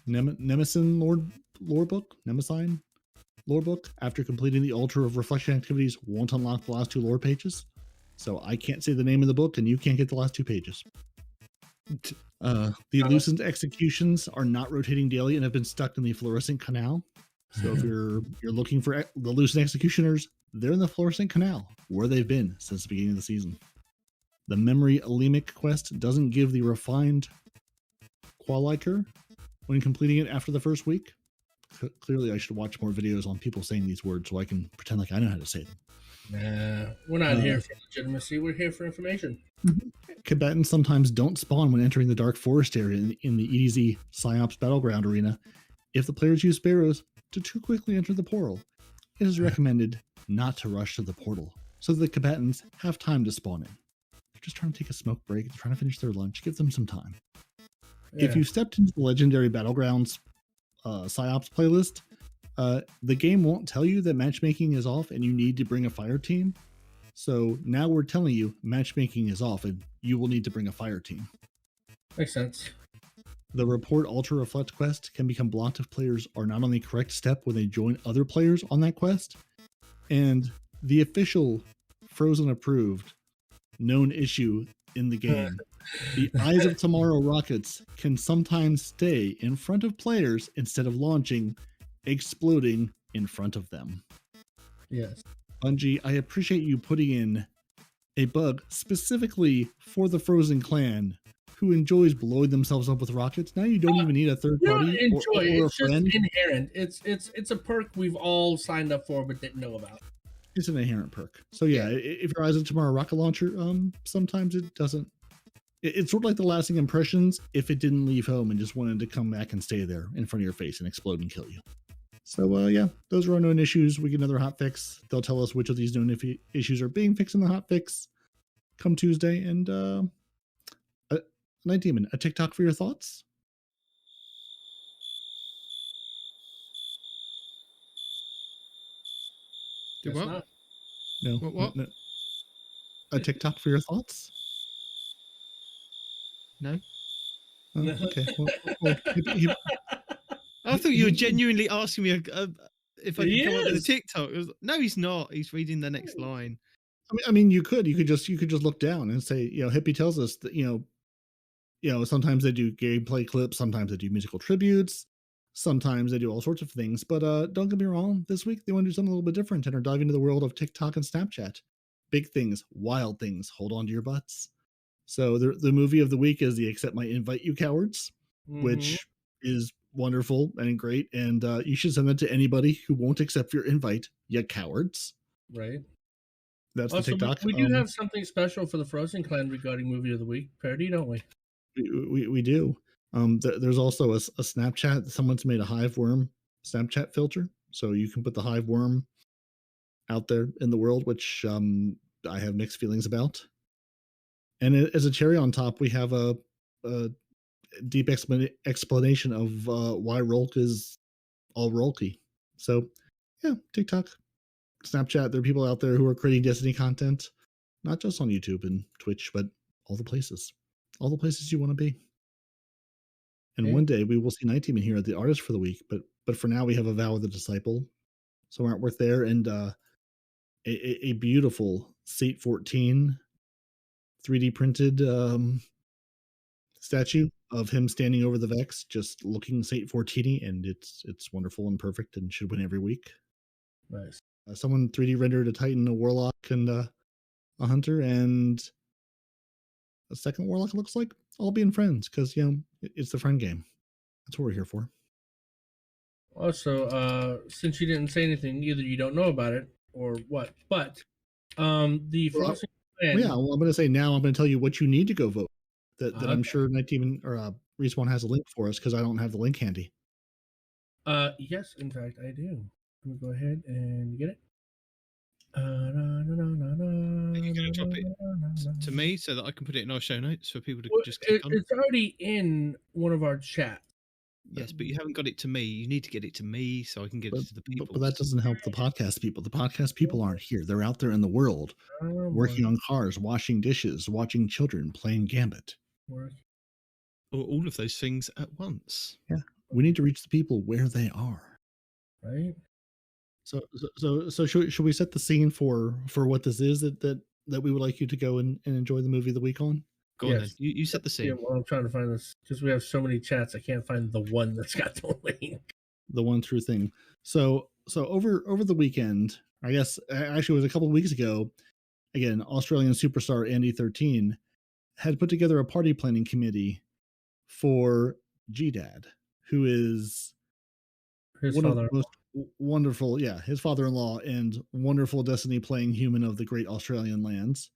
Nemesis lore book, after completing the Altar of Reflection activities, won't unlock the last two lore pages. So I can't say the name of the book, and you can't get the last two pages. The Lucent executions are not rotating daily and have been stuck in the fluorescent canal. So if you're looking for the Lucent executioners, they're in the fluorescent canal, where they've been since the beginning of the season. The Memory Alemic quest doesn't give the refined Qualiker when completing it after the first week. Clearly, I should watch more videos on people saying these words so I can pretend like I know how to say them. Nah, we're not here for legitimacy. We're here for information. Combatants sometimes don't spawn when entering the Dark Forest area in the EDZ PsyOps Battleground arena if the players use sparrows to too quickly enter the portal. It is recommended not to rush to the portal so that the combatants have time to spawn in. They're just trying to take a smoke break. They're trying to finish their lunch. Give them some time. Yeah. If you stepped into the Legendary Battlegrounds PsyOps playlist, the game won't tell you that matchmaking is off and you need to bring a fire team. So now we're telling you matchmaking is off and you will need to bring a fire team. Makes sense. The Report Ultra Reflect quest can become blocked if players are not on the correct step when they join other players on that quest. And the official Frozen approved known issue in the game, the Eyes of Tomorrow rockets can sometimes stay in front of players instead of launching, exploding in front of them. Yes. Bungie, I appreciate you putting in a bug specifically for the Frozen clan who enjoys blowing themselves up with rockets. Now you don't even need a third party or it's a friend. Just inherent. It's a perk we've all signed up for but didn't know about. It's an inherent perk. So yeah, if your Eyes of Tomorrow rocket launcher, sometimes it doesn't. It's sort of like the lasting impressions if it didn't leave home and just wanted to come back and stay there in front of your face and explode and kill you. So yeah, those are our known issues. We get another hotfix. They'll tell us which of these known issues are being fixed in the hotfix come Tuesday. And Nitedemon, a TikTok for your thoughts? Do what? No. What? No. A TikTok for your thoughts? No. Oh, okay. Well, I thought you were genuinely asking me if I could come up with a is. TikTok. No, he's not. He's reading the next line. I mean, you could just look down and say, Hippie tells us that, sometimes they do gameplay clips, sometimes they do musical tributes, sometimes they do all sorts of things. But don't get me wrong, this week they want to do something a little bit different and are diving into the world of TikTok and Snapchat. Big things, wild things, hold on to your butts. So the movie of the week is the Accept My Invite You Cowards, which is wonderful and great. And you should send that to anybody who won't accept your invite, you cowards. Right. That's the TikTok. We do have something special for the Frozen clan regarding movie of the week. Peroty, don't we? We do. There's also a Snapchat. Someone's made a hive worm Snapchat filter, so you can put the hive worm out there in the world, which I have mixed feelings about. And as a cherry on top, we have a deep explanation of why Rolk is all Rolky. So, yeah, TikTok, Snapchat, there are people out there who are creating Destiny content, not just on YouTube and Twitch, but all the places you want to be. And one day we will see Nitedemon here at the Artist for the Week, but for now we have a Vow of the Disciple, so aren't worth there, and a beautiful Sate 14 3D printed statue of him standing over the Vex, just looking Sate 14, and it's wonderful and perfect, and should win every week. Nice. Someone 3D rendered a Titan, a Warlock, and a Hunter, and a second Warlock. It looks like all being friends because it's the friend game. That's what we're here for. Also, since you didn't say anything, either you don't know about it or what, but the Frosting Plan. Yeah, well, I'm going to say now. I'm going to tell you what you need to go vote. That I'm sure Nitedemon or Respawn has a link for us because I don't have the link handy. Yes, in fact, I do. Let me go ahead and get it. Are you going to drop it to me so that I can put it in our show notes for people to just click on? It's already in one of our chats. Yes, but you haven't got it to me. You need to get it to me so I can get it to the people. But that doesn't help the podcast people. The podcast people aren't here. They're out there in the world, working on cars, washing dishes, watching children, playing Gambit. Or all of those things at once. Yeah, we need to reach the people where they are. Right. So should we set the scene for what this is that we would like you to go and enjoy the movie of the week on? Go on then. You set the scene. Yeah, well, I'm trying to find this because we have so many chats. I can't find the one that's got the link. The one true thing. So over the weekend, I guess actually it was a couple of weeks ago. Again, Australian superstar Andy 13 had put together a party planning committee for G-Dad, who is his one of father. the most wonderful, his father-in-law and wonderful Destiny playing human of the great Australian lands.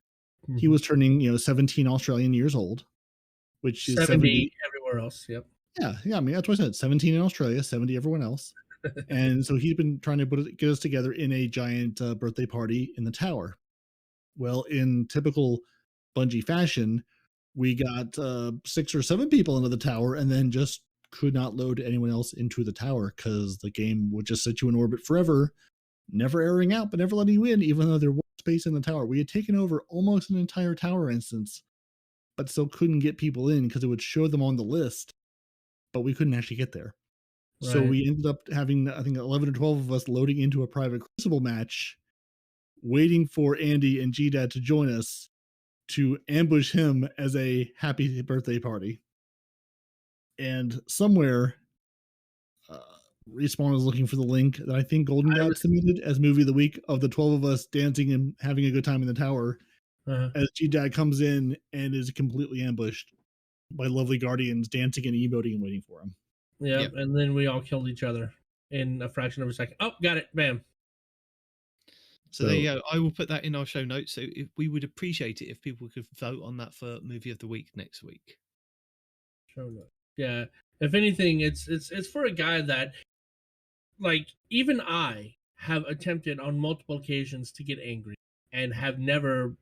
Mm-hmm. He was turning 17 Australian years old, which is 70 everywhere else. Yep. Yeah. I mean, that's what I said. 17 in Australia, 70 everyone else. And so he's been trying to get us together in a giant birthday party in the tower. Well, in typical Bungie fashion, we got 6 or 7 people into the tower and then just could not load anyone else into the tower because the game would just set you in orbit forever, never airing out, but never letting you in, even though there was space in the tower. We had taken over almost an entire tower instance, but still couldn't get people in because it would show them on the list, but we couldn't actually get there. Right. So we ended up having, I think, 11 or 12 of us loading into a private Crucible match, waiting for Andy and G-Dad to join us to ambush him as a happy birthday party. And somewhere, Respawn is looking for the link that I think Golden got submitted as movie of the week of the 12 of us dancing and having a good time in the tower. As G-Dad comes in and is completely ambushed by lovely guardians dancing and emoting and waiting for him. Yep. And then we all killed each other in a fraction of a second. Oh, got it. Bam. So there you go. I will put that in our show notes. So we would appreciate it if people could vote on that for movie of the week next week. Show notes. Yeah. If anything, it's for a guy that, like, even I have attempted on multiple occasions to get angry and have never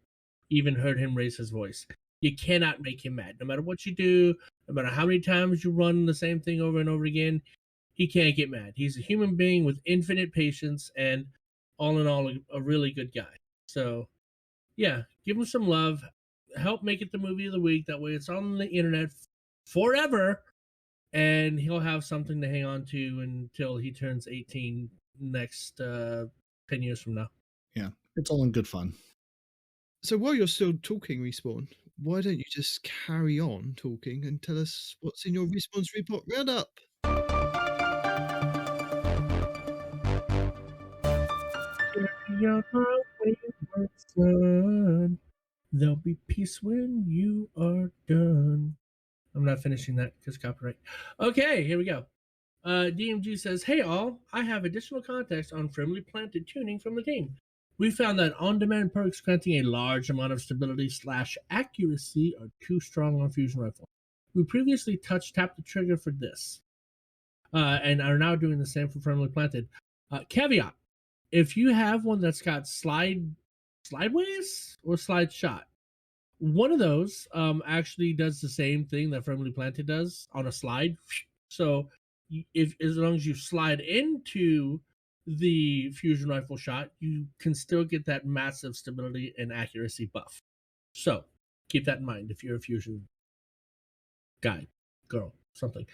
even heard him raise his voice. You cannot make him mad. No matter what you do, no matter how many times you run the same thing over and over again, he can't get mad. He's a human being with infinite patience and all in all, a really good guy. So, yeah, give him some love. Help make it the movie of the week. That way it's on the internet forever, and he'll have something to hang on to until he turns 18 next 10 years from now. Yeah, it's all in good fun. So while you're still talking, Respawn, why don't you just carry on talking and tell us what's in your Respawn's Report Roundup? There'll be peace when you are done. I'm not finishing that because copyright. Okay, here we go. DMG says, hey all, I have additional context on firmly planted tuning from the team. We found that on-demand perks granting a large amount of stability / accuracy are too strong on Fusion Rifle. We previously tap the trigger for this, and are now doing the same for Firmly Planted. Caveat: if you have one that's got slideways or slide shot, one of those actually does the same thing that Firmly Planted does on a slide. So, if as long as you slide into the fusion rifle shot, you can still get that massive stability and accuracy buff. So, keep that in mind if you're a fusion guy, girl, something.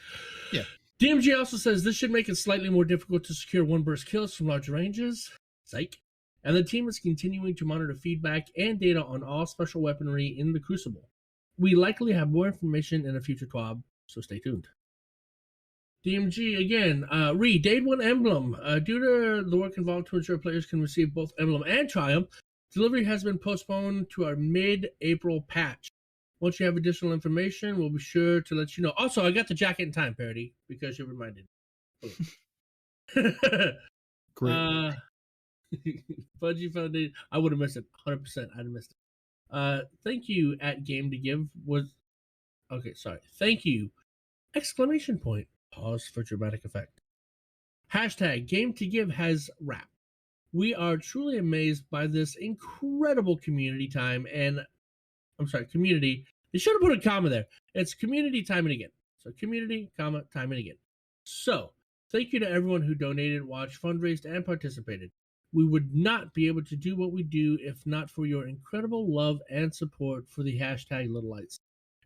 Yeah. DMG also says this should make it slightly more difficult to secure one burst kills from larger ranges. Psych. And the team is continuing to monitor feedback and data on all special weaponry in the Crucible. We likely have more information in a future TWAB, so stay tuned. DMG again, Day 1 Emblem. Due to the work involved to ensure players can receive both Emblem and Triumph, delivery has been postponed to our mid-April patch. Once you have additional information, we'll be sure to let you know. Also, I got the jacket in time, Peroty, because you reminded. Great. Bungie Foundation. I would have missed it. 100%. I'd have missed it. Thank you at Game to Give was. Okay, sorry. Thank you! Exclamation point. Pause for dramatic effect. Hashtag Game to Give has wrapped. We are truly amazed by this incredible community time and. I'm sorry, community. They should have put a comma there. It's community time and again. So community, comma, time and again. So thank you to everyone who donated, watched, fundraised, and participated. We would not be able to do what we do if not for your incredible love and support for the hashtag Little Lights.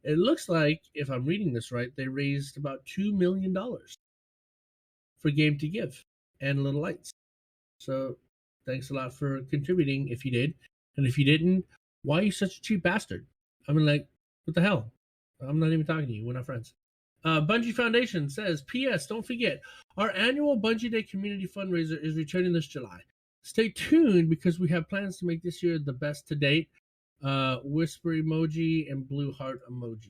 It looks like, if I'm reading this right, they raised about $2 million for Game to Give and Little Lights. So thanks a lot for contributing if you did. And if you didn't, why are you such a cheap bastard? I mean, like, what the hell? I'm not even talking to you. We're not friends. Bungie Foundation says, P.S. Don't forget, our annual Bungie Day community fundraiser is returning this July. Stay tuned because we have plans to make this year the best to date. Whisper emoji and blue heart emoji.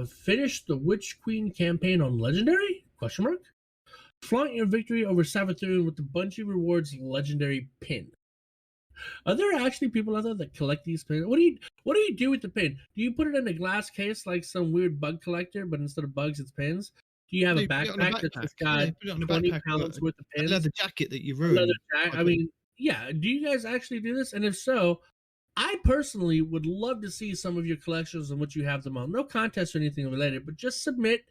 Finish the Witch Queen campaign on Legendary? Question mark. Flaunt your victory over Savathun with the Bungie Rewards Legendary pin. Are there actually people out there that collect these pins? What do you do with the pin? Do you put it in a glass case like some weird bug collector, but instead of bugs, it's pins? Do you have a backpack that's got 20 pounds worth of pins? A leather jacket that you ruined. ruined. I mean, yeah. Do you guys actually do this? And if so, I personally would love to see some of your collections and what you have them on. No contest or anything related, but just submit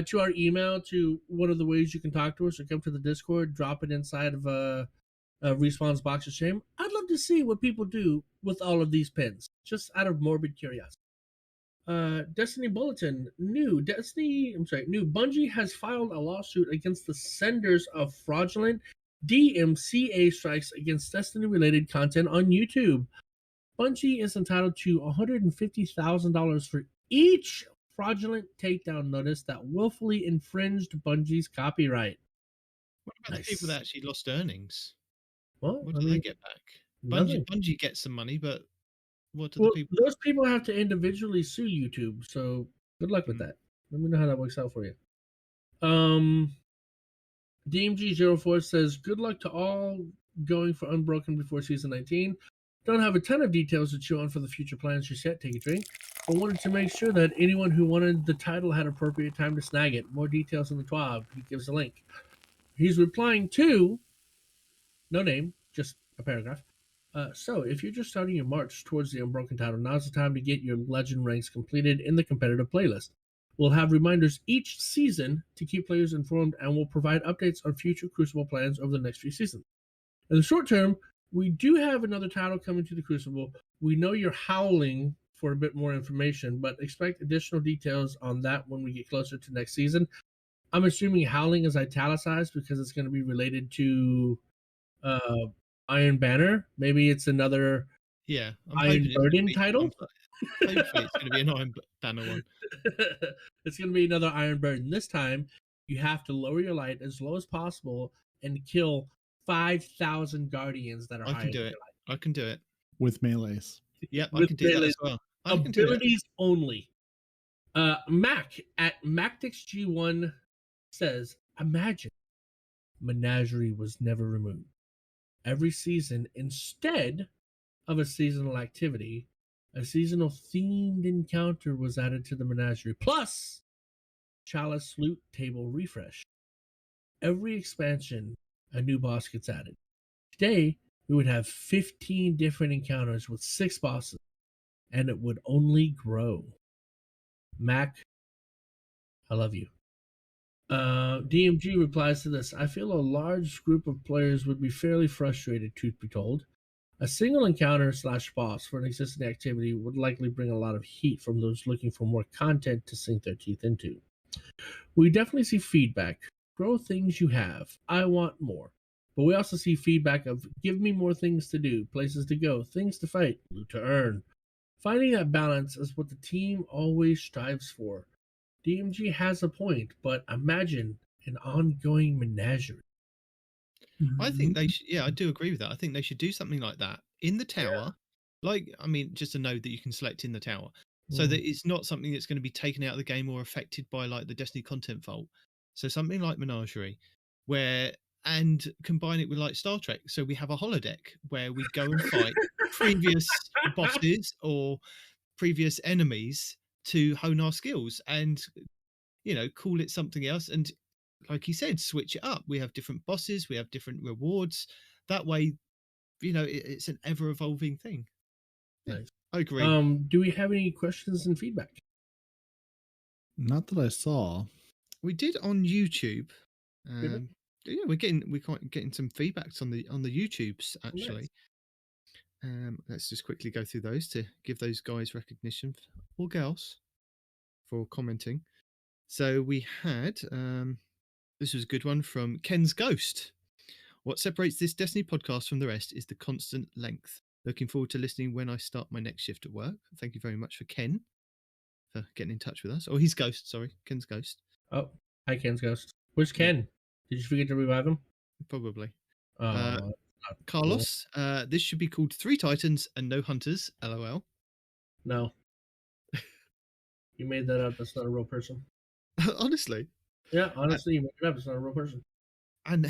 to our email to one of the ways you can talk to us or come to the Discord, drop it inside of Respawn's Box of Shame. I'd love to see what people do with all of these pins, just out of morbid curiosity. Destiny Bulletin, new Bungie has filed a lawsuit against the senders of fraudulent DMCA strikes against Destiny-related content on YouTube. Bungie is entitled to $150,000 for each fraudulent takedown notice that willfully infringed Bungie's copyright. What about the people that actually lost earnings? Well, what do they get back? Bungie gets some money, but what do the people? Those people have to individually sue YouTube, so good luck with that. Let me know how that works out for you. DMG04 says, good luck to all going for Unbroken before Season 19. Don't have a ton of details to chew on for the future plans just yet. Take a drink. But wanted to make sure that anyone who wanted the title had appropriate time to snag it. More details in the TWAB. He gives a link. He's replying to, no name, just a paragraph. So, if you're just starting your march towards the Unbroken title, now's the time to get your legend ranks completed in the competitive playlist. We'll have reminders each season to keep players informed, and we'll provide updates on future Crucible plans over the next few seasons. In the short term, we do have another title coming to the Crucible. We know you're howling for a bit more information, but expect additional details on that when we get closer to next season. I'm assuming howling is italicized because it's going to be related to Iron Banner. Maybe it's another Iron Burden title. Hopefully it's going to be an Iron Banner one. It's going to be another Iron Burden. This time, you have to lower your light as low as possible and kill 5,000 Guardians that are higher than your light. I can do it. With melees. Yep, I can do that as well. Abilities only. Mac at MacTixG1 says, imagine Menagerie was never removed. Every season, instead of a seasonal activity, A seasonal themed encounter was added to the menagerie, plus Chalice loot table refresh. Every expansion, a new boss gets added. Today, we would have 15 different encounters with 6 bosses, and it would only grow. Mac, I love you. DMG replies to this. I feel a large group of players would be fairly frustrated, truth be told. A single encounter / boss for an existing activity would likely bring a lot of heat from those looking for more content to sink their teeth into. We definitely see feedback. Grow things you have. I want more. But we also see feedback of give me more things to do, places to go, things to fight, loot to earn. Finding that balance is what the team always strives for. DMG has a point, but imagine an ongoing menagerie. I think they should. Yeah, I do agree with that. I think they should do something like that in the tower. Like, I mean, just a node that you can select in the tower, so that it's not something that's going to be taken out of the game or affected by like the Destiny content vault. So something like Menagerie, and combine it with like Star Trek. So we have a holodeck where we go and fight previous bosses or previous enemies to hone our skills and, call it something else. And like he said, switch it up. We have different bosses, we have different rewards. That way, it's an ever evolving thing. Nice. I agree. Do we have any questions and feedback? Not that I saw. We did on YouTube. Did Yeah, we're getting some feedbacks on the YouTubes actually. Nice. Let's just quickly go through those to give those guys recognition, or girls, for commenting. So we had this was a good one from Ken's Ghost. What separates this Destiny podcast from the rest is the constant length. Looking forward to listening when I start my next shift at work. Thank you very much for Ken for getting in touch with us. Or his ghost, sorry, Ken's Ghost. Oh, hi, Ken's Ghost. Where's Ken? Did you forget to revive him? Probably. Carlos, cool. This should be called 3 Titans and No Hunters, LOL. No. You made that up. That's not a real person. Honestly. Yeah, honestly, you made it up. It's not a real person. And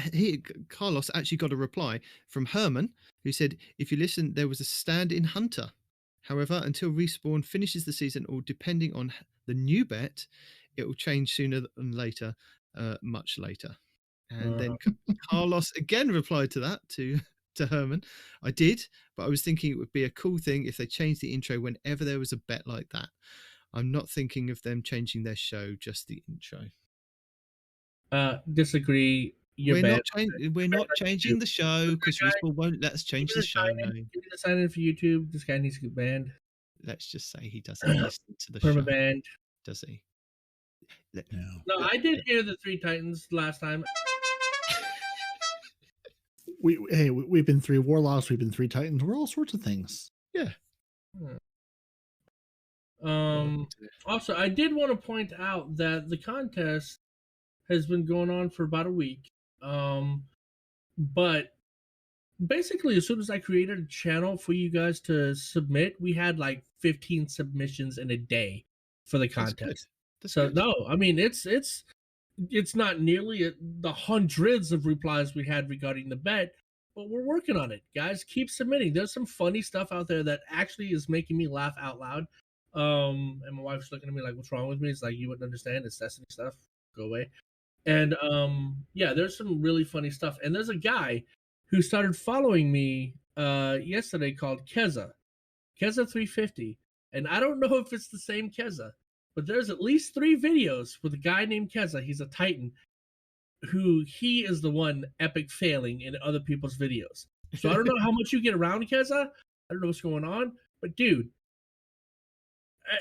Carlos actually got a reply from Herman, who said, if you listen, there was a stand-in Hunter. However, until Respawn finishes the season, or depending on the new bet, it will change sooner than later, much later. And then Carlos again replied to that, to Herman. I did, but I was thinking it would be a cool thing if they changed the intro whenever there was a bet like that. I'm not thinking of them changing their show, just the intro. Disagree. We're not changing the show because Respawn won't let us change the show name. Give me the sign in for YouTube. This guy needs to get banned. Let's just say he doesn't listen to the show. Perma-banned. Does he? No, I did hear the 3 Titans last time. We've been 3 Warlocks, we've been 3 Titans, we're all sorts of things. Yeah. Also, I did want to point out that the contest has been going on for about a week. But basically, as soon as I created a channel for you guys to submit, we had like 15 submissions in a day for the contest. That's so good. No, I mean it's not nearly the hundreds of replies we had regarding the bet, but we're working on it, guys. Keep submitting. There's some funny stuff out there that actually is making me laugh out loud. And my wife's looking at me like, "What's wrong with me?" It's like, you wouldn't understand. It's Destiny stuff. Go away. And yeah, there's some really funny stuff. And there's a guy who started following me yesterday called Keza350. And I don't know if it's the same Keza, but there's at least 3 videos with a guy named Keza. He's a Titan who he is the one epic failing in other people's videos. So I don't know how much you get around Keza. I don't know what's going on, but dude,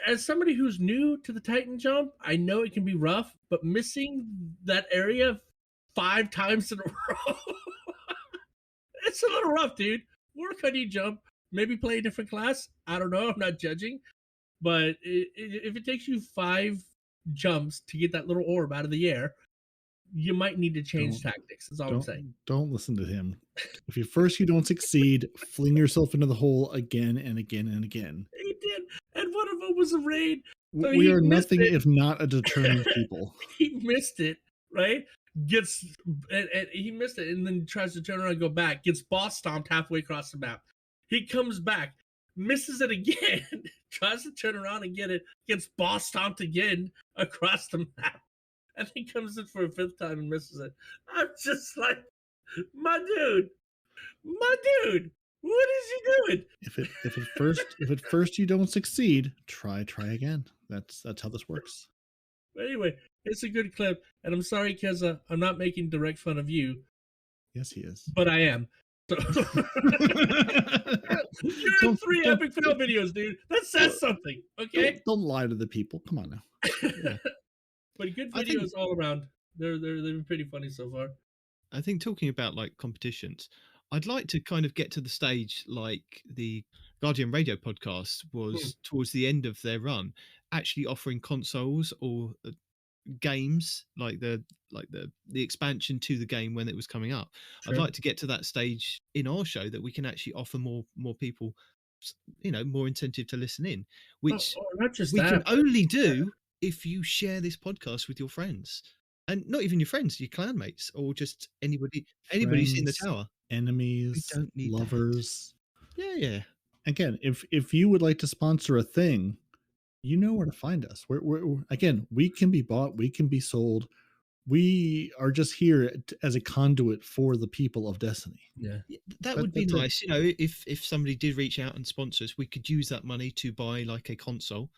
as somebody who's new to the Titan jump, I know it can be rough, but missing that area 5 times in a row, it's a little rough, dude. Work on your jump. Maybe play a different class. I don't know. I'm not judging. But if it takes you 5 jumps to get that little orb out of the air, you might need to change tactics. That's all I'm saying. Don't listen to him. If you don't succeed, fling yourself into the hole again and again and again. He did. And one of them was a raid. So we are nothing if not a determined people. He missed it, right? And he missed it and then tries to turn around and go back. Gets boss stomped halfway across the map. He comes back. misses it again, tries to turn around and get it, gets boss stomped again across the map, and then comes in for a 5th time and misses it. I'm just like, my dude, what is he doing? If at first you don't succeed, try again. That's how this works. But anyway, it's a good clip, and I'm sorry, Keza, I'm not making direct fun of you, Yes, he is. but I am. So you're in 3 epic fail videos, dude. That says something, okay? Don't lie to the people. Come on now. Yeah. But good I think- videos all around. They've been pretty funny so far. I think talking about like competitions, I'd like to kind of get to the stage like the Guardian Radio podcast was towards the end of their run, actually offering consoles or games like the expansion to the game when it was coming up. Sure. I'd like to get to that stage in our show that we can actually offer more people, more incentive to listen in, which not just we that, can but- only do if you share this podcast with your friends. And not even your friends, your clanmates, or just anybody who's in the Friends, tower. Enemies, We don't need that. lovers. Yeah. Again, if you would like to sponsor a thing, you know where to find us. We're again, we can be bought, we can be sold. We are just here as a conduit for the people of Destiny. Yeah. That would be that's it. nice. If somebody did reach out and sponsor us, we could use that money to buy like a console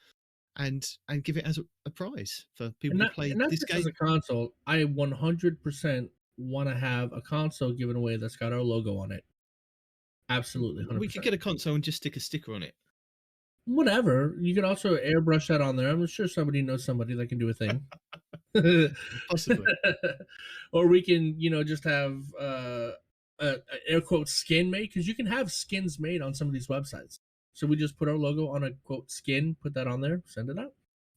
and give it as a prize for people to play and not this just game. as a console. I 100% want to have a console given away that's got our logo on it. Absolutely, 100%. We could get a console and just stick a sticker on it. Whatever. You could also airbrush that on there. I'm sure somebody knows somebody that can do a thing. Possibly. Or we can, just have a air quote skin made, because you can have skins made on some of these websites. So we just put our logo on a quote skin, put that on there, send it out.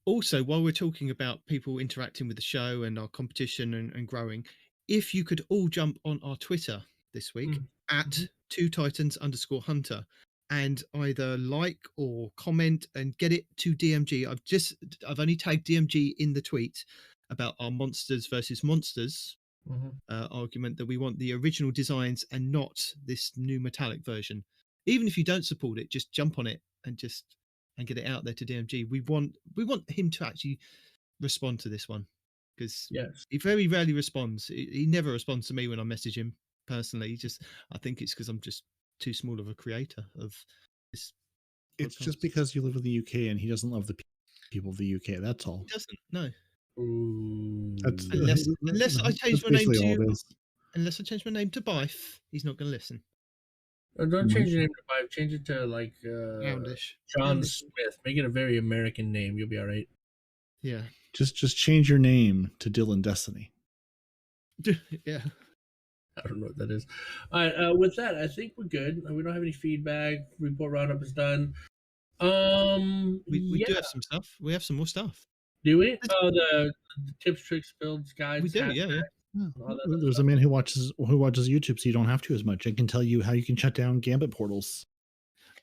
Also, while we're talking about people interacting with the show and our competition and growing, if you could all jump on our Twitter this week at 2titans_hunter and either like or comment and get it to DMG. I've only tagged DMG in the tweet about our monsters versus monsters argument, that we want the original designs and not this new metallic version. Even if you don't support it, just jump on it and get it out there to DMG. We want him to actually respond to this one, because he very rarely responds. He never responds to me when I message him personally. I think it's because I'm just too small of a creator of this. It's just because you live in the UK and he doesn't love the people of the UK. That's all. He doesn't. No. That's Unless I change that's my name basically all to it is. unless I change my name to Bife, he's not going to listen. Don't change your name to Bive. Change it to like Houndish. John Houndish. Smith. Make it a very American name. You'll be all right. Yeah. Just change your name to Dylan Destiny. Yeah. I don't know what that is. All right. With that, I think we're good. We don't have any feedback. Report roundup is done. We do have some stuff. We have some more stuff. Do we? Oh, the tips, tricks, builds, guides. We do, yeah. all that There's a man who watches YouTube, so you don't have to as much. I can tell you how you can shut down Gambit portals.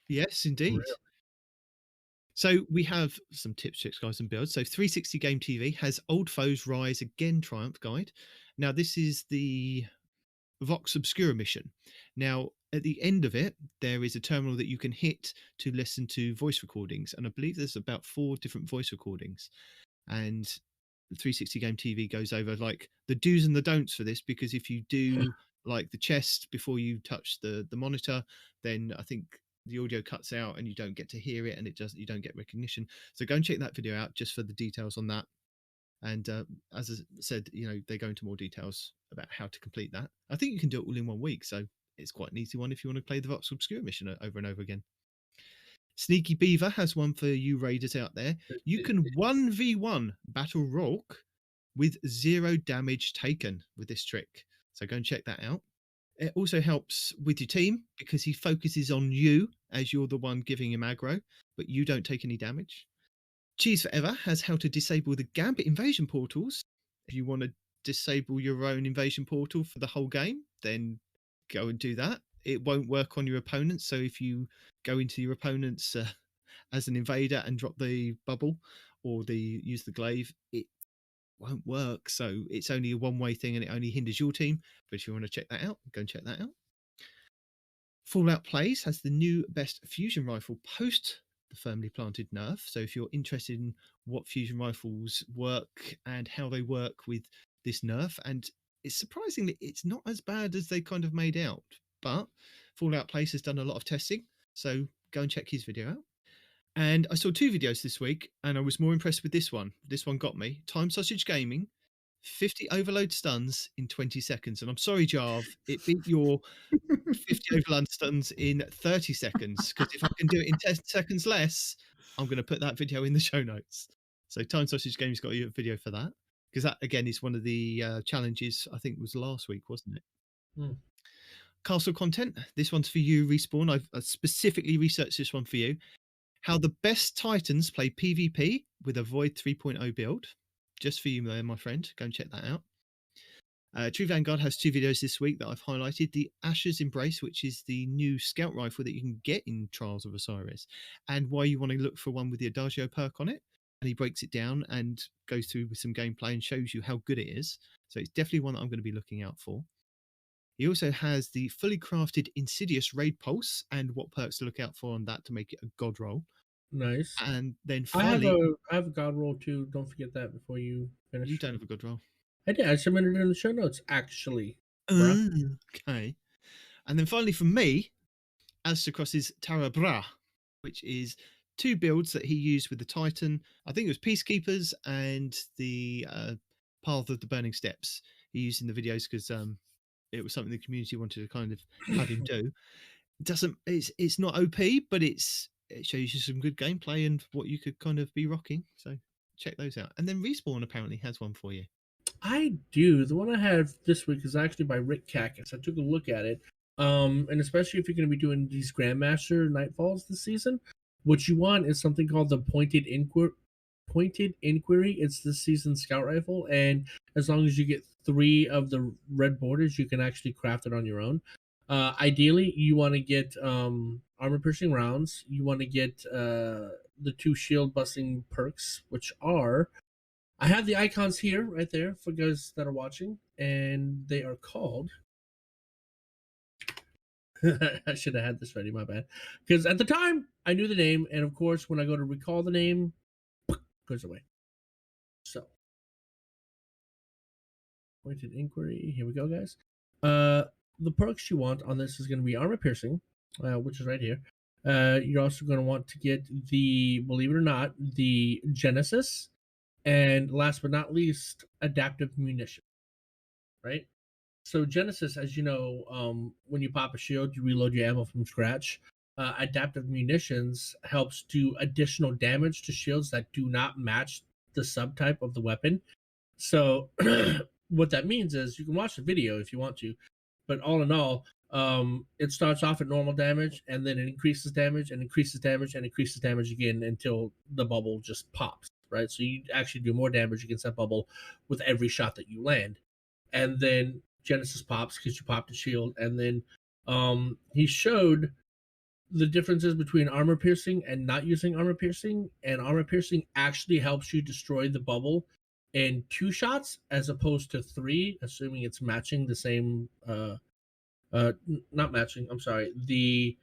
Yes, indeed. Really? So we have some tips, tricks, guides, and builds. So 360 Game TV has Old Foes Rise Again Triumph Guide. Now, this is the Vox Obscura mission. Now, at the end of it, there is a terminal that you can hit to listen to voice recordings. And I believe there's about 4 different voice recordings. And 360 Game TV goes over like the do's and the don'ts for this, because if you do like the chest before you touch the monitor, then I think the audio cuts out and you don't get to hear it, and you don't get recognition. So go and check that video out just for the details on that. And as I said, they go into more details about how to complete that. I think you can do it all in 1 week, so it's quite an easy one if you want to play the Vox Obscura mission over and over again. Sneaky Beaver has one for you raiders out there. You can 1v1 Battle Rock with 0 damage taken with this trick. So go and check that out. It also helps with your team because he focuses on you as you're the one giving him aggro, but you don't take any damage. Cheese Forever has how to disable the Gambit invasion portals. If you want to disable your own invasion portal for the whole game, then go and do that. It won't work on your opponents. So if you go into your opponents as an invader and drop the bubble or use the glaive, it won't work. So it's only a one-way thing and it only hinders your team. But if you want to check that out, go and check that out. Fallout Plays has the new best fusion rifle post the firmly planted nerf. So if you're interested in what fusion rifles work and how they work with this nerf, and it's surprisingly it's not as bad as they kind of made out. But Fallout Plays has done a lot of testing, so go and check his video out. And I saw 2 videos this week, and I was more impressed with this one. This one got me. Time Sausage Gaming, 50 overload stuns in 20 seconds. And I'm sorry, Jarv, it beat your 50 overload stuns in 30 seconds. Because if I can do it in 10 seconds less, I'm going to put that video in the show notes. So Time Sausage Gaming's got a video for that. Because that, again, is one of the challenges, I think it was last week, wasn't it? Hmm. Castle content. This one's for you, Respawn. I've specifically researched this one for you. How the best Titans play PvP with a Void 3.0 build. Just for you there, my friend. Go and check that out. True Vanguard has 2 videos this week that I've highlighted. The Asher's Embrace, which is the new scout rifle that you can get in Trials of Osiris, and why you want to look for one with the Adagio perk on it. And he breaks it down and goes through with some gameplay and shows you how good it is. So it's definitely one that I'm going to be looking out for. He also has the fully crafted Insidious Raid Pulse and what perks to look out for on that to make it a god roll. Nice. And then I have finally, a god roll too. Don't forget that before you finish. you don't have a god roll. I did. I submitted it in the show notes, actually. Okay. And then finally from me, Aztecross's Tara Bra, which is 2 builds that he used with the Titan. I think it was Peacekeepers and the Path of the Burning Steps he used in the videos because it was something the community wanted to kind of have him do. It's not OP, but it shows you some good gameplay and what you could kind of be rocking. So check those out. And then Respawn apparently has one for you. I do. The one I have this week is actually by Rick Cactus. I took a look at it. And especially if you're going to be doing these Grandmaster Nightfalls this season, what you want is something called the Pointed Inquiry. It's this season's scout rifle, and as long as you get 3 of the red borders, you can actually craft it on your own. Ideally, you want to get armor-piercing rounds. You want to get the 2 shield-busting perks, which are... I have the icons here, right there, for guys that are watching, and they are called... I should have had this ready, my bad. Because at the time, I knew the name, and of course, when I go to recall the name, it goes away. So, Pointed Inquiry. Here we go, guys. The perks you want on this is going to be Armor Piercing, which is right here. You're also going to want to get the, believe it or not, the Genesis, and last but not least, Adaptive Munition. Right? So Genesis, as you know, when you pop a shield, you reload your ammo from scratch. Adaptive Munitions helps do additional damage to shields that do not match the subtype of the weapon. So what that means is you can watch the video if you want to, but all in all, it starts off at normal damage, and then it increases damage and increases damage and increases damage again until the bubble just pops, right? So you actually do more damage against that bubble with every shot that you land. And then Genesis pops because you popped a shield, and then he showed the differences between armor piercing and not using armor piercing, and armor piercing actually helps you destroy the bubble in 2 shots as opposed to 3, assuming it's matching the same not matching, I'm sorry, the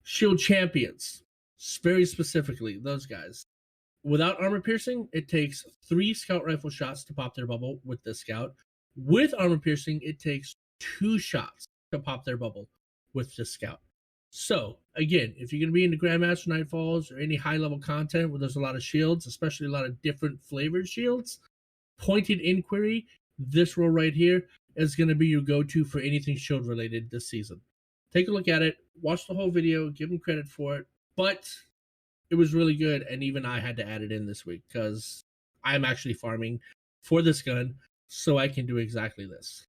shield champions, very specifically those guys. Without armor piercing, it takes 3 scout rifle shots to pop their bubble with the scout. With armor piercing, it takes 2 shots to pop their bubble with the scout. So, again, if you're going to be into Grandmaster Nightfalls or any high-level content where there's a lot of shields, especially a lot of different flavored shields, Pointed Inquiry, this roll right here, is going to be your go-to for anything shield-related this season. Take a look at it, watch the whole video, give them credit for it, but it was really good, and even I had to add it in this week because I'm actually farming for this gun so I can do exactly this.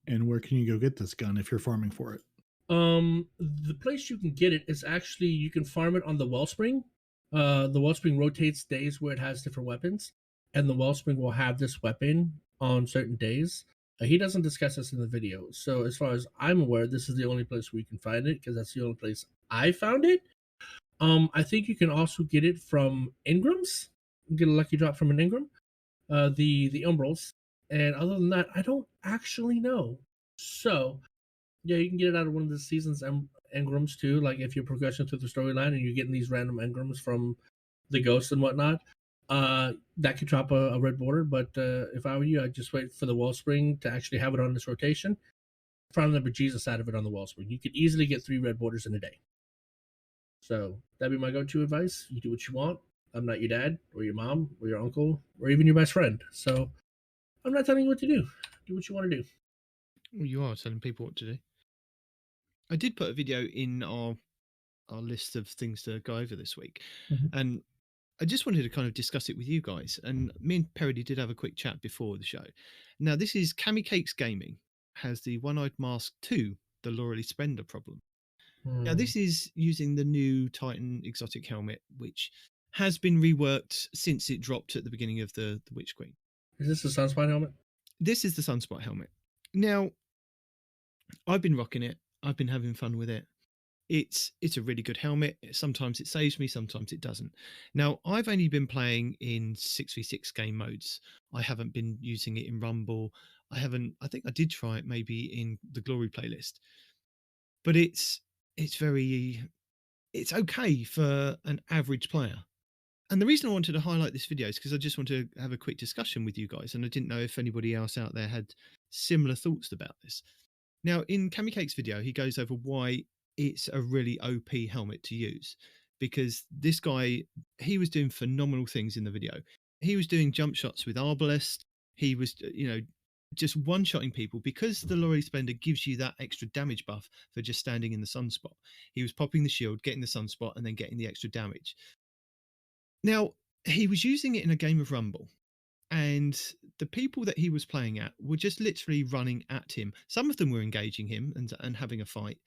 And where can you go get this gun if you're farming for it? The place you can get it is actually, you can farm it on the Wellspring. The Wellspring rotates days where it has different weapons, and the Wellspring will have this weapon on certain days. He doesn't discuss this in the video, so as far as I'm aware, this is the only place where you can find it, because that's the only place I found it. I think you can also get it from Ingrams. You get a lucky drop from an Ingram, the Umbrals. And other than that, I don't actually know. So Yeah, you can get it out of one of the season's engrams too. Like if you're progressing through the storyline and you're getting these random engrams from the ghosts and whatnot, that could drop a red border. But if I were you, I'd just wait for the wellspring to actually have it on this rotation. From the bejesus out of it on the wellspring. You could easily get 3 red borders in a day. So that'd be my go-to advice. You do what you want. I'm not your dad or your mom or your uncle or even your best friend. So I'm not telling you what to do. Do what you want to do. Well, you are telling people what to do. I did put a video in our list of things to go over this week, and I just wanted to kind of discuss it with you guys. And me and Peroty did have a quick chat before the show. Now, this is Cammy Cakes Gaming has the One-Eyed Mask 2, the Loreley Splendor problem. Now, this is using the new Titan exotic helmet, which has been reworked since it dropped at the beginning of the Witch Queen. Is this the Sunspot helmet? This is the Sunspot helmet. Now, I've been rocking it. I've been having fun with it. It's a really good helmet. Sometimes it saves me, sometimes it doesn't. Now, I've only been playing in 6v6 game modes. I haven't been using it in Rumble. I think I did try it maybe in the Glory playlist. But it's okay for an average player. And the reason I wanted to highlight this video is because I just want to have a quick discussion with you guys, and I didn't know if anybody else out there had similar thoughts about this. Now, in Cammy Cake's video, he goes over why it's a really OP helmet to use, because this guy, he was doing phenomenal things in the video. He was doing jump shots with Arbalest. He was, just one-shotting people because the Loreley Splendor gives you that extra damage buff for just standing in the sunspot. He was popping the shield, getting the sunspot, and then getting the extra damage. Now, he was using it in a game of Rumble, and the people that he was playing at were just literally running at him. Some of them were engaging him and having a fight,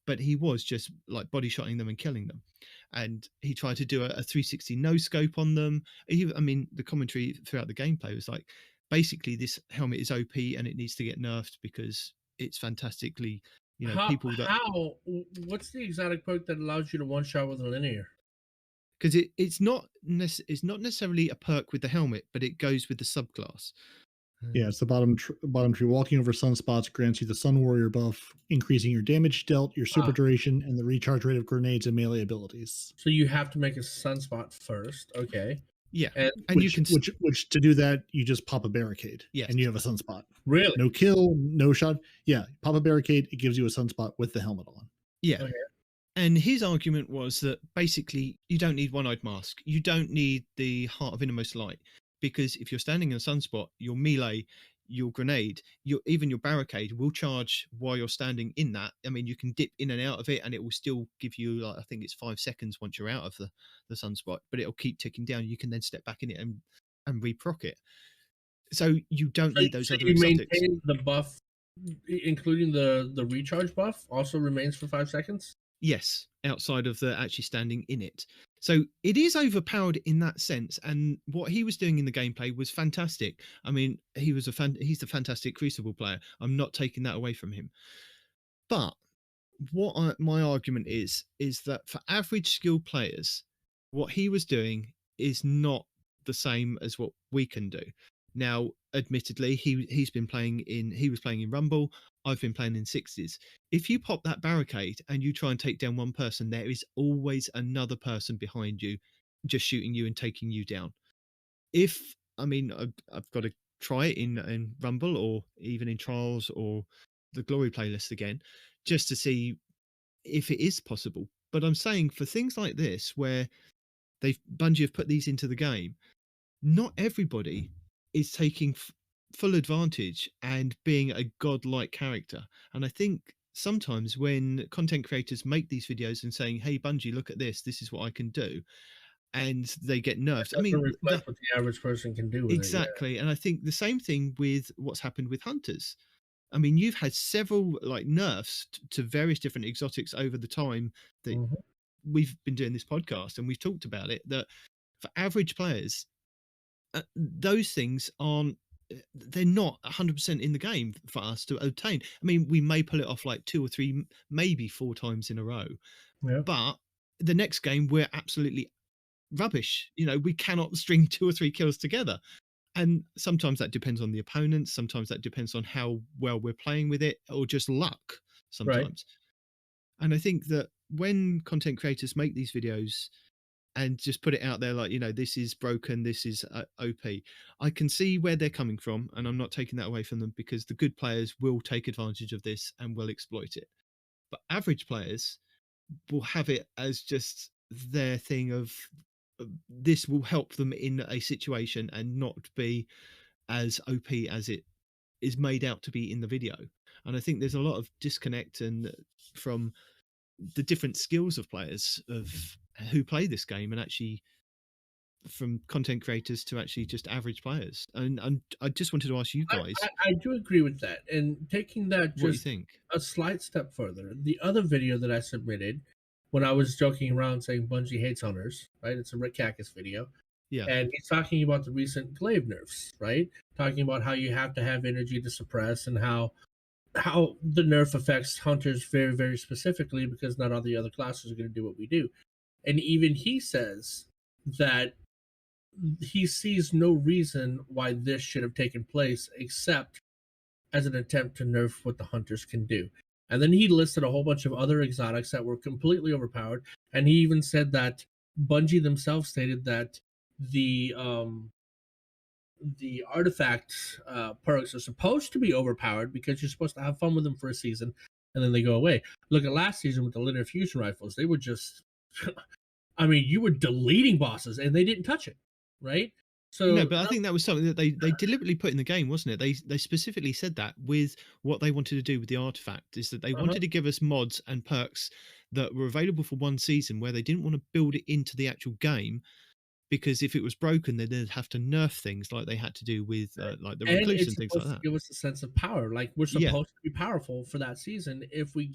but he was just like body shotting them and killing them. And he tried to do a 360 no scope on them. The commentary throughout the gameplay was like, basically, this helmet is OP and it needs to get nerfed because it's fantastically, what's the exotic perk that allows you to one shot with a linear? Because it's not necessarily a perk with the helmet, but it goes with the subclass. Yeah, it's the bottom tree. Walking over sunspots grants you the Sun Warrior buff, increasing your damage dealt, your super duration, and the recharge rate of grenades and melee abilities. So you have to make a sunspot first, okay? Yeah, and which to do that, you just pop a barricade, and you have a sunspot. Really? No kill, no shot. Yeah, pop a barricade. It gives you a sunspot with the helmet on. Yeah. Okay. And his argument was that basically you don't need One-Eyed Mask. You don't need the Heart of Innermost Light, because if you're standing in a sunspot, your melee, your grenade, even your barricade will charge while you're standing in that. I mean, you can dip in and out of it and it will still give you, like, I think it's 5 seconds once you're out of the sunspot, but it'll keep ticking down. You can then step back in it and reproc it. So you don't need those other exotics. Maintain the buff, including the recharge buff, also remains for 5 seconds? Yes, outside of the actually standing in it. So it is overpowered in that sense, and what he was doing in the gameplay was fantastic. I mean, he's a fantastic Crucible player. I'm not taking that away from him. But my argument is that for average skilled players, what he was doing is not the same as what we can do. Now, admittedly, he was playing in Rumble. I've been playing in 60s. If you pop that barricade and you try and take down one person, there is always another person behind you just shooting you and taking you down. I've got to try it in Rumble or even in Trials or the Glory playlist again, just to see if it is possible. But I'm saying for things like this, where Bungie have put these into the game, not everybody is taking full advantage and being a godlike character. And I think sometimes when content creators make these videos and saying, hey, Bungie, look at this is what I can do, and they get nerfed. Reflect what the average person can do with exactly. And I think the same thing with what's happened with Hunters. I mean, you've had several nerfs to various different exotics over the time that we've been doing this podcast, and we've talked about it, that for average players, those things they're not 100% in the game for us to obtain. I mean, we may pull it off like 2 or 3, maybe 4 times in a row, but the next game we're absolutely rubbish. We cannot string 2 or 3 kills together. And sometimes that depends on the opponent. Sometimes that depends on how well we're playing with it, or just luck. Right. sometimes. And I think that when content creators make these videos and just put it out there like, this is broken, this is OP, I can see where they're coming from, and I'm not taking that away from them, because the good players will take advantage of this and will exploit it. But average players will have it as just their thing of this will help them in a situation and not be as OP as it is made out to be in the video. And I think there's a lot of disconnect and from the different skills of players of who play this game, and actually from content creators to actually just average players. And I just wanted to ask you guys, I do agree with that. And taking that what do you just think? a slight step further, the other video that I submitted when I was joking around saying Bungie hates hunters, right? It's a Rick Cactus video. Yeah. And he's talking about the recent glaive nerfs, right? Talking about how you have to have energy to suppress, and how the nerf affects hunters very, very specifically, because not all the other classes are going to do what we do. And even he says that he sees no reason why this should have taken place except as an attempt to nerf what the hunters can do. And then he listed a whole bunch of other exotics that were completely overpowered. And he even said that Bungie themselves stated that the artifact perks are supposed to be overpowered because you're supposed to have fun with them for a season and then they go away. Look at last season with the linear fusion rifles. They were just, I mean, you were deleting bosses and they didn't touch it, right? So No, but I think that was something that they deliberately put in the game, wasn't it? They specifically said that with what they wanted to do with the artifact, is that they wanted to give us mods and perks that were available for one season, where they didn't want to build it into the actual game, because if it was broken, then they'd have to nerf things like they had to do with like the recluse and things like that. Give us a sense of power. Like, we're supposed to be powerful for that season if we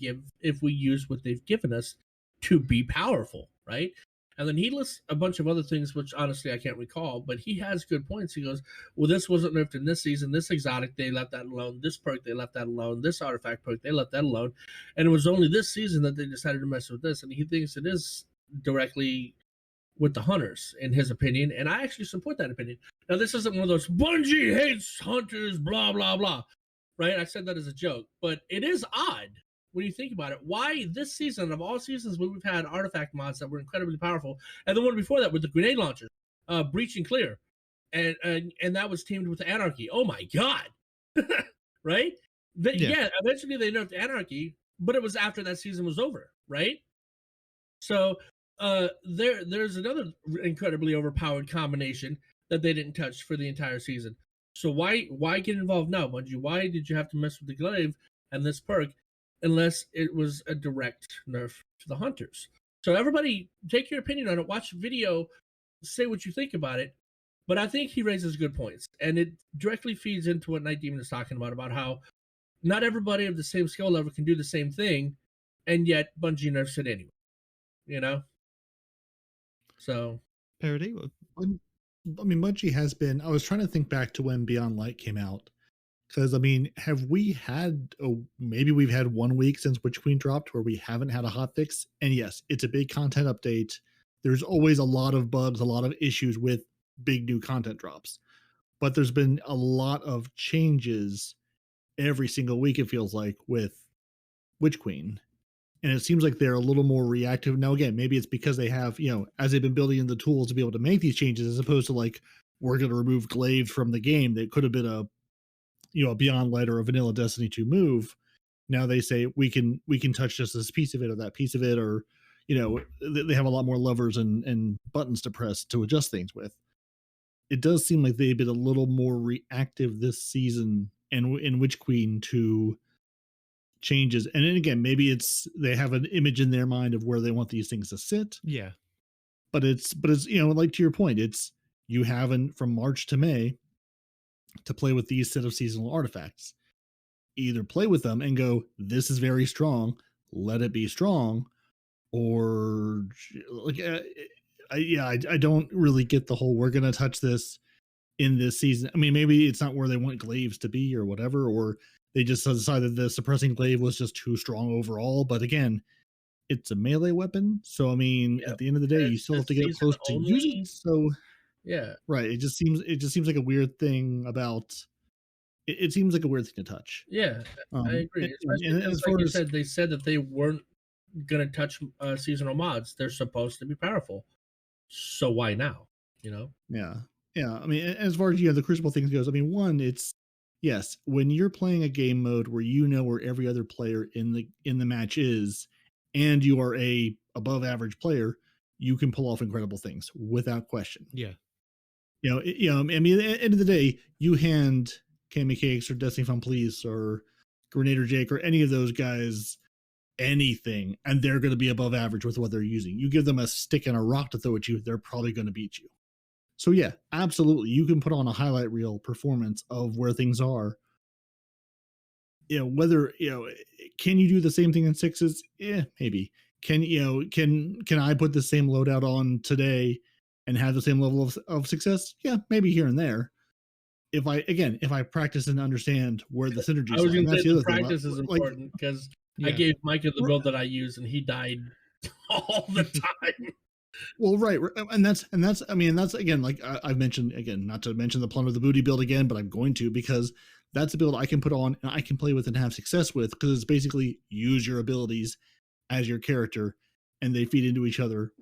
use what they've given us to be powerful, right? And then he lists a bunch of other things, which honestly I can't recall, but he has good points. He goes, well, this wasn't nerfed in this season. This exotic, they left that alone. This perk, they left that alone. This artifact perk, they left that alone. And it was only this season that they decided to mess with this. And he thinks it is directly with the hunters, in his opinion. And I actually support that opinion. Now, this isn't one of those Bungie hates hunters, blah, blah, blah, right? I said that as a joke, but it is odd when you think about it. Why this season, of all seasons where we've had artifact mods that were incredibly powerful, and the one before that with the grenade launchers, breach and clear, and that was teamed with Anarchy. Oh my god, right? Yeah, eventually they nerfed Anarchy, but it was after that season was over, right? So there's another incredibly overpowered combination that they didn't touch for the entire season. So why get involved now, Bungie? Why did you have to mess with the glaive and this perk, unless it was a direct nerf to the hunters? So everybody, take your opinion on it. Watch the video, say what you think about it. But I think he raises good points, and it directly feeds into what Nitedemon is talking about how not everybody of the same skill level can do the same thing, and yet Bungie nerfs it anyway. You know? So, Peroty? I mean, Bungie has been. I was trying to think back to when Beyond Light came out, because I mean, have we had? Maybe we've had 1 week since Witch Queen dropped where we haven't had a hotfix. And yes, it's a big content update. There's always a lot of bugs, a lot of issues with big new content drops, but there's been a lot of changes every single week. It feels like with Witch Queen. And it seems like they're a little more reactive. Now, again, maybe it's because they have, as they've been building in the tools to be able to make these changes, as opposed to like, we're going to remove glaives from the game. That could have been a Beyond Light or a vanilla Destiny 2 move. Now they say we can touch just this piece of it or that piece of it, or, they have a lot more levers and buttons to press to adjust things with. It does seem like they've been a little more reactive this season and in Witch Queen to changes. And then again, maybe it's they have an image in their mind of where they want these things to sit. Yeah. But it's like, to your point, it's you haven't from March to May to play with these set of seasonal artifacts. Either play with them and go, this is very strong, let it be strong, or like I don't really get the whole we're gonna touch this in this season. I mean, maybe it's not where they want glaives to be or whatever, or they just decided the suppressing glaive was just too strong overall. But again, it's a melee weapon, so I mean, at the end of the day, you still have to get close to use it. So yeah, right. It just seems like a weird thing about it seems like a weird thing to touch. Yeah, I agree. Especially And because, as like far you as said, they said that they weren't gonna touch seasonal mods. They're supposed to be powerful, so why now? You know? yeah, yeah. I mean, as far as the Crucible things goes, I mean, one, it's yes, when you're playing a game mode where you know where every other player in the match is, and you are a above average player, you can pull off incredible things without question. Yeah. I mean, at the end of the day, you hand Cammy Cakes or Destiny Fun Police or Grenader Jake or any of those guys anything, and they're going to be above average with what they're using. You give them a stick and a rock to throw at you, they're probably going to beat you. So yeah, absolutely, you can put on a highlight reel performance of where things are. Whether can you do the same thing in sixes? Yeah, maybe. Can I put the same loadout on today and have the same level of success? Yeah, maybe here and there. If I practice and understand where the synergies I was are, and gonna that's say the the other thing. practice is Like, important because I Yeah. gave Micah the build that I use, and he died all the time. well, right, and that's I mean, that's again, like I've mentioned again, not to mention the plunder the booty build again, but I'm going to, because that's a build I can put on and I can play with and have success with, because it's basically use your abilities as your character and they feed into each other.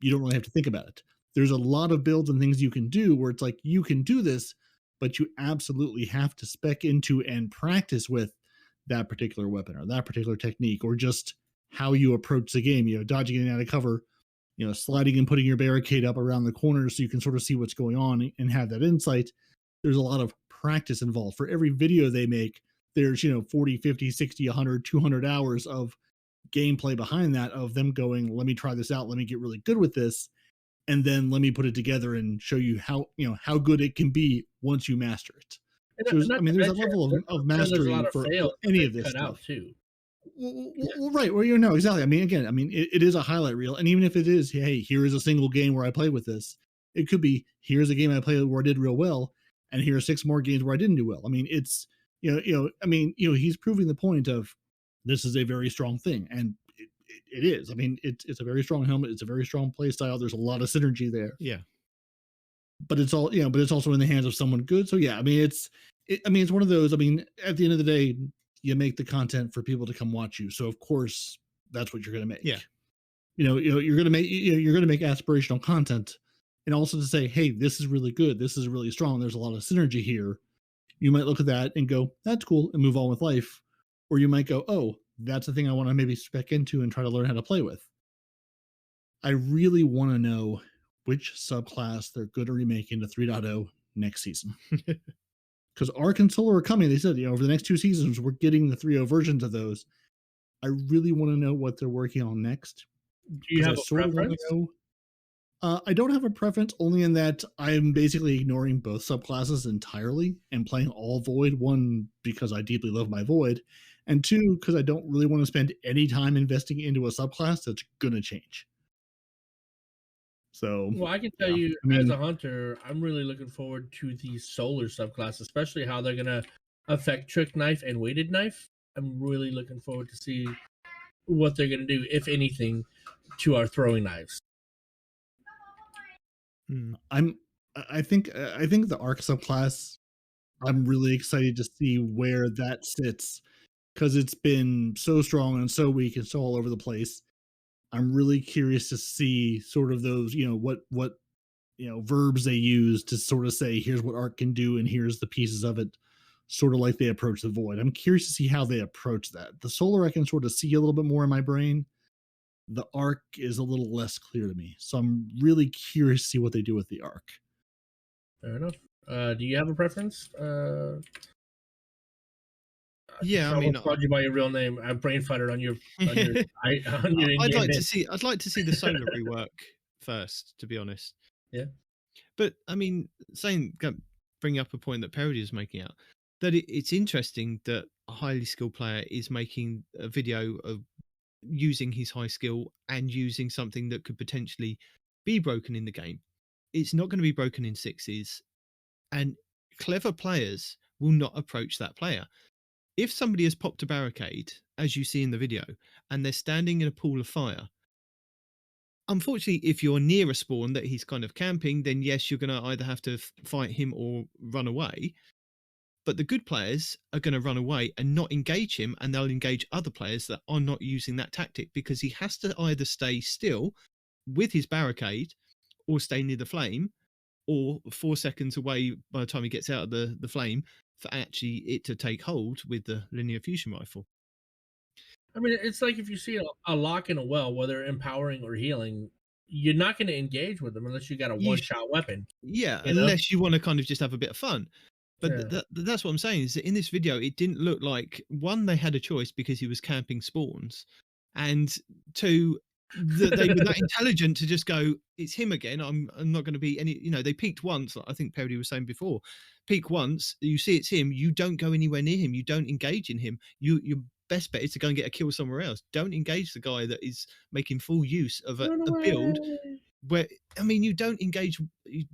You don't really have to think about it. There's a lot of builds and things you can do where it's like you can do this, but you absolutely have to spec into and practice with that particular weapon or that particular technique, or just how you approach the game, dodging in and out of cover, sliding and putting your barricade up around the corner so you can sort of see what's going on and have that insight. There's a lot of practice involved. For every video they make, there's 40, 50, 60, 100, 200 hours of gameplay behind that, of them going, let me try this out, let me get really good with this, and then let me put it together and show you how good it can be once you master it. So there's a level of mastery for any of this stuff too. Well, right. Well, exactly. I mean, again, it is a highlight reel, and even if it is, hey, here is a single game where I played with this, it could be, here's a game I played where I did real well, and here are 6 more games where I didn't do well. I mean, it's he's proving the point of this is a very strong thing, and it is. I mean, it's a very strong helmet. It's a very strong play style. There's a lot of synergy there. Yeah. But it's all, but it's also in the hands of someone good. So yeah, I mean, it's one of those. I mean, at the end of the day, you make the content for people to come watch you. So of course, that's what you're going to make. Yeah. You're going to make aspirational content, and also to say, hey, this is really good. This is really strong. There's a lot of synergy here. You might look at that and go, that's cool, and move on with life. Or you might go, oh, that's the thing I want to maybe spec into and try to learn how to play with. I really want to know which subclass they're going to remake into 3.0 next season. Because Arc and Solar are coming. They said, over the next 2 seasons, we're getting the 3.0 versions of those. I really want to know what they're working on next. Do you have a preference? I don't have a preference, only in that I'm basically ignoring both subclasses entirely and playing all Void. 1, because I deeply love my Void, and 2, because I don't really want to spend any time investing into a subclass that's going to change. So, well, I can tell you, as a hunter, I'm really looking forward to the Solar subclass, especially how they're going to affect Trick Knife and Weighted Knife. I'm really looking forward to see what they're going to do, if anything, to our throwing knives. I think the Arc subclass, I'm really excited to see where that sits, because it's been so strong and so weak and so all over the place. I'm really curious to see sort of those, what verbs they use to sort of say, here's what Arc can do and here's the pieces of it, sort of like they approach the Void. I'm curious to see how they approach that. The Solar I can sort of see a little bit more in my brain. The Arc is a little less clear to me. So I'm really curious to see what they do with the Arc. Fair enough. Do you have a preference? Yeah, I called you by your real name. I brain farted on your. I'd like to see the Solar rework first, to be honest. Yeah, but I mean, bringing up a point that Peroty is making out, that it's interesting that a highly skilled player is making a video of using his high skill and using something that could potentially be broken in the game. It's not going to be broken in sixes, and clever players will not approach that player. If somebody has popped a barricade, as you see in the video, and they're standing in a pool of fire, unfortunately, if you're near a spawn that he's kind of camping, then yes, you're going to either have to fight him or run away. But the good players are going to run away and not engage him, and they'll engage other players that are not using that tactic, because he has to either stay still with his barricade or stay near the flame, or 4 seconds away by the time he gets out of the flame for actually it to take hold with the linear fusion rifle. I mean, it's like if you see a lock in a well, whether empowering or healing, you're not going to engage with them unless you got a one-shot weapon. Yeah, You know? unless you want to kind of just have a bit of fun. But Yeah. that's what I'm saying, is that in this video, it didn't look like, one, they had a choice because he was camping spawns, and two, that they were that intelligent to just go, it's him again. I'm not going to be any, they peeked once, like I think Peroty was saying before. Peek once, you see it's him, you don't go anywhere near him, you don't engage in him. Your best bet is to go and get a kill somewhere else. Don't engage the guy that is making full use of a build where, I mean, you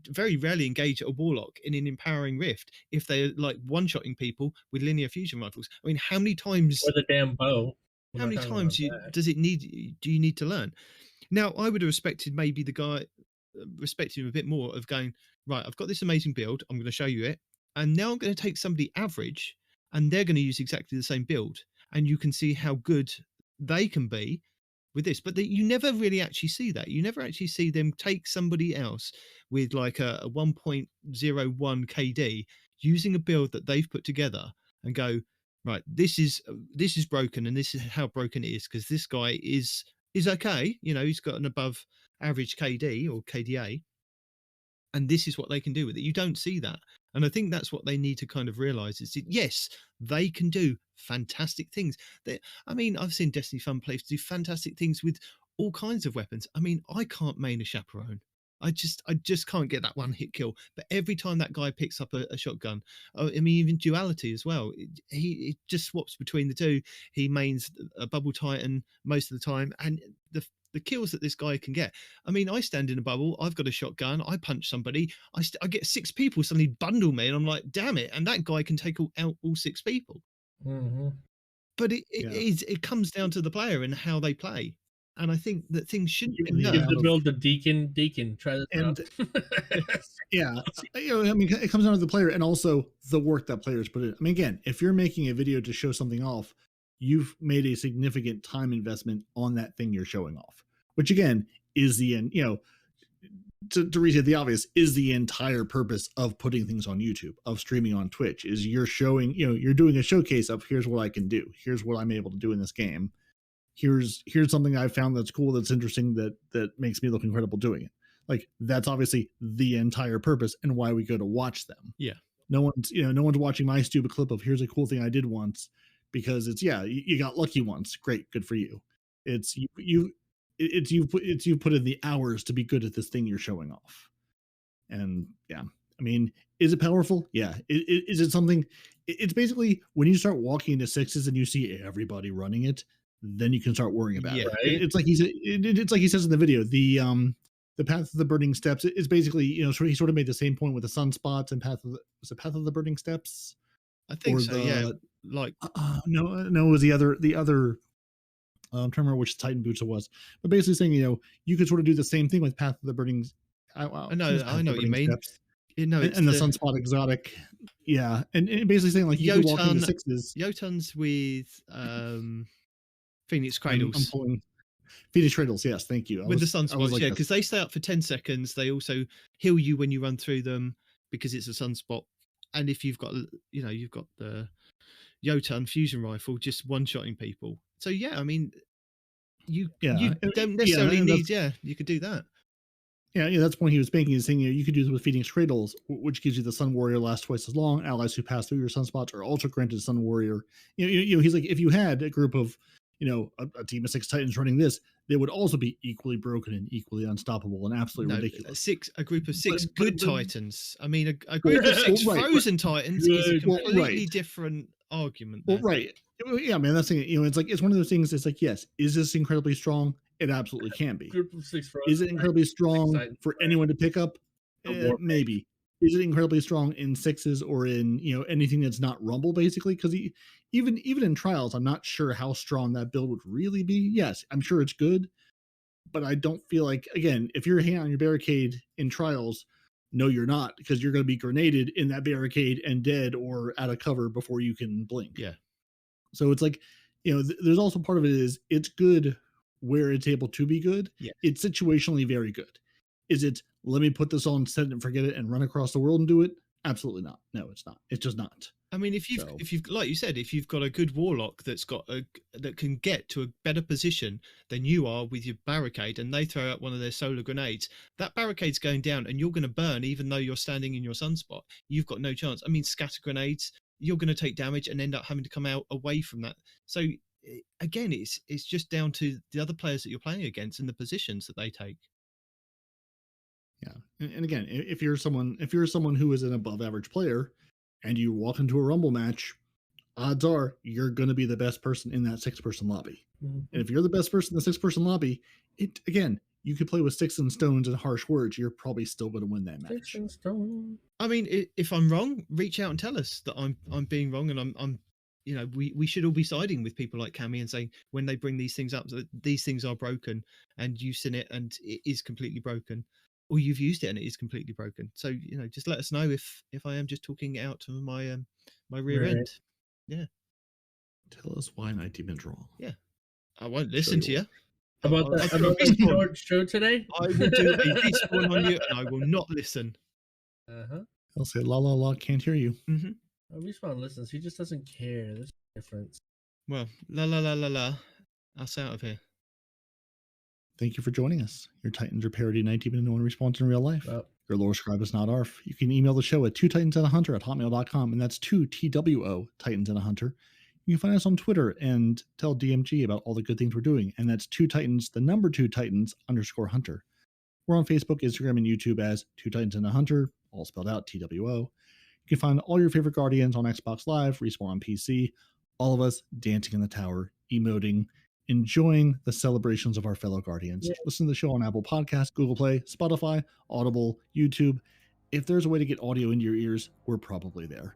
very rarely engage a warlock in an empowering rift if they're like one-shotting people with linear fusion rifles. I mean, how many times Or the damn bow. how many times do you need to learn? Now, I would have respected maybe the guy, respected him a bit more, of going, right, I've got this amazing build, I'm going to show you it, and now I'm going to take somebody average and they're going to use exactly the same build, and you can see how good they can be with this. But you never really actually see that. You never actually see them take somebody else with like a 1.01 KD using a build that they've put together and go, right, this is broken, and this is how broken it is, because this guy is okay. He's got an above average KD or KDA, and this is what they can do with it. You don't see that. And I think that's what they need to kind of realize, is that, yes, they can do fantastic things. I've seen Destiny Fun players do fantastic things with all kinds of weapons. I mean, I can't main a chaperone. I just can't get that one hit kill. But every time that guy picks up a shotgun, even duality as well, he just swaps between the two. He mains a bubble titan most of the time, and the kills that this guy can get. I mean, I stand in a bubble, I've got a shotgun, I punch somebody, I get 6 people suddenly bundle me, and I'm like, damn it! And that guy can take out all 6 people. Mm-hmm. But it comes down to the player and how they play. And I think that things shouldn't be Give the build to Deacon. Try this out. Yeah, it comes down to the player and also the work that players put in. I mean, again, if you're making a video to show something off, you've made a significant time investment on that thing you're showing off, which again is the end. To restate the obvious, is the entire purpose of putting things on YouTube, of streaming on Twitch, is you're showing, you're doing a showcase of, here's what I can do, here's what I'm able to do in this game. Here's something I found that's cool, that's interesting, that makes me look incredible doing it. Like, that's obviously the entire purpose and why we go to watch them. Yeah. No one's watching my stupid clip of, here's a cool thing I did once, because it's, you got lucky once. Great, good for you. It's you've put in the hours to be good at this thing you're showing off. And yeah, I mean, is it powerful? Yeah. Is it something? It's basically when you start walking into 6s and you see everybody running it, then you can start worrying about it. Right? It's like he says in the video, the Path of the Burning Steps is basically, he sort of made the same point with the Sunspots and Path of the Burning Steps. I think so. Yeah. Like no, it was the other. I'm trying to remember which Titan boots it was, but basically saying, you could sort of do the same thing with Path of the Burning. I know what you mean. Steps. And the Sunspot exotic, yeah, and basically saying like you could walk into 6s. Jotuns with Phoenix Cradles. I'm pulling Phoenix Cradles. Yes, thank you. With the Sunspots, yeah, because they stay up for 10 seconds. They also heal you when you run through them because it's a sunspot. And if you've got, you've got the Jotun fusion rifle, just one-shotting people. So yeah, I mean, you don't necessarily need. Yeah, you could do that. Yeah, that's the point he was making. Is saying you could do this with Phoenix Cradles, which gives you the Sun Warrior lasts twice as long. Allies who pass through your sunspots are also granted Sun Warrior. He's like, if you had a group of a team of 6 Titans running this, they would also be equally broken and equally unstoppable and absolutely ridiculous. A group of 6 good Titans. I mean, a group of 6 frozen Titans is a completely different argument. Well, right. Yeah, man, that's the thing. It's one of those things. It's like, yes, is this incredibly strong? It absolutely can be. Group of 6 is it incredibly strong for anyone to pick up? Maybe. Is it incredibly strong in 6s or in anything that's not Rumble, basically? Because even in trials, I'm not sure how strong that build would really be. Yes, I'm sure it's good, but I don't feel like, again, if you're hanging on your barricade in trials, No, you're not, because you're going to be grenaded in that barricade and dead or out of cover before you can blink. Yeah. So it's like, there's also part of it is it's good where it's able to be good. Yeah. It's situationally very good. Is it, let me put this on, set it and forget it and run across the world and do it? Absolutely not. No, it's not. It's just not. I mean, if you've like you said, if you've got a good warlock that can get to a better position than you are with your barricade, and they throw out one of their solar grenades, that barricade's going down, and you're going to burn even though you're standing in your sunspot. You've got no chance. I mean, scatter grenades, you're going to take damage and end up having to come out away from that. So again, it's just down to the other players that you're playing against and the positions that they take. Yeah, and again, if you're someone who is an above average player, and you walk into a Rumble match, odds are you're going to be the best person in that 6-person lobby. Mm-hmm. And if you're the best person in the 6-person lobby, you could play with sticks and stones and harsh words. You're probably still going to win that match. Sticks and stones. I mean, if I'm wrong, reach out and tell us that I'm being wrong, and I'm we should all be siding with people like Cammy and saying when they bring these things up that these things are broken, and you've seen it and it is completely broken. Or you've used it and it is completely broken. So, just let us know if I am just talking out to my my rear end. Yeah. Tell us why Nightedemon's wrong. Yeah. I won't listen to you. About that short show today? I will do a respawn on you and I will not listen. Uh-huh. I'll say la la la, can't hear you. Mm-hmm. Respawn listens. He just doesn't care. There's a difference. Well, la la la la la. Us out of here. Thank you for joining us. Your Titans are parody Nightdemon and no one responds in real life. Oh. Your lore scribe is not ARF. You can email the show at 2titansandahunter@hotmail.com, and that's 2TWO Titans and a Hunter. You can find us on Twitter and tell DMG about all the good things we're doing, and that's 2Titans, the number 2Titans_Hunter. We're on Facebook, Instagram, and YouTube as 2Titans and a Hunter, all spelled out TWO. You can find all your favorite Guardians on Xbox Live, Respawn on PC, all of us dancing in the tower, emoting, enjoying the celebrations of our fellow Guardians. Yeah. Listen to the show on Apple Podcasts, Google Play, Spotify, Audible, YouTube. If there's a way to get audio into your ears, we're probably there.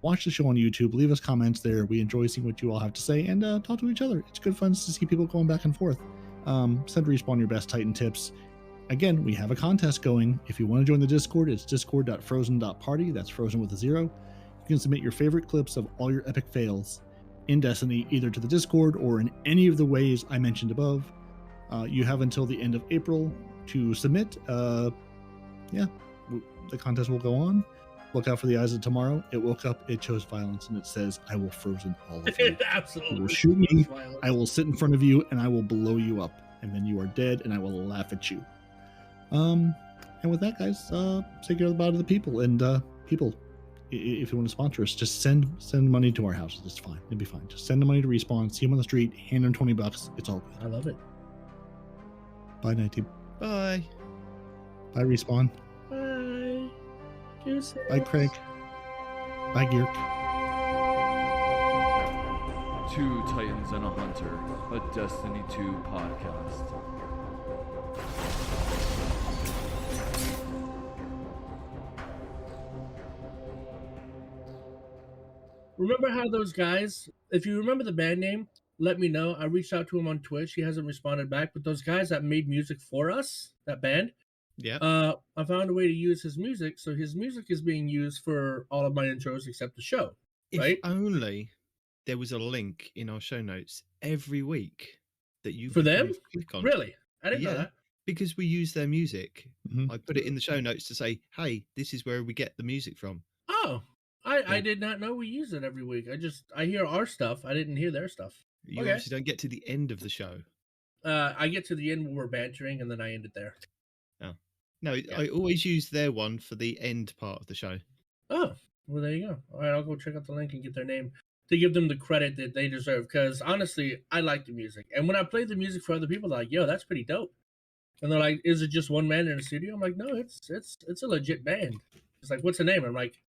Watch the show on YouTube. Leave us comments there. We enjoy seeing what you all have to say and talk to each other. It's good fun to see people going back and forth. Send Respawn your best Titan tips. Again, we have a contest going. If you want to join the Discord, it's discord.frozen.party. That's frozen with a 0. You can submit your favorite clips of all your epic fails in Destiny, either to the Discord or in any of the ways I mentioned above. You have until the end of April to submit. The contest will go on. Look out for the eyes of tomorrow. It woke up, it chose violence, and it says, I will frozen all of you. Absolutely. You will shoot me, I will sit in front of you, and I will blow you up. And then you are dead, and I will laugh at you. And with that, guys, say goodbye to the people. And people, if you want to sponsor us, just send money to our houses. It's fine. It'll be fine. Just send the money to Respawn. See them on the street. Hand them $20. It's all good. I love it. Bye, Night Team. Bye. Bye, Respawn. Bye. Deuces. Bye, Craig. Bye, Geark. 2 Titans and a Hunter, a Destiny 2 podcast. Remember how those guys, if you remember the band name, let me know. I reached out to him on Twitch. He hasn't responded back. But those guys that made music for us, that band, I found a way to use his music. So his music is being used for all of my intros except the show. Right? If only there was a link in our show notes every week that you for them click on. Really? I didn't know that. Because we use their music. Mm-hmm. I put it in the show notes to say, hey, this is where we get the music from. Oh. I did not know we use it every week. I hear our stuff. I didn't hear their stuff. You obviously don't get to the end of the show. I get to the end when we're bantering, and then I end it there. Oh. No, yeah. I always use their one for the end part of the show. Oh, well, there you go. All right, I'll go check out the link and get their name to give them the credit that they deserve. Because, honestly, I like the music. And when I play the music for other people, they're like, yo, that's pretty dope. And they're like, is it just one man in a studio? I'm like, no, it's a legit band. It's like, what's the name? I'm like,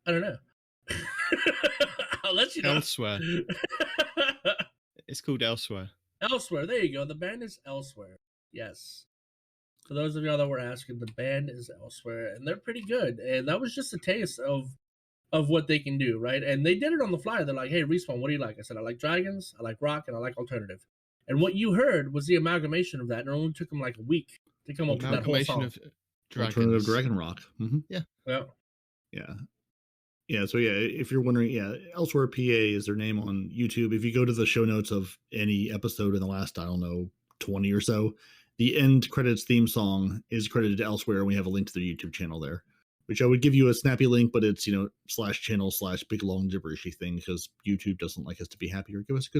I don't know. I'll let you know. Elsewhere. It's called Elsewhere. Elsewhere. There you go. The band is Elsewhere. Yes. For those of y'all that were asking, the band is Elsewhere, and they're pretty good. And that was just a taste of what they can do, right? And they did it on the fly. They're like, hey, Respawn, what do you like? I said, I like dragons, I like rock, and I like alternative. And what you heard was the amalgamation of that, and it only took them like a week to come up with that whole song. Alternative Dragons. Dragon Rock. Mm-hmm. Yeah. Yeah. So yeah, if you're wondering, Elsewhere PA is their name on YouTube. If you go to the show notes of any episode in the last, I don't know, 20 or so, the end credits theme song is credited Elsewhere, and we have a link to their YouTube channel there, which I would give you a snappy link, but it's /channel/big long gibberishy thing because YouTube doesn't like us to be happy or give us a good